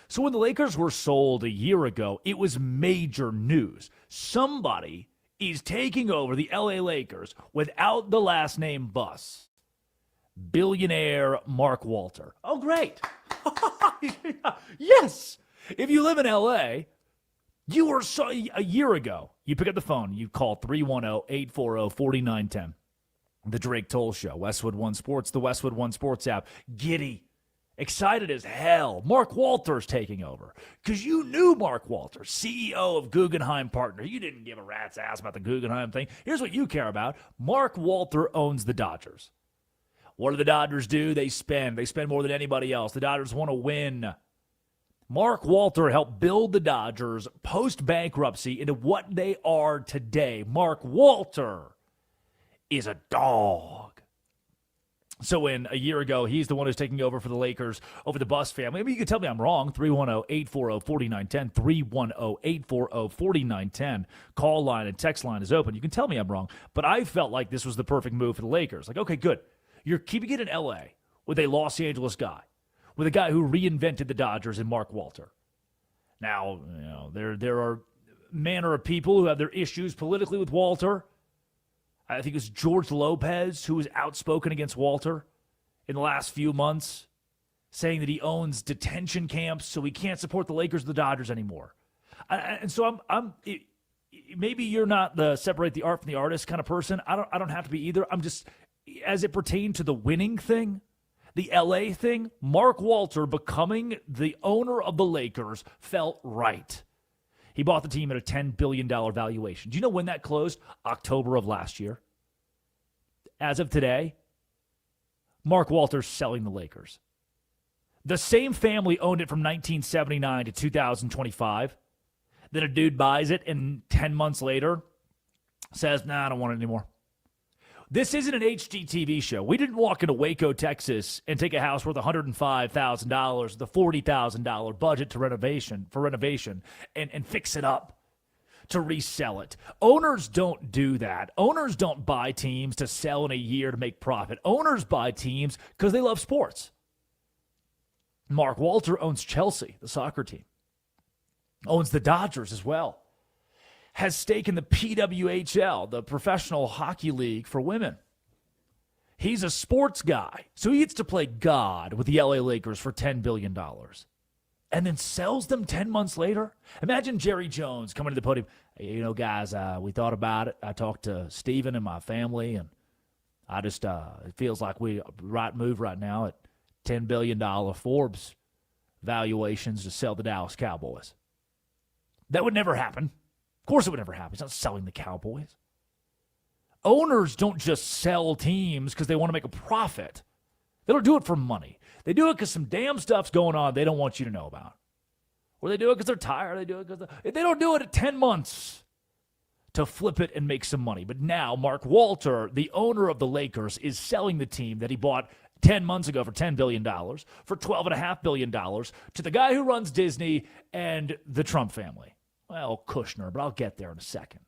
So when the Lakers were sold a year ago, it was major news. Somebody is taking over the LA Lakers without the last name Buss. Billionaire Mark Walter. Oh, great. Yes. If you live in LA, you were a year ago. You pick up the phone. You call 310-840-4910. The Drake Toll Show, Westwood One Sports, the Westwood One Sports app. Giddy. Excited as hell. Mark Walter's taking over. Because you knew Mark Walter, CEO of Guggenheim Partners. You didn't give a rat's ass about the Guggenheim thing. Here's what you care about. Mark Walter owns the Dodgers. What do the Dodgers do? They spend. They spend more than anybody else. The Dodgers want to win. Mark Walter helped build the Dodgers post-bankruptcy into what they are today. Mark Walter is a dog. So when a year ago, he's the one who's taking over for the Lakers over the Buss family. I mean, you can tell me I'm wrong. 310-840-4910. 310-840-4910. Call line and text line is open. You can tell me I'm wrong. But I felt like this was the perfect move for the Lakers. Like, okay, good. You're keeping it in L.A. with a Los Angeles guy, with a guy who reinvented the Dodgers in Mark Walter. Now, there are manner of people who have their issues politically with Walter. I think it was George Lopez who was outspoken against Walter in the last few months, saying that he owns detention camps, so he can't support the Lakers or the Dodgers anymore. And so maybe you're not the separate the art from the artist kind of person. I don't have to be either. I'm just, as it pertained to the winning thing, the LA thing, Mark Walter becoming the owner of the Lakers felt right. He bought the team at a $10 billion valuation. Do you know when that closed? October of last year. As of today, Mark Walter's selling the Lakers. The same family owned it from 1979 to 2025. Then a dude buys it and 10 months later says, nah, I don't want it anymore. This isn't an HGTV show. We didn't walk into Waco, Texas, and take a house worth $105,000, the $40,000 budget to renovation and fix it up to resell it. Owners don't do that. Owners don't buy teams to sell in a year to make profit. Owners buy teams because they love sports. Mark Walter owns Chelsea, the soccer team. Owns the Dodgers as well. Has stake in the PWHL, the Professional Hockey League for women. He's a sports guy, so he gets to play God with the LA Lakers for $10 billion. And then sells them 10 months later? Imagine Jerry Jones coming to the podium. Hey, guys, we thought about it. I talked to Steven and my family, and I just, it feels like we right move right now at $10 billion Forbes valuations to sell the Dallas Cowboys. That would never happen. Of course it would never happen. He's not selling the Cowboys. Owners don't just sell teams because they want to make a profit. They don't do it for money. They do it because some damn stuff's going on they don't want you to know about. Or they do it because they're tired. They do it because they don't do it at 10 months to flip it and make some money. But now Mark Walter, the owner of the Lakers, is selling the team that he bought 10 months ago for $10 billion, for $12.5 billion to the guy who runs Disney and the Trump family. Well, Kushner, but I'll get there in a second.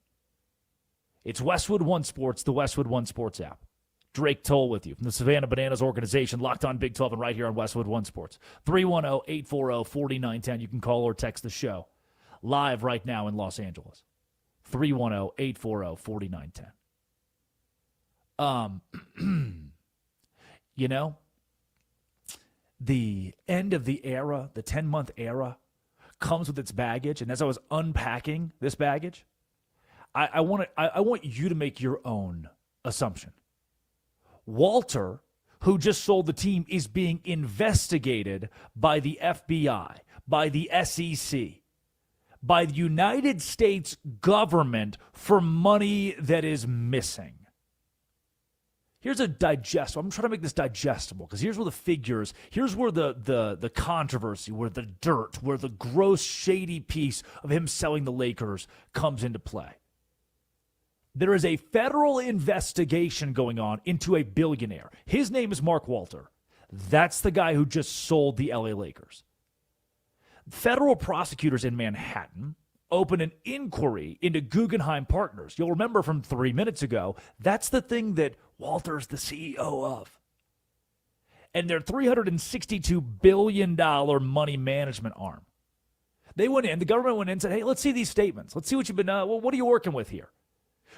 It's Westwood One Sports, the Westwood One Sports app. Drake Toll with you from the Savannah Bananas organization, locked on Big 12 and right here on Westwood One Sports. 310-840-4910. You can call or text the show live right now in Los Angeles. 310-840-4910. The end of the era, the 10-month era, comes with its baggage, and as I was unpacking this baggage, I want you to make your own assumption. Walter, who just sold the team, is being investigated by the FBI, by the SEC, by the United States government for money that is missing. Here's a digestible. I'm trying to make this digestible because here's where the figures, here's where the controversy, where the dirt, where the gross, shady piece of him selling the Lakers comes into play. There is a federal investigation going on into a billionaire. His name is Mark Walter. That's the guy who just sold the LA Lakers. Federal prosecutors in Manhattan opened an inquiry into Guggenheim Partners. You'll remember from 3 minutes ago, that's the thing that Walter's the CEO of. And their $362 billion money management arm. They went in, the government went in and said, hey, let's see these statements. Let's see what you've been, what are you working with here?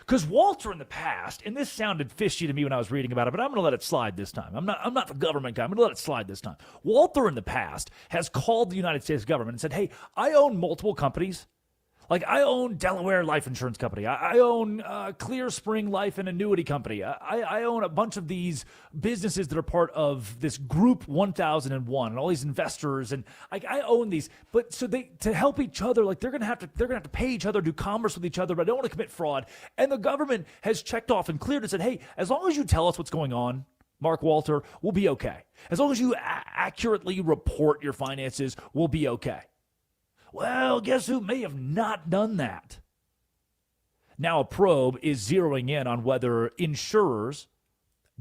Because Walter in the past, and this sounded fishy to me when I was reading about it, but I'm going to let it slide this time. I'm not the government guy. I'm going to let it slide this time. Walter in the past has called the United States government and said, hey, I own multiple companies. Like, I own Delaware Life Insurance Company. I own Clear Spring Life and Annuity Company. I own a bunch of these businesses that are part of this Group 1001 and all these investors. And I own these. But so to help each other, like they're gonna have to pay each other, do commerce with each other. But I don't want to commit fraud. And the government has checked off and cleared and said, hey, as long as you tell us what's going on, Mark Walter, we'll be okay. As long as you accurately report your finances, we'll be okay. Well, guess who may have not done that? Now a probe is zeroing in on whether insurers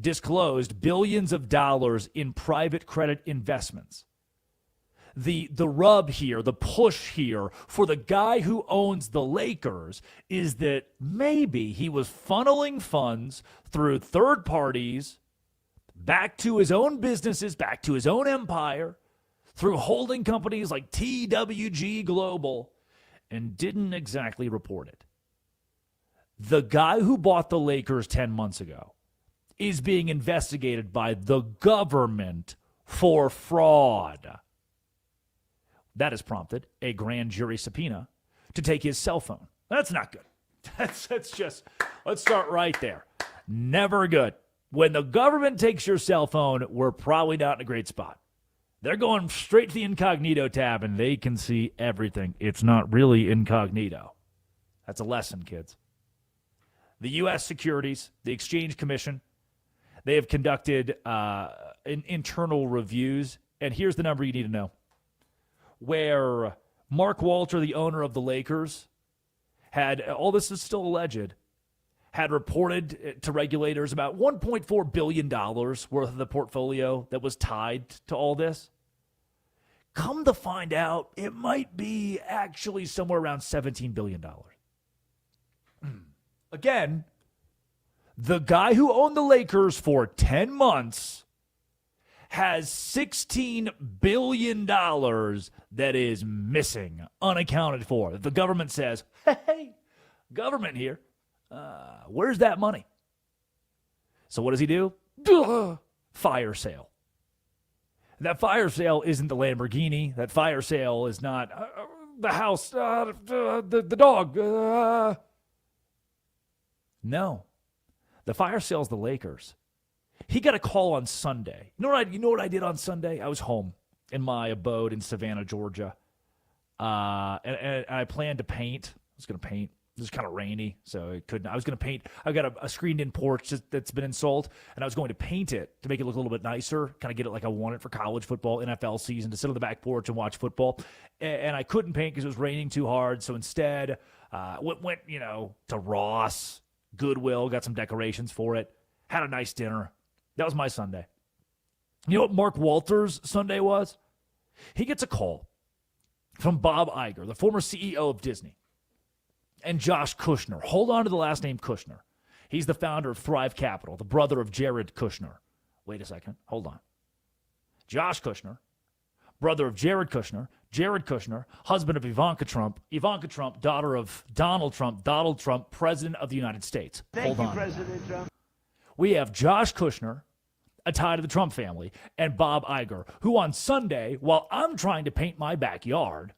disclosed billions of dollars in private credit investments. The rub here, the push here for the guy who owns the Lakers is that maybe he was funneling funds through third parties back to his own businesses, back to his own empire, through holding companies like TWG Global, and didn't exactly report it. The guy who bought the Lakers 10 months ago is being investigated by the government for fraud. That has prompted a grand jury subpoena to take his cell phone. That's not good. That's just, let's start right there. Never good. When the government takes your cell phone, we're probably not in a great spot. They're going straight to the incognito tab, and they can see everything. It's not really incognito. That's a lesson, kids. The U.S. Securities, the Exchange Commission, they have conducted internal reviews, and here's the number you need to know. Where Mark Walter, the owner of the Lakers, had, all this is still alleged, had reported to regulators about $1.4 billion worth of the portfolio that was tied to all this. Come to find out, it might be actually somewhere around $17 billion. Again, the guy who owned the Lakers for 10 months has $16 billion that is missing, unaccounted for. The government says, hey, government here, where's that money? So what does he do? Fire sale. That fire sale isn't the Lamborghini. That fire sale is not the house, the dog. No. The fire sale is the Lakers. He got a call on Sunday. You know what I did on Sunday? I was home in my abode in Savannah, Georgia. And I planned to paint. I was going to paint. It was kind of rainy, so I couldn't. I was going to paint. I've got a screened-in porch that's been installed, and I was going to paint it to make it look a little bit nicer, kind of get it like I want it for college football, NFL season, to sit on the back porch and watch football. And I couldn't paint because it was raining too hard, so instead went to Ross, Goodwill, got some decorations for it, had a nice dinner. That was my Sunday. You know what Mark Walter's Sunday was? He gets a call from Bob Iger, the former CEO of Disney, and Josh Kushner. Hold on to the last name Kushner. He's the founder of Thrive Capital, the brother of Jared Kushner. Wait a second. Hold on. Josh Kushner, brother of Jared Kushner, husband of Ivanka Trump, daughter of Donald Trump, president of the United States. Thank you, President Trump. We have Josh Kushner, a tie to the Trump family, and Bob Iger, who on Sunday, while I'm trying to paint my backyard,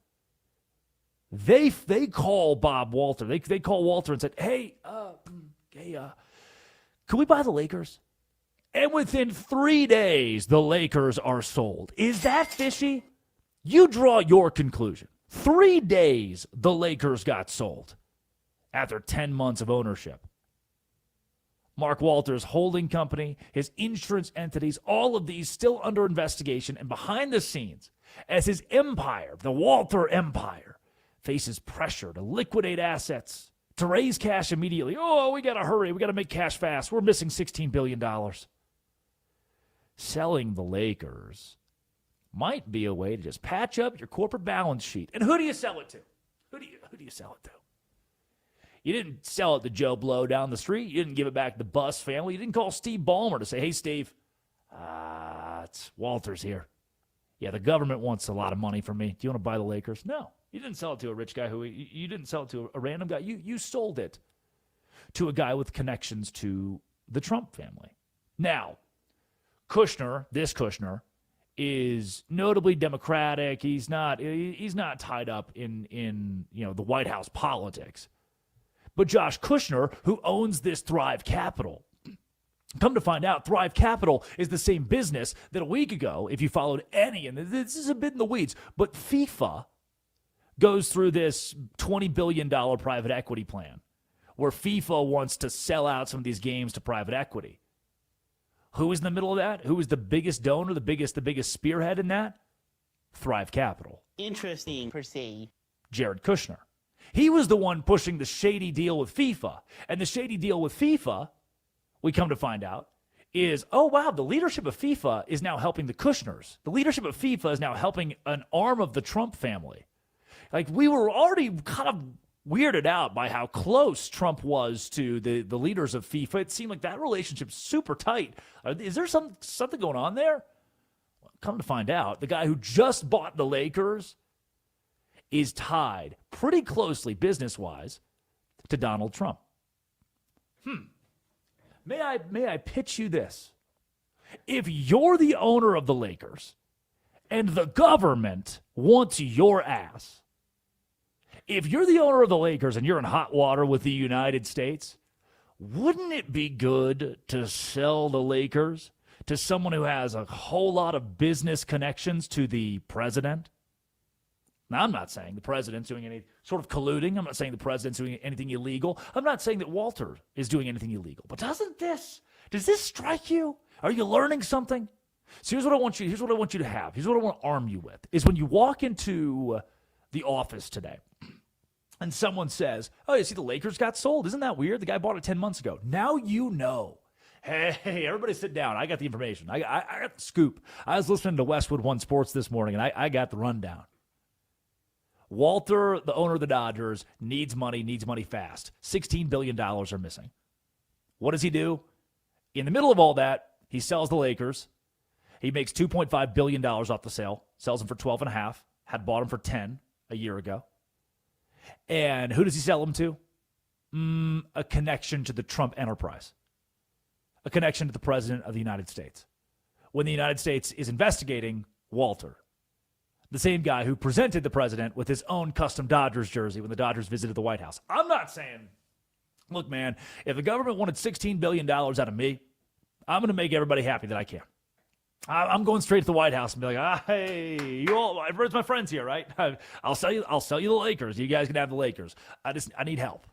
they call Bob Walter. They call Walter and said, hey, can we buy the Lakers? And within 3 days, the Lakers are sold. Is that fishy? You draw your conclusion. 3 days, the Lakers got sold after 10 months of ownership. Mark Walter's holding company, his insurance entities, all of these still under investigation, and behind the scenes, as his empire, the Walter Empire, faces pressure to liquidate assets, to raise cash immediately. Oh, we got to hurry. We got to make cash fast. We're missing $16 billion. Selling the Lakers might be a way to just patch up your corporate balance sheet. And who do you sell it to? Who do you sell it to? You didn't sell it to Joe Blow down the street. You didn't give it back to the Buss family. You didn't call Steve Ballmer to say, hey, Steve, it's Walters here. Yeah, the government wants a lot of money from me. Do you want to buy the Lakers? No. You didn't sell it to a rich guy. You didn't sell it to a random guy. You sold it to a guy with connections to the Trump family. Now, this Kushner, is notably Democratic. He's not tied up in the White House politics. But Josh Kushner, who owns this Thrive Capital, come to find out, Thrive Capital is the same business that a week ago, if you followed any, and this is a bit in the weeds, but FIFA goes through this $20 billion private equity plan where FIFA wants to sell out some of these games to private equity. Who is in the middle of that? Who is the biggest donor, the biggest spearhead in that? Thrive Capital. Interesting, per se. Jared Kushner. He was the one pushing the shady deal with FIFA. And the shady deal with FIFA, we come to find out, is, oh, wow, the leadership of FIFA is now helping the Kushners. The leadership of FIFA is now helping an arm of the Trump family. Like, we were already kind of weirded out by how close Trump was to the leaders of FIFA. It seemed like that relationship's super tight. Is there something going on there? Well, come to find out, the guy who just bought the Lakers is tied pretty closely, business-wise, to Donald Trump. May I pitch you this? If you're the owner of the Lakers and the government wants your ass, if you're the owner of the Lakers and you're in hot water with the United States, wouldn't it be good to sell the Lakers to someone who has a whole lot of business connections to the president? Now, I'm not saying the president's doing any sort of colluding. I'm not saying the president's doing anything illegal. I'm not saying that Walter is doing anything illegal. But does this strike you? Are you learning something? So here's what I want you to have. Here's what I want to arm you with, is when you walk into the office today and someone says, oh, you see the Lakers got sold. Isn't that weird? The guy bought it 10 months ago. Now you know. Hey, everybody sit down. I got the information. I got the scoop. I was listening to Westwood One Sports this morning, and I got the rundown. Walter, the owner of the Dodgers, needs money fast. $16 billion are missing. What does he do? In the middle of all that, he sells the Lakers. He makes $2.5 billion off the sale, sells them for $12.5, had bought them for $10 a year ago. And who does he sell them to? A connection to the Trump enterprise, a connection to the president of the United States. When the United States is investigating Walter, the same guy who presented the president with his own custom Dodgers jersey when the Dodgers visited the White House. I'm not saying, look, man, if the government wanted $16 billion out of me, I'm going to make everybody happy that I can. I'm going straight to the White House and be like, hey, you all, everyone's my friends here, right? I'll sell you the Lakers. You guys can have the Lakers. I need help.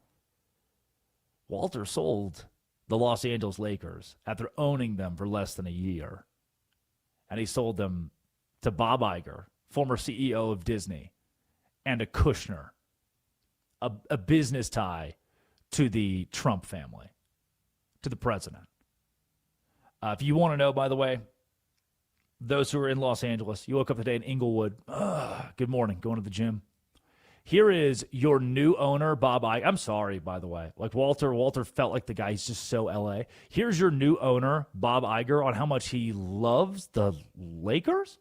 Walter sold the Los Angeles Lakers after owning them for less than a year. And he sold them to Bob Iger, former CEO of Disney, and a Kushner, a business tie to the Trump family, to the president. If you want to know, by the way, those who are in Los Angeles, you woke up today in Inglewood. Good morning, going to the gym. Here is your new owner, Bob Iger. I'm sorry, by the way. Like Walter felt like the guy. He's just so LA. Here's your new owner, Bob Iger, on how much he loves the Lakers.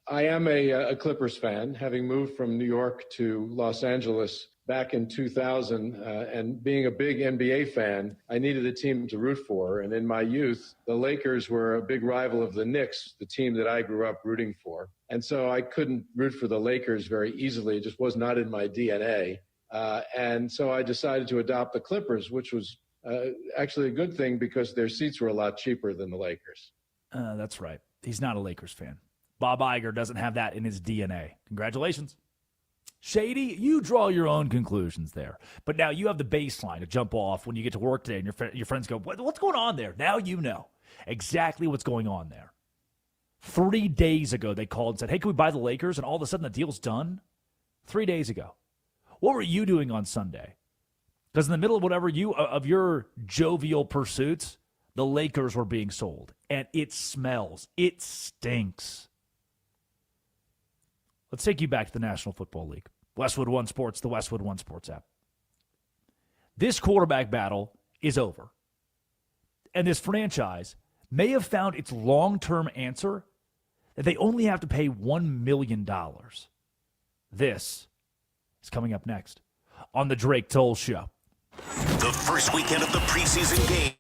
I am a Clippers fan, having moved from New York to Los Angeles back in 2000, and being a big NBA fan, I needed a team to root for. And in my youth, the Lakers were a big rival of the Knicks, the team that I grew up rooting for. And so I couldn't root for the Lakers very easily. It just was not in my DNA. And so I decided to adopt the Clippers, which was Actually a good thing because their seats were a lot cheaper than the Lakers. That's right. He's not a Lakers fan. Bob Iger doesn't have that in his DNA. Congratulations. Shady, you draw your own conclusions there. But now you have the baseline to jump off when you get to work today and your friends go, what's going on there? Now you know exactly what's going on there. 3 days ago, they called and said, hey, can we buy the Lakers? And all of a sudden the deal's done? 3 days ago. What were you doing on Sunday? Because in the middle of whatever of your jovial pursuits, the Lakers were being sold. And it smells. It stinks. Let's take you back to the National Football League. Westwood One Sports, the Westwood One Sports app. This quarterback battle is over. And this franchise may have found its long-term answer that they only have to pay $1 million. This is coming up next on the Drake Toll Show. The first weekend of the preseason game.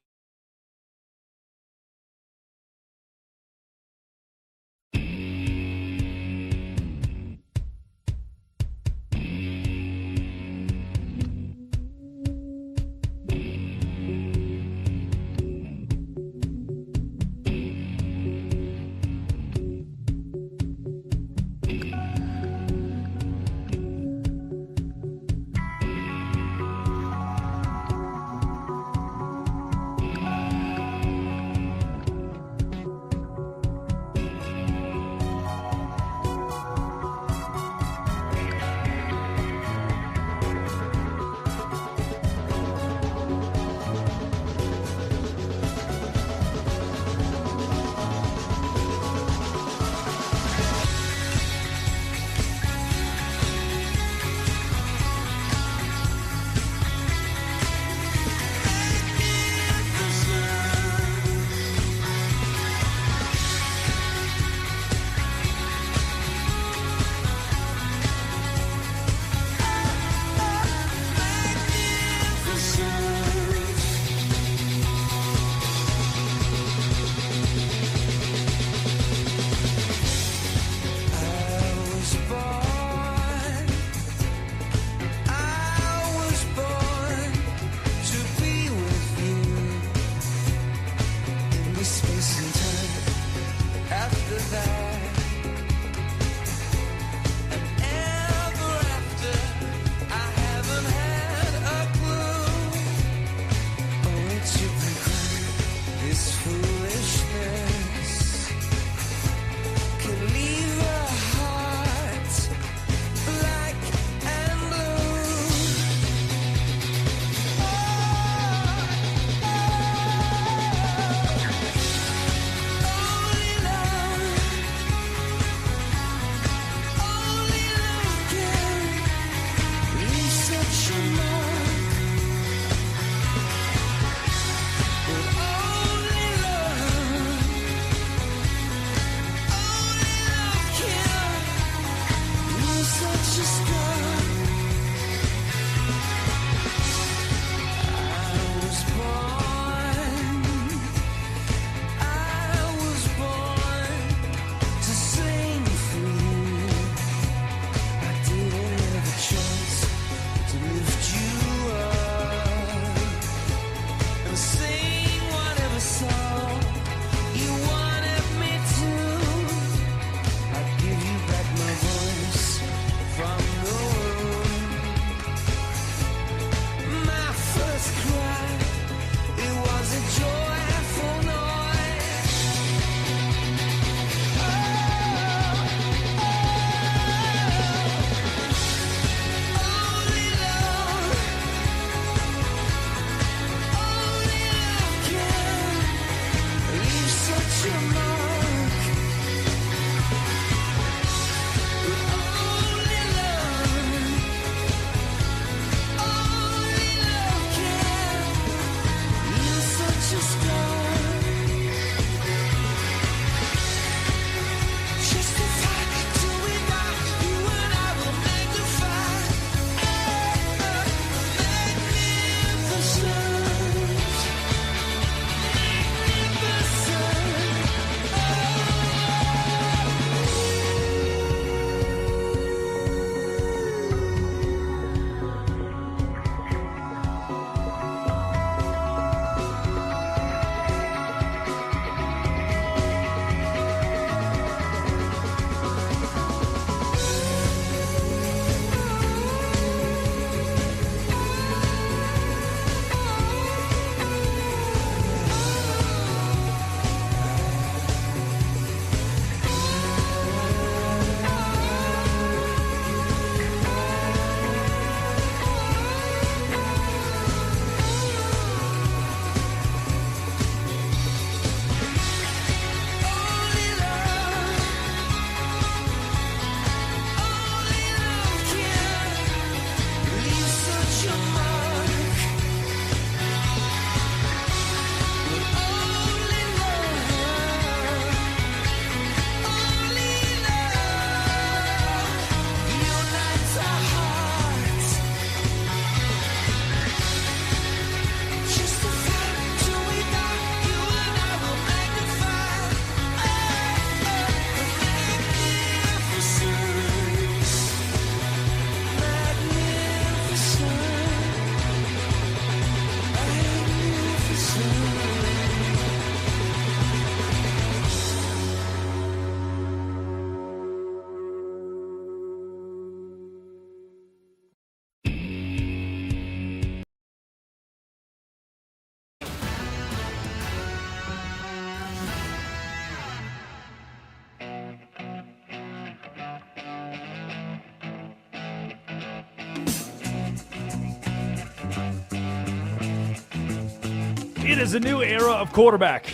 It is a new era of quarterback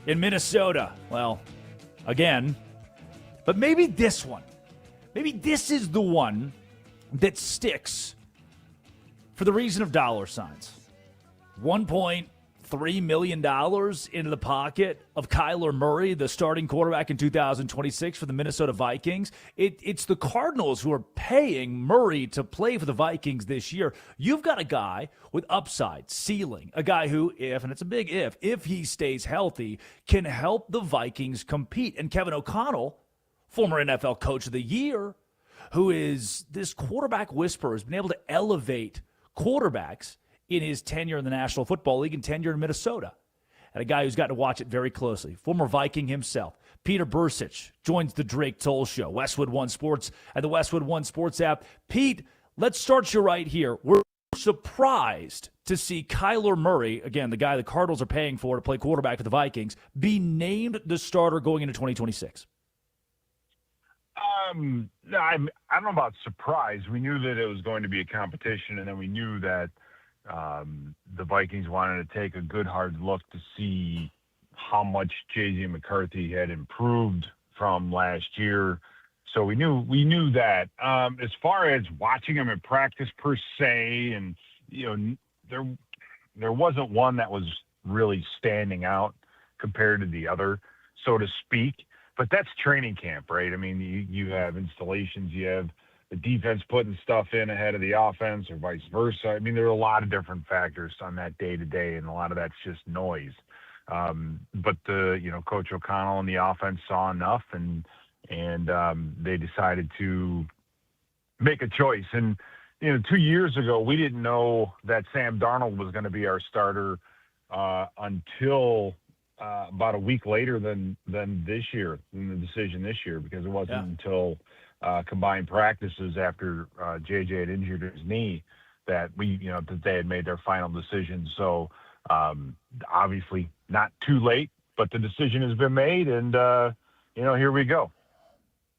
in Minnesota. Well, again, but maybe this one. Maybe this is the one that sticks for the reason of dollar signs. $1.3 million into the pocket of Kyler Murray, the starting quarterback in 2026 for the Minnesota Vikings. It's the Cardinals who are paying Murray to play for the Vikings this year. You've got a guy with upside, ceiling, a guy who, and it's a big if he stays healthy, can help the Vikings compete. And Kevin O'Connell, former NFL Coach of the Year, who is this quarterback whisperer, has been able to elevate quarterbacks in his tenure in the National Football League and tenure in Minnesota. And a guy who's gotten to watch it very closely. Former Viking himself, Peter Bursich, joins the Drake Toll Show, Westwood One Sports, and the Westwood One Sports app. Pete, let's start you right here. We're surprised to see Kyler Murray, again, the guy the Cardinals are paying for to play quarterback for the Vikings, be named the starter going into 2026. I don't know about surprise. We knew that it was going to be a competition, and then we knew that the Vikings wanted to take a good hard look to see how much J.J. McCarthy had improved from last year. So we knew that. As far as watching him in practice per se, and there wasn't one that was really standing out compared to the other, so to speak. But that's training camp, right? I mean, you have installations, you have the defense putting stuff in ahead of the offense or vice versa. I mean, there are a lot of different factors on that day-to-day, and a lot of that's just noise. But Coach O'Connell and the offense saw enough, and they decided to make a choice. And, 2 years ago, we didn't know that Sam Darnold was going to be our starter until about a week later than this year, than the decision this year, because it wasn't until combined practices after JJ had injured his knee that that they had made their final decision. So obviously not too late, but the decision has been made, and here we go.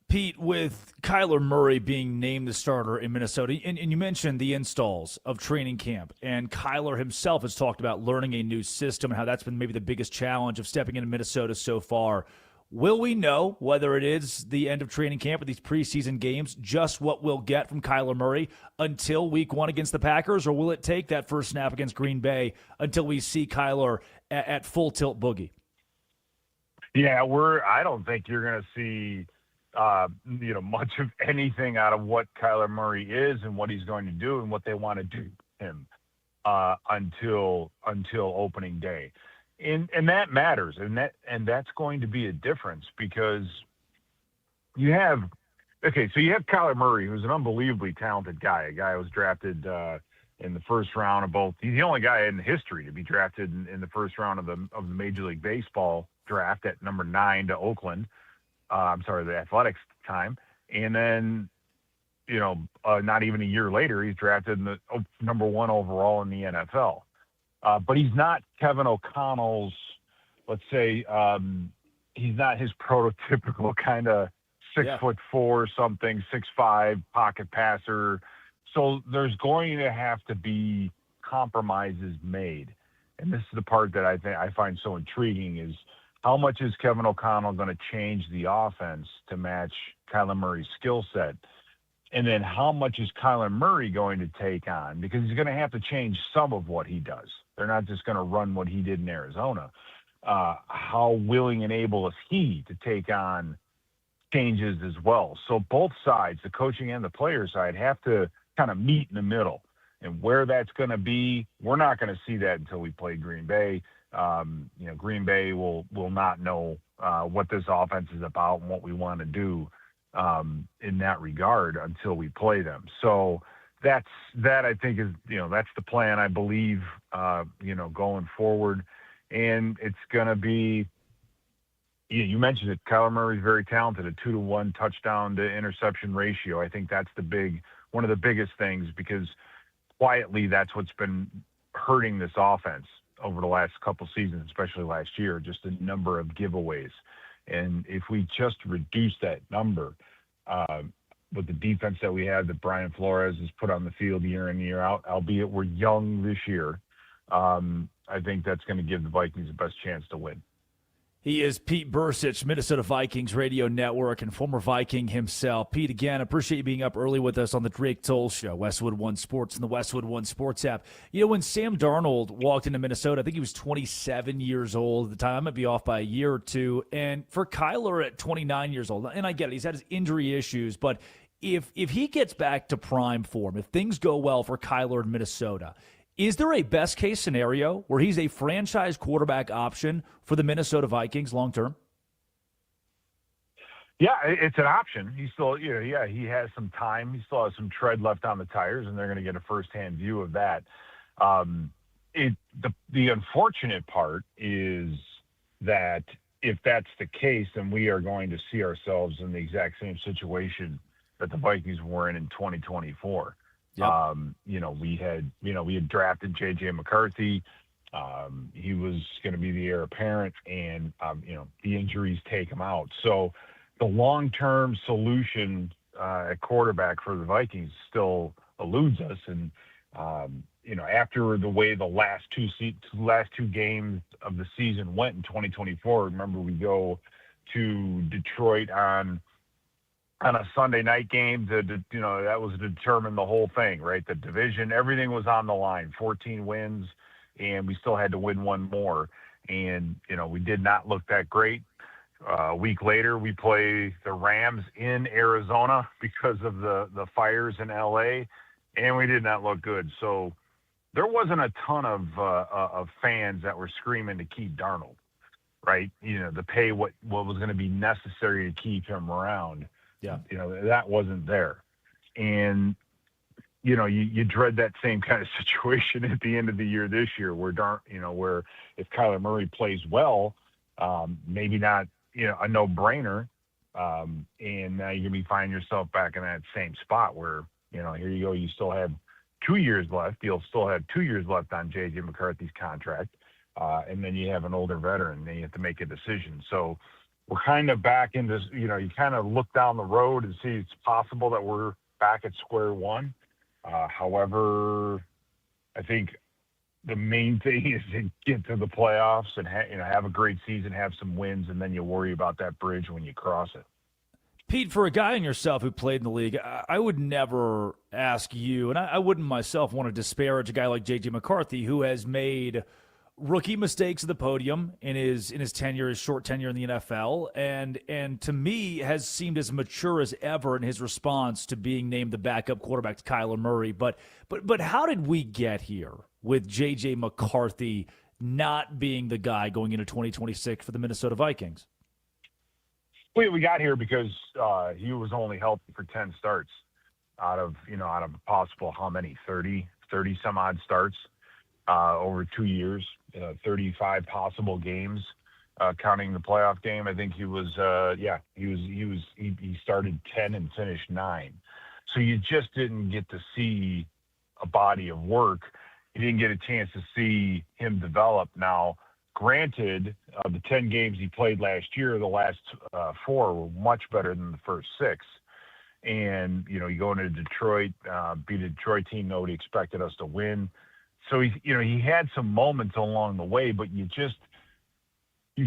Pete, with Kyler Murray being named the starter in Minnesota, and you mentioned the installs of training camp, and Kyler himself has talked about learning a new system and how that's been maybe the biggest challenge of stepping into Minnesota so far. Will we know whether it is the end of training camp or these preseason games, just what we'll get from Kyler Murray until week 1 against the Packers, or will it take that first snap against Green Bay until we see Kyler at full tilt boogie? Yeah, I don't think you're going to see much of anything out of what Kyler Murray is and what he's going to do and what they want to do to him until opening day. And that matters, and that's going to be a difference, because you have Kyler Murray, who's an unbelievably talented guy, a guy who was drafted in the first round of both. He's the only guy in history to be drafted in the first round of the Major League Baseball draft at number 9 to Oakland. The Athletics time. And then, not even a year later, he's drafted in the number 1 overall in the NFL. But he's not Kevin O'Connell's, let's say, he's not his prototypical kind of 6'4" something, 6'5" pocket passer. So there's going to have to be compromises made. And this is the part that I find so intriguing, is how much is Kevin O'Connell going to change the offense to match Kyler Murray's skill set? And then how much is Kyler Murray going to take on? Because he's going to have to change some of what he does. They're not just going to run what he did in Arizona. How willing and able is he to take on changes as well? So both sides, the coaching and the player side, have to kind of meet in the middle. And where that's going to be, we're not going to see that until we play Green Bay. Green Bay will not know what this offense is about and what we want to do in that regard until we play them. So that I think is, that's the plan, I believe, going forward. And it's going to be, you mentioned it, Kyler Murray's very talented, a 2-to-1 touchdown to interception ratio. I think that's one of the biggest things, because quietly that's what's been hurting this offense over the last couple seasons, especially last year, just a number of giveaways. And if we just reduce that number with the defense that we have, that Brian Flores has put on the field year in, year out, albeit we're young this year, I think that's going to give the Vikings the best chance to win. He is Pete Bursich, Minnesota Vikings Radio Network, and former Viking himself. Pete, again, appreciate you being up early with us on the Drake Toll Show, Westwood One Sports and the Westwood One Sports app. You know, when Sam Darnold walked into Minnesota, I think he was 27 years old at the time. I might be off by a year or two. And for Kyler at 29 years old, and I get it, he's had his injury issues, but if he gets back to prime form, if things go well for Kyler in Minnesota, is there a best-case scenario where he's a franchise quarterback option for the Minnesota Vikings long-term? Yeah, it's an option. He still, he has some time. He still has some tread left on the tires, and they're going to get a first-hand view of that. The unfortunate part is that if that's the case, then we are going to see ourselves in the exact same situation that the Vikings were in 2024. Yep. We had drafted J.J. McCarthy. He was going to be the heir apparent, and the injuries take him out. So the long-term solution at quarterback for the Vikings still eludes us. And after the way the last two games of the season went in 2024, remember we go to Detroit on a Sunday night game that was to determine the whole thing, right? The division, everything was on the line, 14 wins, and we still had to win one more. And, we did not look that great. A week later, we play the Rams in Arizona because of the fires in LA, and we did not look good. So there wasn't a ton of fans that were screaming to keep Darnold, right? To pay what was going to be necessary to keep him around. Yeah, that wasn't there. And, you dread that same kind of situation at the end of the year this year where if Kyler Murray plays well, maybe not, a no-brainer. And now you're going to be finding yourself back in that same spot where, here you go, you still have 2 years left. You'll still have 2 years left on J.J. McCarthy's contract. And then you have an older veteran, and then you have to make a decision. So we're kind of back into, you kind of look down the road and see it's possible that we're back at square one. However, I think the main thing is to get to the playoffs and have a great season, have some wins, and then you worry about that bridge when you cross it. Pete, for a guy in yourself who played in the league, I would never ask you, and I wouldn't myself want to disparage a guy like J.J. McCarthy, who has made rookie mistakes at the podium in his short tenure in the NFL, and to me has seemed as mature as ever in his response to being named the backup quarterback to Kyler Murray. But how did we get here with J.J. McCarthy not being the guy going into 2026 for the Minnesota Vikings? We got here because he was only healthy for 10 starts out of a possible how many 30 some odd starts over 2 years. 35 possible games, counting the playoff game. I think he started 10 and finished 9. So you just didn't get to see a body of work. You didn't get a chance to see him develop. Now, granted, the 10 games he played last year, the last 4 were much better than the first 6. And, you go into Detroit, beat a Detroit team nobody expected us to win. So he had some moments along the way, but you've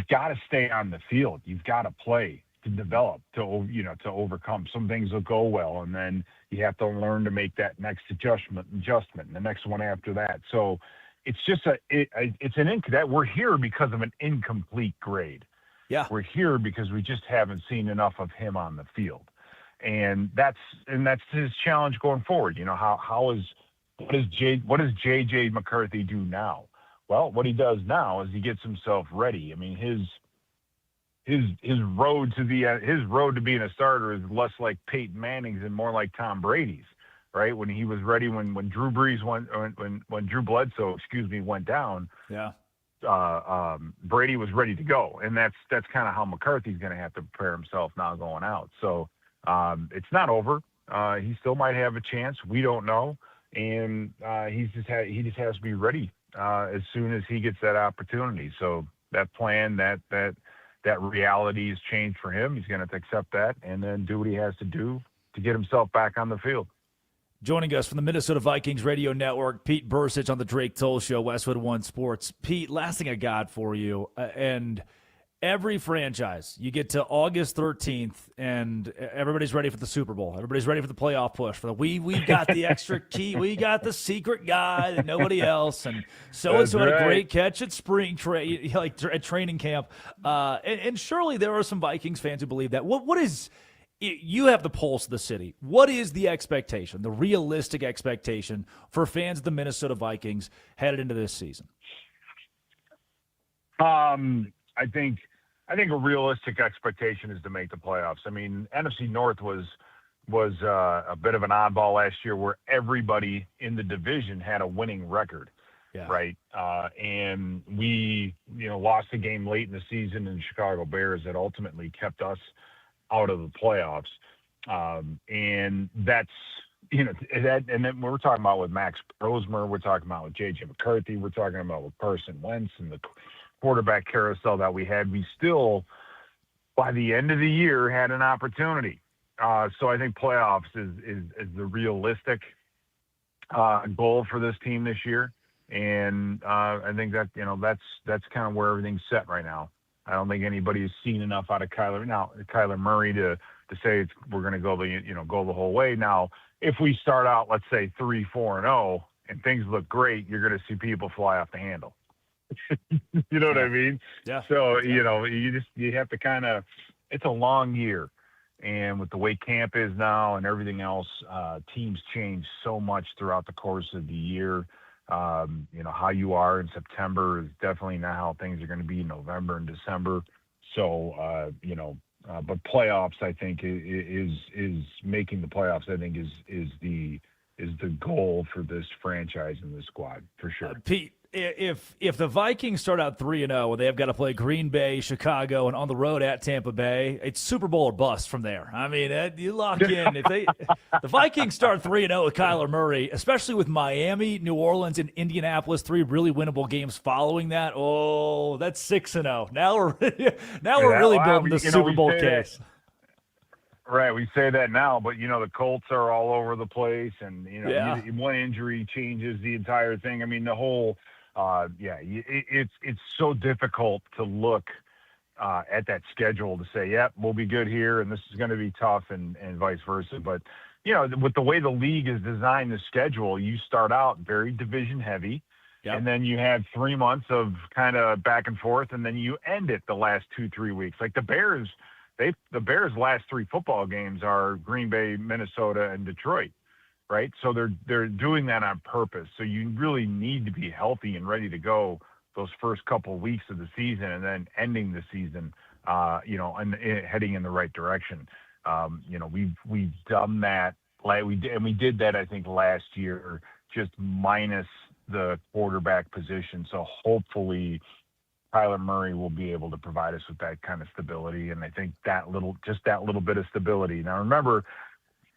got to stay on the field. You've got to play to develop, to overcome. Some things will go well, and then you have to learn to make that next adjustment, and the next one after that. So it's just we're here because of an incomplete grade. Yeah, we're here because we just haven't seen enough of him on the field, and that's his challenge going forward. What does J.J. McCarthy do now? Well, what he does now is he gets himself ready. I mean, his road to being a starter is less like Peyton Manning's and more like Tom Brady's, right? When he was ready, when Drew Bledsoe, went down. Yeah. Brady was ready to go, and that's kind of how McCarthy's going to have to prepare himself now going out. So it's not over. He still might have a chance. We don't know. And he just has to be ready as soon as he gets that opportunity. So that plan, that reality has changed for him. He's going to have to accept that and then do what he has to do to get himself back on the field. Joining us from the Minnesota Vikings Radio Network, Pete Bursich on the Drake Toll Show, Westwood One Sports. Pete, last thing I got for you, and every franchise, you get to August 13th, and everybody's ready for the Super Bowl. Everybody's ready for the playoff push. We've got the extra key. We got the secret guy that nobody else, and so-and-so had a great catch at at training camp. And surely there are some Vikings fans who believe that. What is – you have the pulse of the city. What is the expectation, the realistic expectation for fans of the Minnesota Vikings headed into this season? I think a realistic expectation is to make the playoffs. I mean, NFC North was a bit of an oddball last year where everybody in the division had a winning record, right? And we, lost a game late in the season in the Chicago Bears that ultimately kept us out of the playoffs. And that's, and then we're talking about with Max Brosmer, we're talking about with J.J. McCarthy, we're talking about with Carson Wentz and the quarterback carousel that we had. We still, by the end of the year, had an opportunity. So I think playoffs is the realistic goal for this team this year. And I think that, that's kind of where everything's set right now. I don't think anybody has seen enough out of Kyler Murray to say we're going to go the whole way. Now, if we start out, let's say 3-4-0 and things look great, you're going to see people fly off the handle. You know what I mean? Yeah. So, you have to kind of, it's a long year. And with the way camp is now and everything else, teams change so much throughout the course of the year. How you are in September is definitely not how things are going to be in November and December. So, but playoffs, I think, is making the playoffs, I think, is the goal for this franchise and this squad, for sure. Pete, if the Vikings start out 3-0 and they've got to play Green Bay, Chicago, and on the road at Tampa Bay, it's Super Bowl or bust from there. I mean, you lock in. If the Vikings start 3-0 with Kyler Murray, especially with Miami, New Orleans, and Indianapolis, 3 really winnable games following that, that's 6-0. Now we're really building the Super Bowl case. Right, we say that now, but the Colts are all over the place, and one injury changes the entire thing. I mean, the whole, it's so difficult to look at that schedule to say, yep, we'll be good here, and this is going to be tough, and vice versa. But with the way the league is designed, the schedule, you start out very division heavy, and then you have 3 months of kind of back and forth, and then you end it the last 2-3 weeks. Like the Bears. The Bears' last 3 football games are Green Bay, Minnesota, and Detroit, right? So they're doing that on purpose. So you really need to be healthy and ready to go those first couple of weeks of the season, and then ending the season, and heading in the right direction. We've done that, we did that, I think, last year, just minus the quarterback position. So hopefully Kyler Murray will be able to provide us with that kind of stability, and I think that little bit of stability. Now, remember,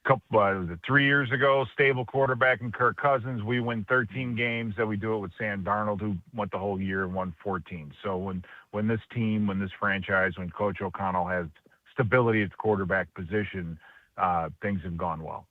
3 years ago, stable quarterback and Kirk Cousins, we win 13 games. That we do it with Sam Darnold, who went the whole year and won 14. So when this franchise, when Coach O'Connell has stability at the quarterback position, things have gone well.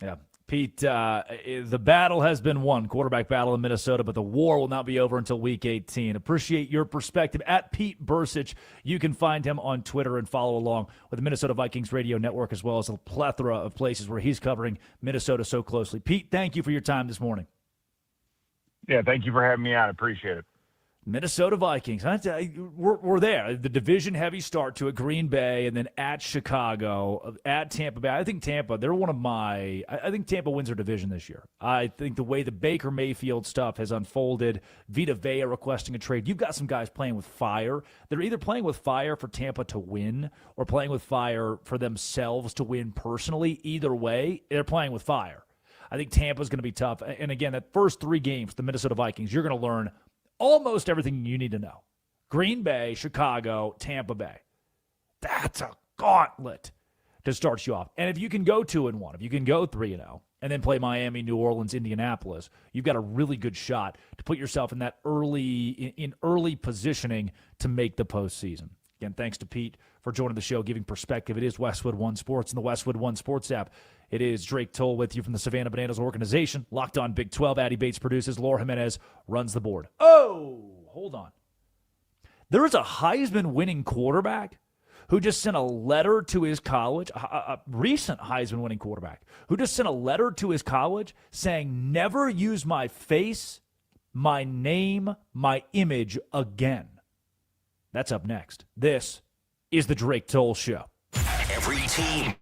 Yeah. Pete, the battle has been won, quarterback battle in Minnesota, but the war will not be over until Week 18. Appreciate your perspective. At Pete Bursich, you can find him on Twitter and follow along with the Minnesota Vikings Radio Network, as well as a plethora of places where he's covering Minnesota so closely. Pete, thank you for your time this morning. Yeah, thank you for having me on. I appreciate it. Minnesota Vikings. We're there. The division-heavy start to it, Green Bay, and then at Chicago, at Tampa Bay. I think Tampa, I think Tampa wins their division this year. I think the way the Baker Mayfield stuff has unfolded, Vita Vea requesting a trade, you've got some guys playing with fire. They're either playing with fire for Tampa to win or playing with fire for themselves to win personally. Either way, they're playing with fire. I think Tampa's going to be tough. And again, that first 3 games, the Minnesota Vikings, you're going to learn almost everything you need to know. Green Bay, Chicago, Tampa Bay. That's a gauntlet to start you off. And if you can go 2-1, if you can go 3-0, and then play Miami, New Orleans, Indianapolis, you've got a really good shot to put yourself in that early positioning to make the postseason. Again, thanks to Pete for joining the show, giving perspective. It is Westwood One Sports and the Westwood One Sports app. It is Drake Toll with you from the Savannah Bananas organization. Locked on Big 12. Addie Bates produces. Laura Jimenez runs the board. Oh, hold on. There is a Heisman-winning quarterback who just sent a letter to his college, a recent Heisman-winning quarterback, who just sent a letter to his college saying, never use my face, my name, my image again. That's up next. This is the Drake Toll Show. Every team.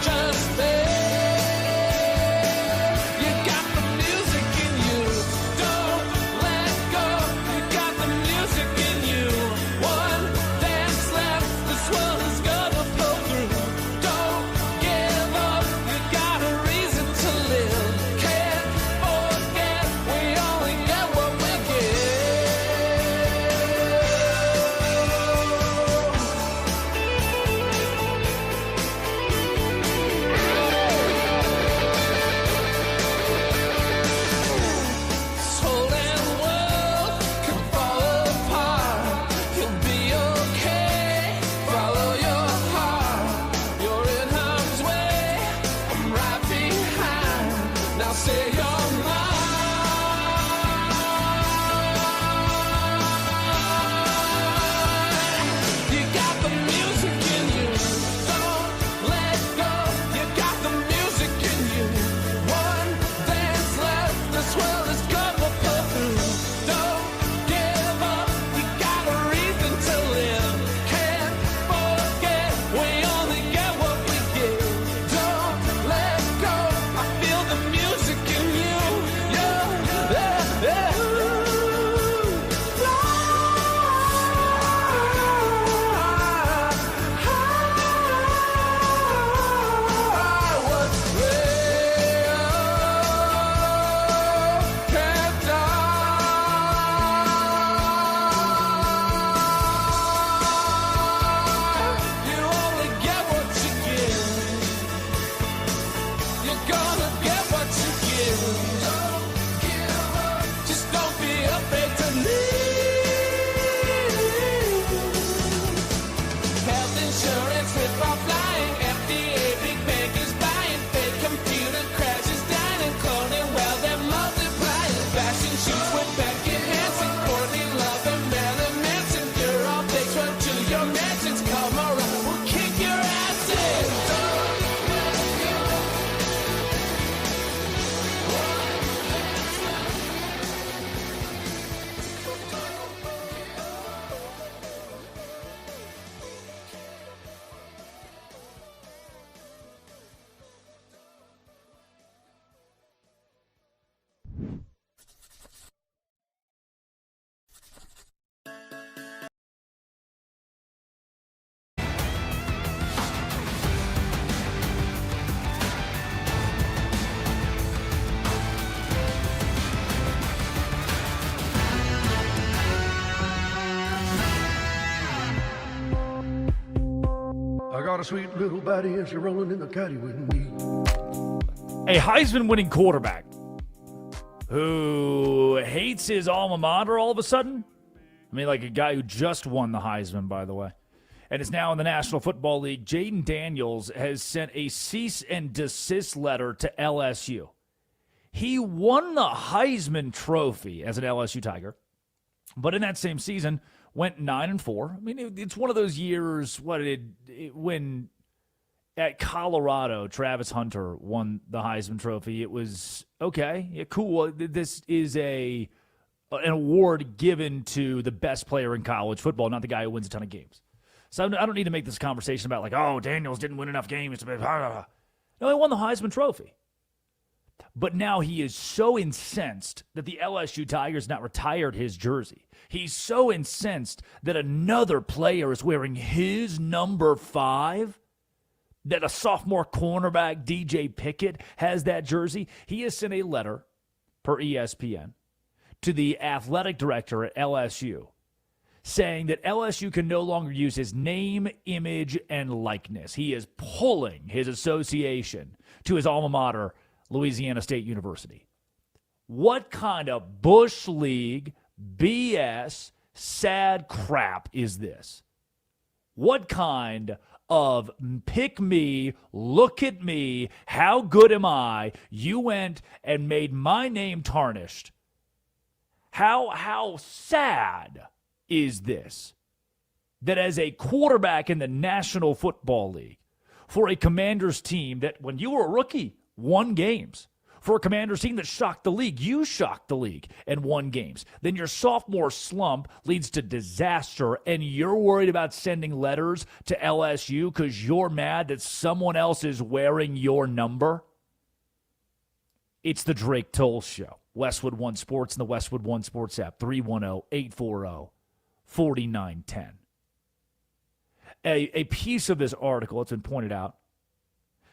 Just there. a sweet little body and she's rolling in the caddy with me. A Heisman-winning quarterback who hates his alma mater all of a sudden. I mean, like a guy who just won the Heisman, by the way, and is now in the National Football League. Jaden Daniels has sent a cease and desist letter to LSU. He won the Heisman Trophy as an LSU Tiger, but in that same season went 9-4. I mean, it's one of those years when at Colorado, Travis Hunter won the Heisman Trophy. It was, okay, yeah, cool. This is an award given to the best player in college football, not the guy who wins a ton of games. So I don't need to make this conversation about like, oh, Daniels didn't win enough games to be. No, he won the Heisman Trophy. But now he is so incensed that the LSU Tigers not retired his jersey. He's so incensed that another player is wearing his number 5, that a sophomore cornerback, DJ Pickett, has that jersey. He has sent a letter, per ESPN, to the athletic director at LSU, saying that LSU can no longer use his name, image, and likeness. He is pulling his association to his alma mater, Louisiana State University. What kind of Bush League, BS, sad crap is this? What kind of pick me, look at me, how good am I? You went and made my name tarnished. How sad is this? That as a quarterback in the National Football League, for a Commanders team that when you were a rookie, won games. For a Commanders team that shocked the league, you shocked the league and won games. Then your sophomore slump leads to disaster, and you're worried about sending letters to LSU because you're mad that someone else is wearing your number? It's the Drake Toll Show. Westwood One Sports and the Westwood One Sports app, 310-840-4910. A piece of this article, it's been pointed out,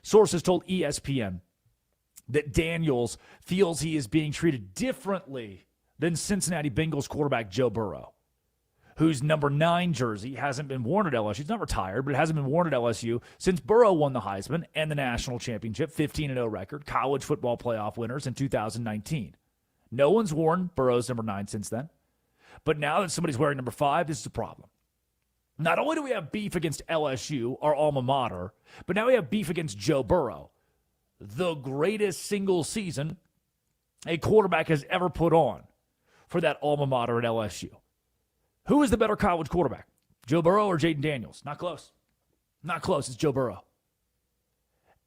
sources told ESPN that Daniels feels he is being treated differently than Cincinnati Bengals quarterback Joe Burrow, whose number 9 jersey hasn't been worn at LSU. He's not retired, but it hasn't been worn at LSU since Burrow won the Heisman and the national championship, 15-0 record, college football playoff winners in 2019. No one's worn Burrow's number 9 since then. But now that somebody's wearing number 5, this is a problem. Not only do we have beef against LSU, our alma mater, but now we have beef against Joe Burrow, the greatest single season a quarterback has ever put on for that alma mater at LSU. Who is the better college quarterback, Joe Burrow or Jaden Daniels? Not close. Not close. It's Joe Burrow.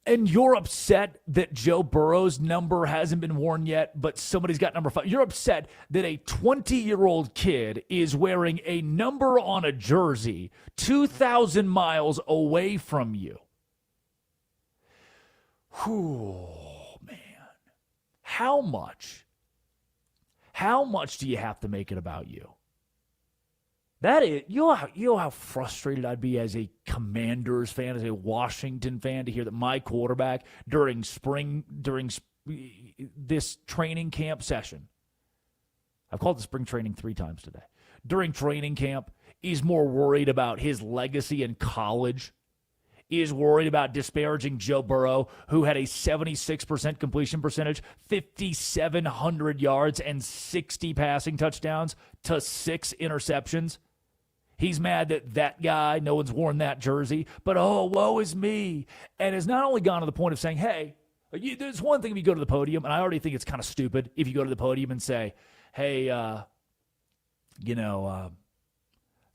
And you're upset that Joe Burrow's number hasn't been worn yet, but somebody's got number 5. You're upset that a 20-year-old kid is wearing a number on a jersey 2,000 miles away from you. Whew, man. How much do you have to make it about you? That is, you know how frustrated I'd be as a Commanders fan, as a Washington fan, to hear that my quarterback during this training camp session, I've called it spring training 3 times today, during training camp, is more worried about his legacy in college, is worried about disparaging Joe Burrow, who had a 76% completion percentage, 5,700 yards, and 60 passing touchdowns to 6 interceptions. He's mad that guy, no one's worn that jersey, but oh, woe is me. And has not only gone to the point of saying, hey, there's one thing if you go to the podium, and I already think it's kind of stupid if you go to the podium and say, hey, it's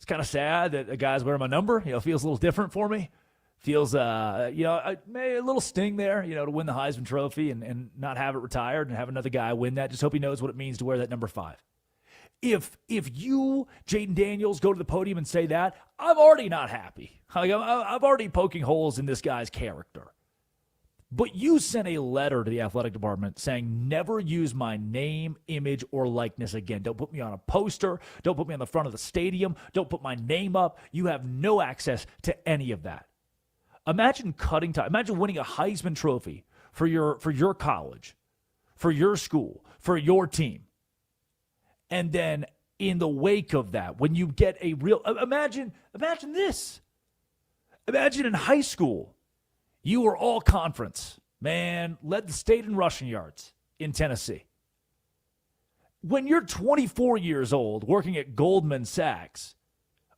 kind of sad that a guy's wearing my number. Feels a little different for me. Feels, maybe a little sting there, to win the Heisman Trophy and not have it retired and have another guy win that. Just hope he knows what it means to wear that number 5. If you, Jaden Daniels, go to the podium and say that, I'm already not happy. I'm already poking holes in this guy's character. But you sent a letter to the athletic department saying, never use my name, image, or likeness again. Don't put me on a poster. Don't put me on the front of the stadium. Don't put my name up. You have no access to any of that. Imagine cutting time. Imagine winning a Heisman Trophy for your college, for your school, for your team. And then in the wake of that, when you get a real, imagine this. Imagine in high school, you were all conference. Man, led the state in rushing yards in Tennessee. When you're 24 years old working at Goldman Sachs,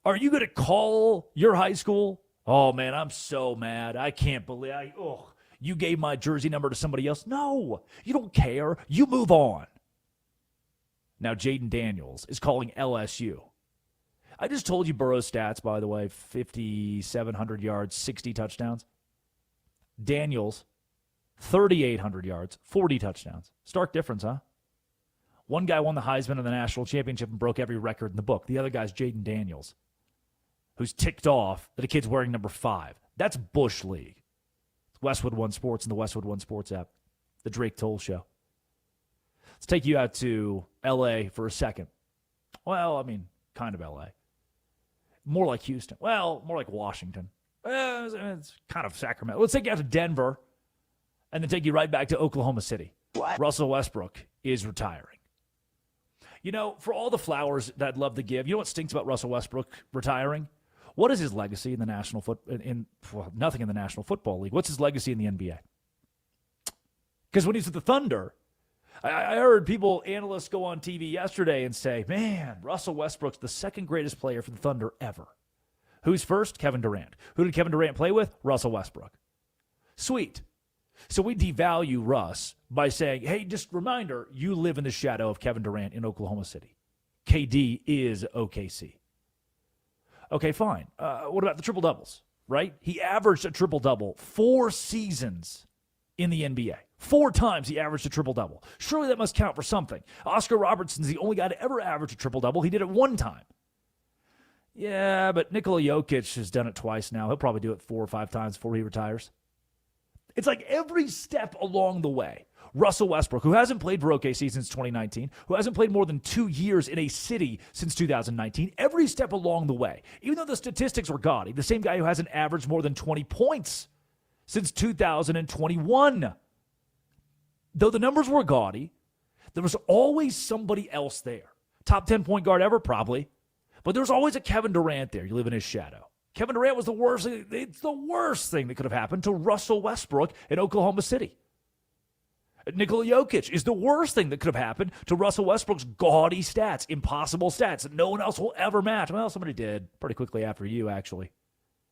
are you going to call your high school? Oh, man, I'm so mad. I can't believe you gave my jersey number to somebody else. No, you don't care. You move on. Now, Jaden Daniels is calling LSU. I just told you Burrow's stats, by the way, 5,700 yards, 60 touchdowns. Daniels, 3,800 yards, 40 touchdowns. Stark difference, huh? One guy won the Heisman in the national championship and broke every record in the book. The other guy's Jaden Daniels, who's ticked off that a kid's wearing number 5. That's Bush League. It's Westwood One Sports and the Westwood One Sports app. The Drake Toll Show. Let's take you out to L.A. for a second. Well, I mean, kind of L.A. More like Houston. Well, more like Washington. It's kind of Sacramento. Let's take you out to Denver and then take you right back to Oklahoma City. What? Russell Westbrook is retiring. You know, for all the flowers that I'd love to give, you know what stinks about Russell Westbrook retiring? What is his legacy in the National nothing in the National Football League. What's his legacy in the NBA? Because when he's with the Thunder, I heard analysts go on TV yesterday and say, man, Russell Westbrook's the second greatest player for the Thunder ever. Who's first? Kevin Durant. Who did Kevin Durant play with? Russell Westbrook. Sweet. So we devalue Russ by saying, hey, just reminder, you live in the shadow of Kevin Durant in Oklahoma City. KD is OKC. Okay, fine. What about the triple-doubles, right? He averaged a triple-double 4 seasons in the NBA. 4 times he averaged a triple-double. Surely that must count for something. Oscar Robertson's the only guy to ever average a triple-double. He did it 1 time. Yeah, but Nikola Jokic has done it twice now. He'll probably do it 4 or 5 times before he retires. It's like every step along the way, Russell Westbrook, who hasn't played for OKC since 2019, who hasn't played more than 2 years in a city since 2019, every step along the way, even though the statistics were gaudy, the same guy who hasn't averaged more than 20 points since 2021. Though the numbers were gaudy, there was always somebody else there. Top 10 point guard ever? Probably. But there was always a Kevin Durant there. You live in his shadow. Kevin Durant was the worst. It's the worst thing that could have happened to Russell Westbrook in Oklahoma City. Nikola Jokic is the worst thing that could have happened to Russell Westbrook's gaudy stats, impossible stats that no one else will ever match. Well, somebody did pretty quickly after you, actually.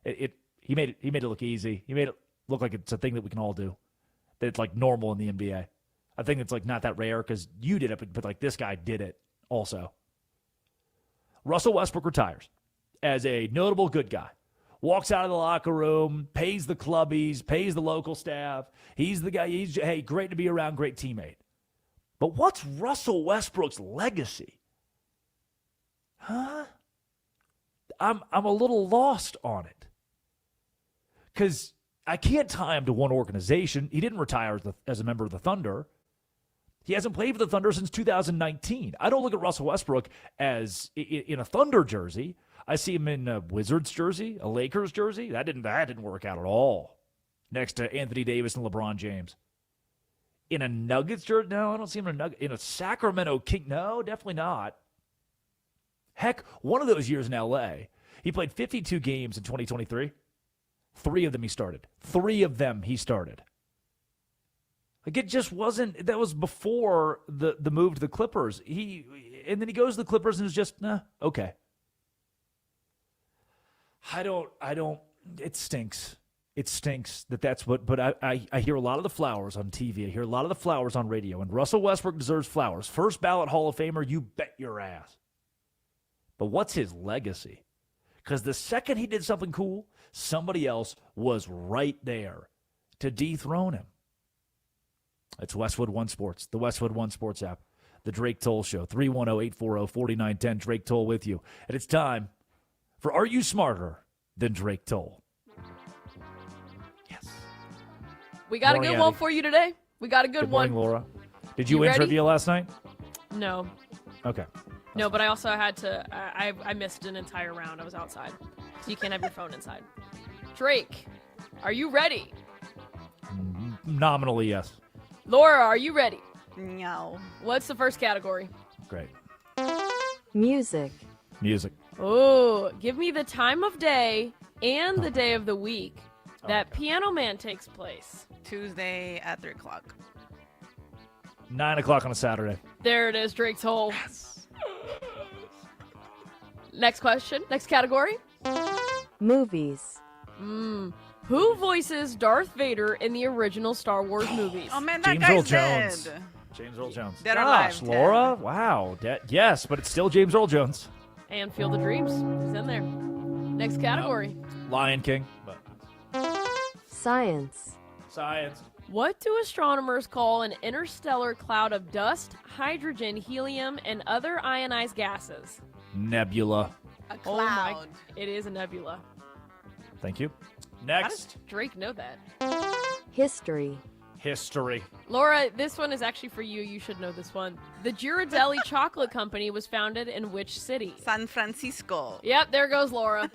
He made it look easy. He made it look like it's a thing that we can all do. That it's like normal in the NBA. I think it's like not that rare because you did it, but like this guy did it also. Russell Westbrook retires as a notable good guy. Walks out of the locker room, pays the clubbies, pays the local staff. He's the guy, hey, great to be around, great teammate. But what's Russell Westbrook's legacy? Huh? I'm a little lost on it. Because I can't tie him to one organization. He didn't retire as a member of the Thunder. He hasn't played for the Thunder since 2019. I don't look at Russell Westbrook as in a Thunder jersey. I see him in a Wizards jersey, a Lakers jersey. That didn't work out at all. Next to Anthony Davis and LeBron James. In a Nuggets jersey? No, I don't see him in a Nuggets. In a Sacramento King? No, definitely not. Heck, one of those years in L.A., he played 52 games in 2023. 3 of them he started. 3 of them he started. Like it just wasn't. That was before the move to the Clippers. And then he goes to the Clippers and is just okay. I don't. It stinks. It stinks that's what. But I hear a lot of the flowers on TV. I hear a lot of the flowers on radio. And Russell Westbrook deserves flowers. First ballot Hall of Famer. You bet your ass. But what's his legacy? Because the second he did something cool, somebody else was right there to dethrone him. It's Westwood One Sports, the Westwood One Sports app, the Drake Toll Show, 310-840-4910, Drake Toll with you. And it's time for Are You Smarter Than Drake Toll? Yes. We got a good one for you today. We got a good one. Good morning, Laura. Did you win trivia last night? No. Okay. No, but I also had to, I missed an entire round. I was outside. So you can't have your phone inside. Drake, are you ready? Nominally, yes. Laura, are you ready? No. What's the first category? Great. Music. Music. Oh, give me the time of day and the day of the week that Piano Man takes place. Tuesday at 3 o'clock. 9 o'clock on a Saturday. There it is, Drake Toll. Yes. Next question. Next category. Movies. Who voices Darth Vader in the original Star Wars movies? Oh, man, that James guy's Earl dead. Jones. James Earl Jones. Dead or Gosh, alive, Laura. Wow. Yes, but it's still James Earl Jones. And Field of Dreams. He's in there. Next category. Lion King. But Science. Science. What do astronomers call an interstellar cloud of dust, hydrogen, helium, and other ionized gases? Nebula. A Oh my, cloud. it is a nebula. Thank you. How Next. does Drake know that? History. History. Laura, this one is actually for you. You should know this one. The Ghirardelli Chocolate Company was founded in which city? San Francisco. Yep, there goes Laura.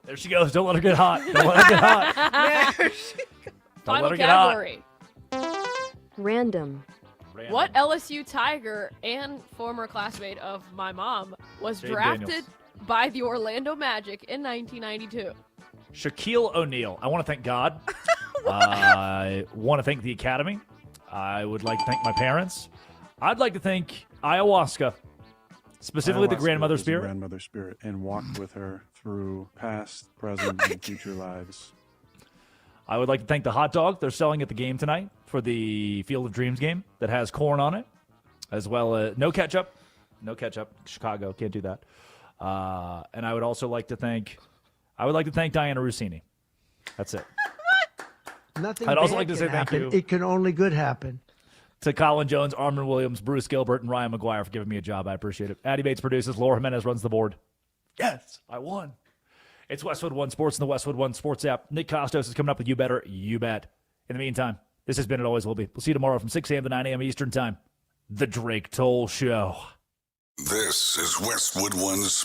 There she goes. Don't let her get hot. Don't let her get hot. There she goes. Don't Final let her get hot. category. Random. What LSU Tiger and former classmate of my mom was Jade drafted Daniels. by the Orlando Magic in 1992? Shaquille O'Neal. I want to thank God. I want to thank the Academy. I would like to thank my parents. I'd like to thank ayahuasca, specifically the Ayahuasca grandmother is the spirit. grandmother spirit, and walked with her through past, present, and future lives. I would like to thank the hot dog they're selling at the game tonight for the Field of Dreams game that has corn on it, as well as no ketchup. No ketchup. Chicago can't do that. And I would also like to thank. I would like to thank Diana Rossini. That's it. Nothing I'd also bad like to can say thank happen. you. It can only good happen. To Colin Jones, Armin Williams, Bruce Gilbert, and Ryan McGuire for giving me a job. I appreciate it. Addie Bates produces. Laura Jimenez runs the board. Yes, I won. It's Westwood One Sports and the Westwood One Sports app. Nick Costos is coming up with You Better, You Bet. In the meantime, this has been It Always Will Be. We'll see you tomorrow from 6 a.m. to 9 a.m. Eastern Time. The Drake Toll Show. This is Westwood One Sports.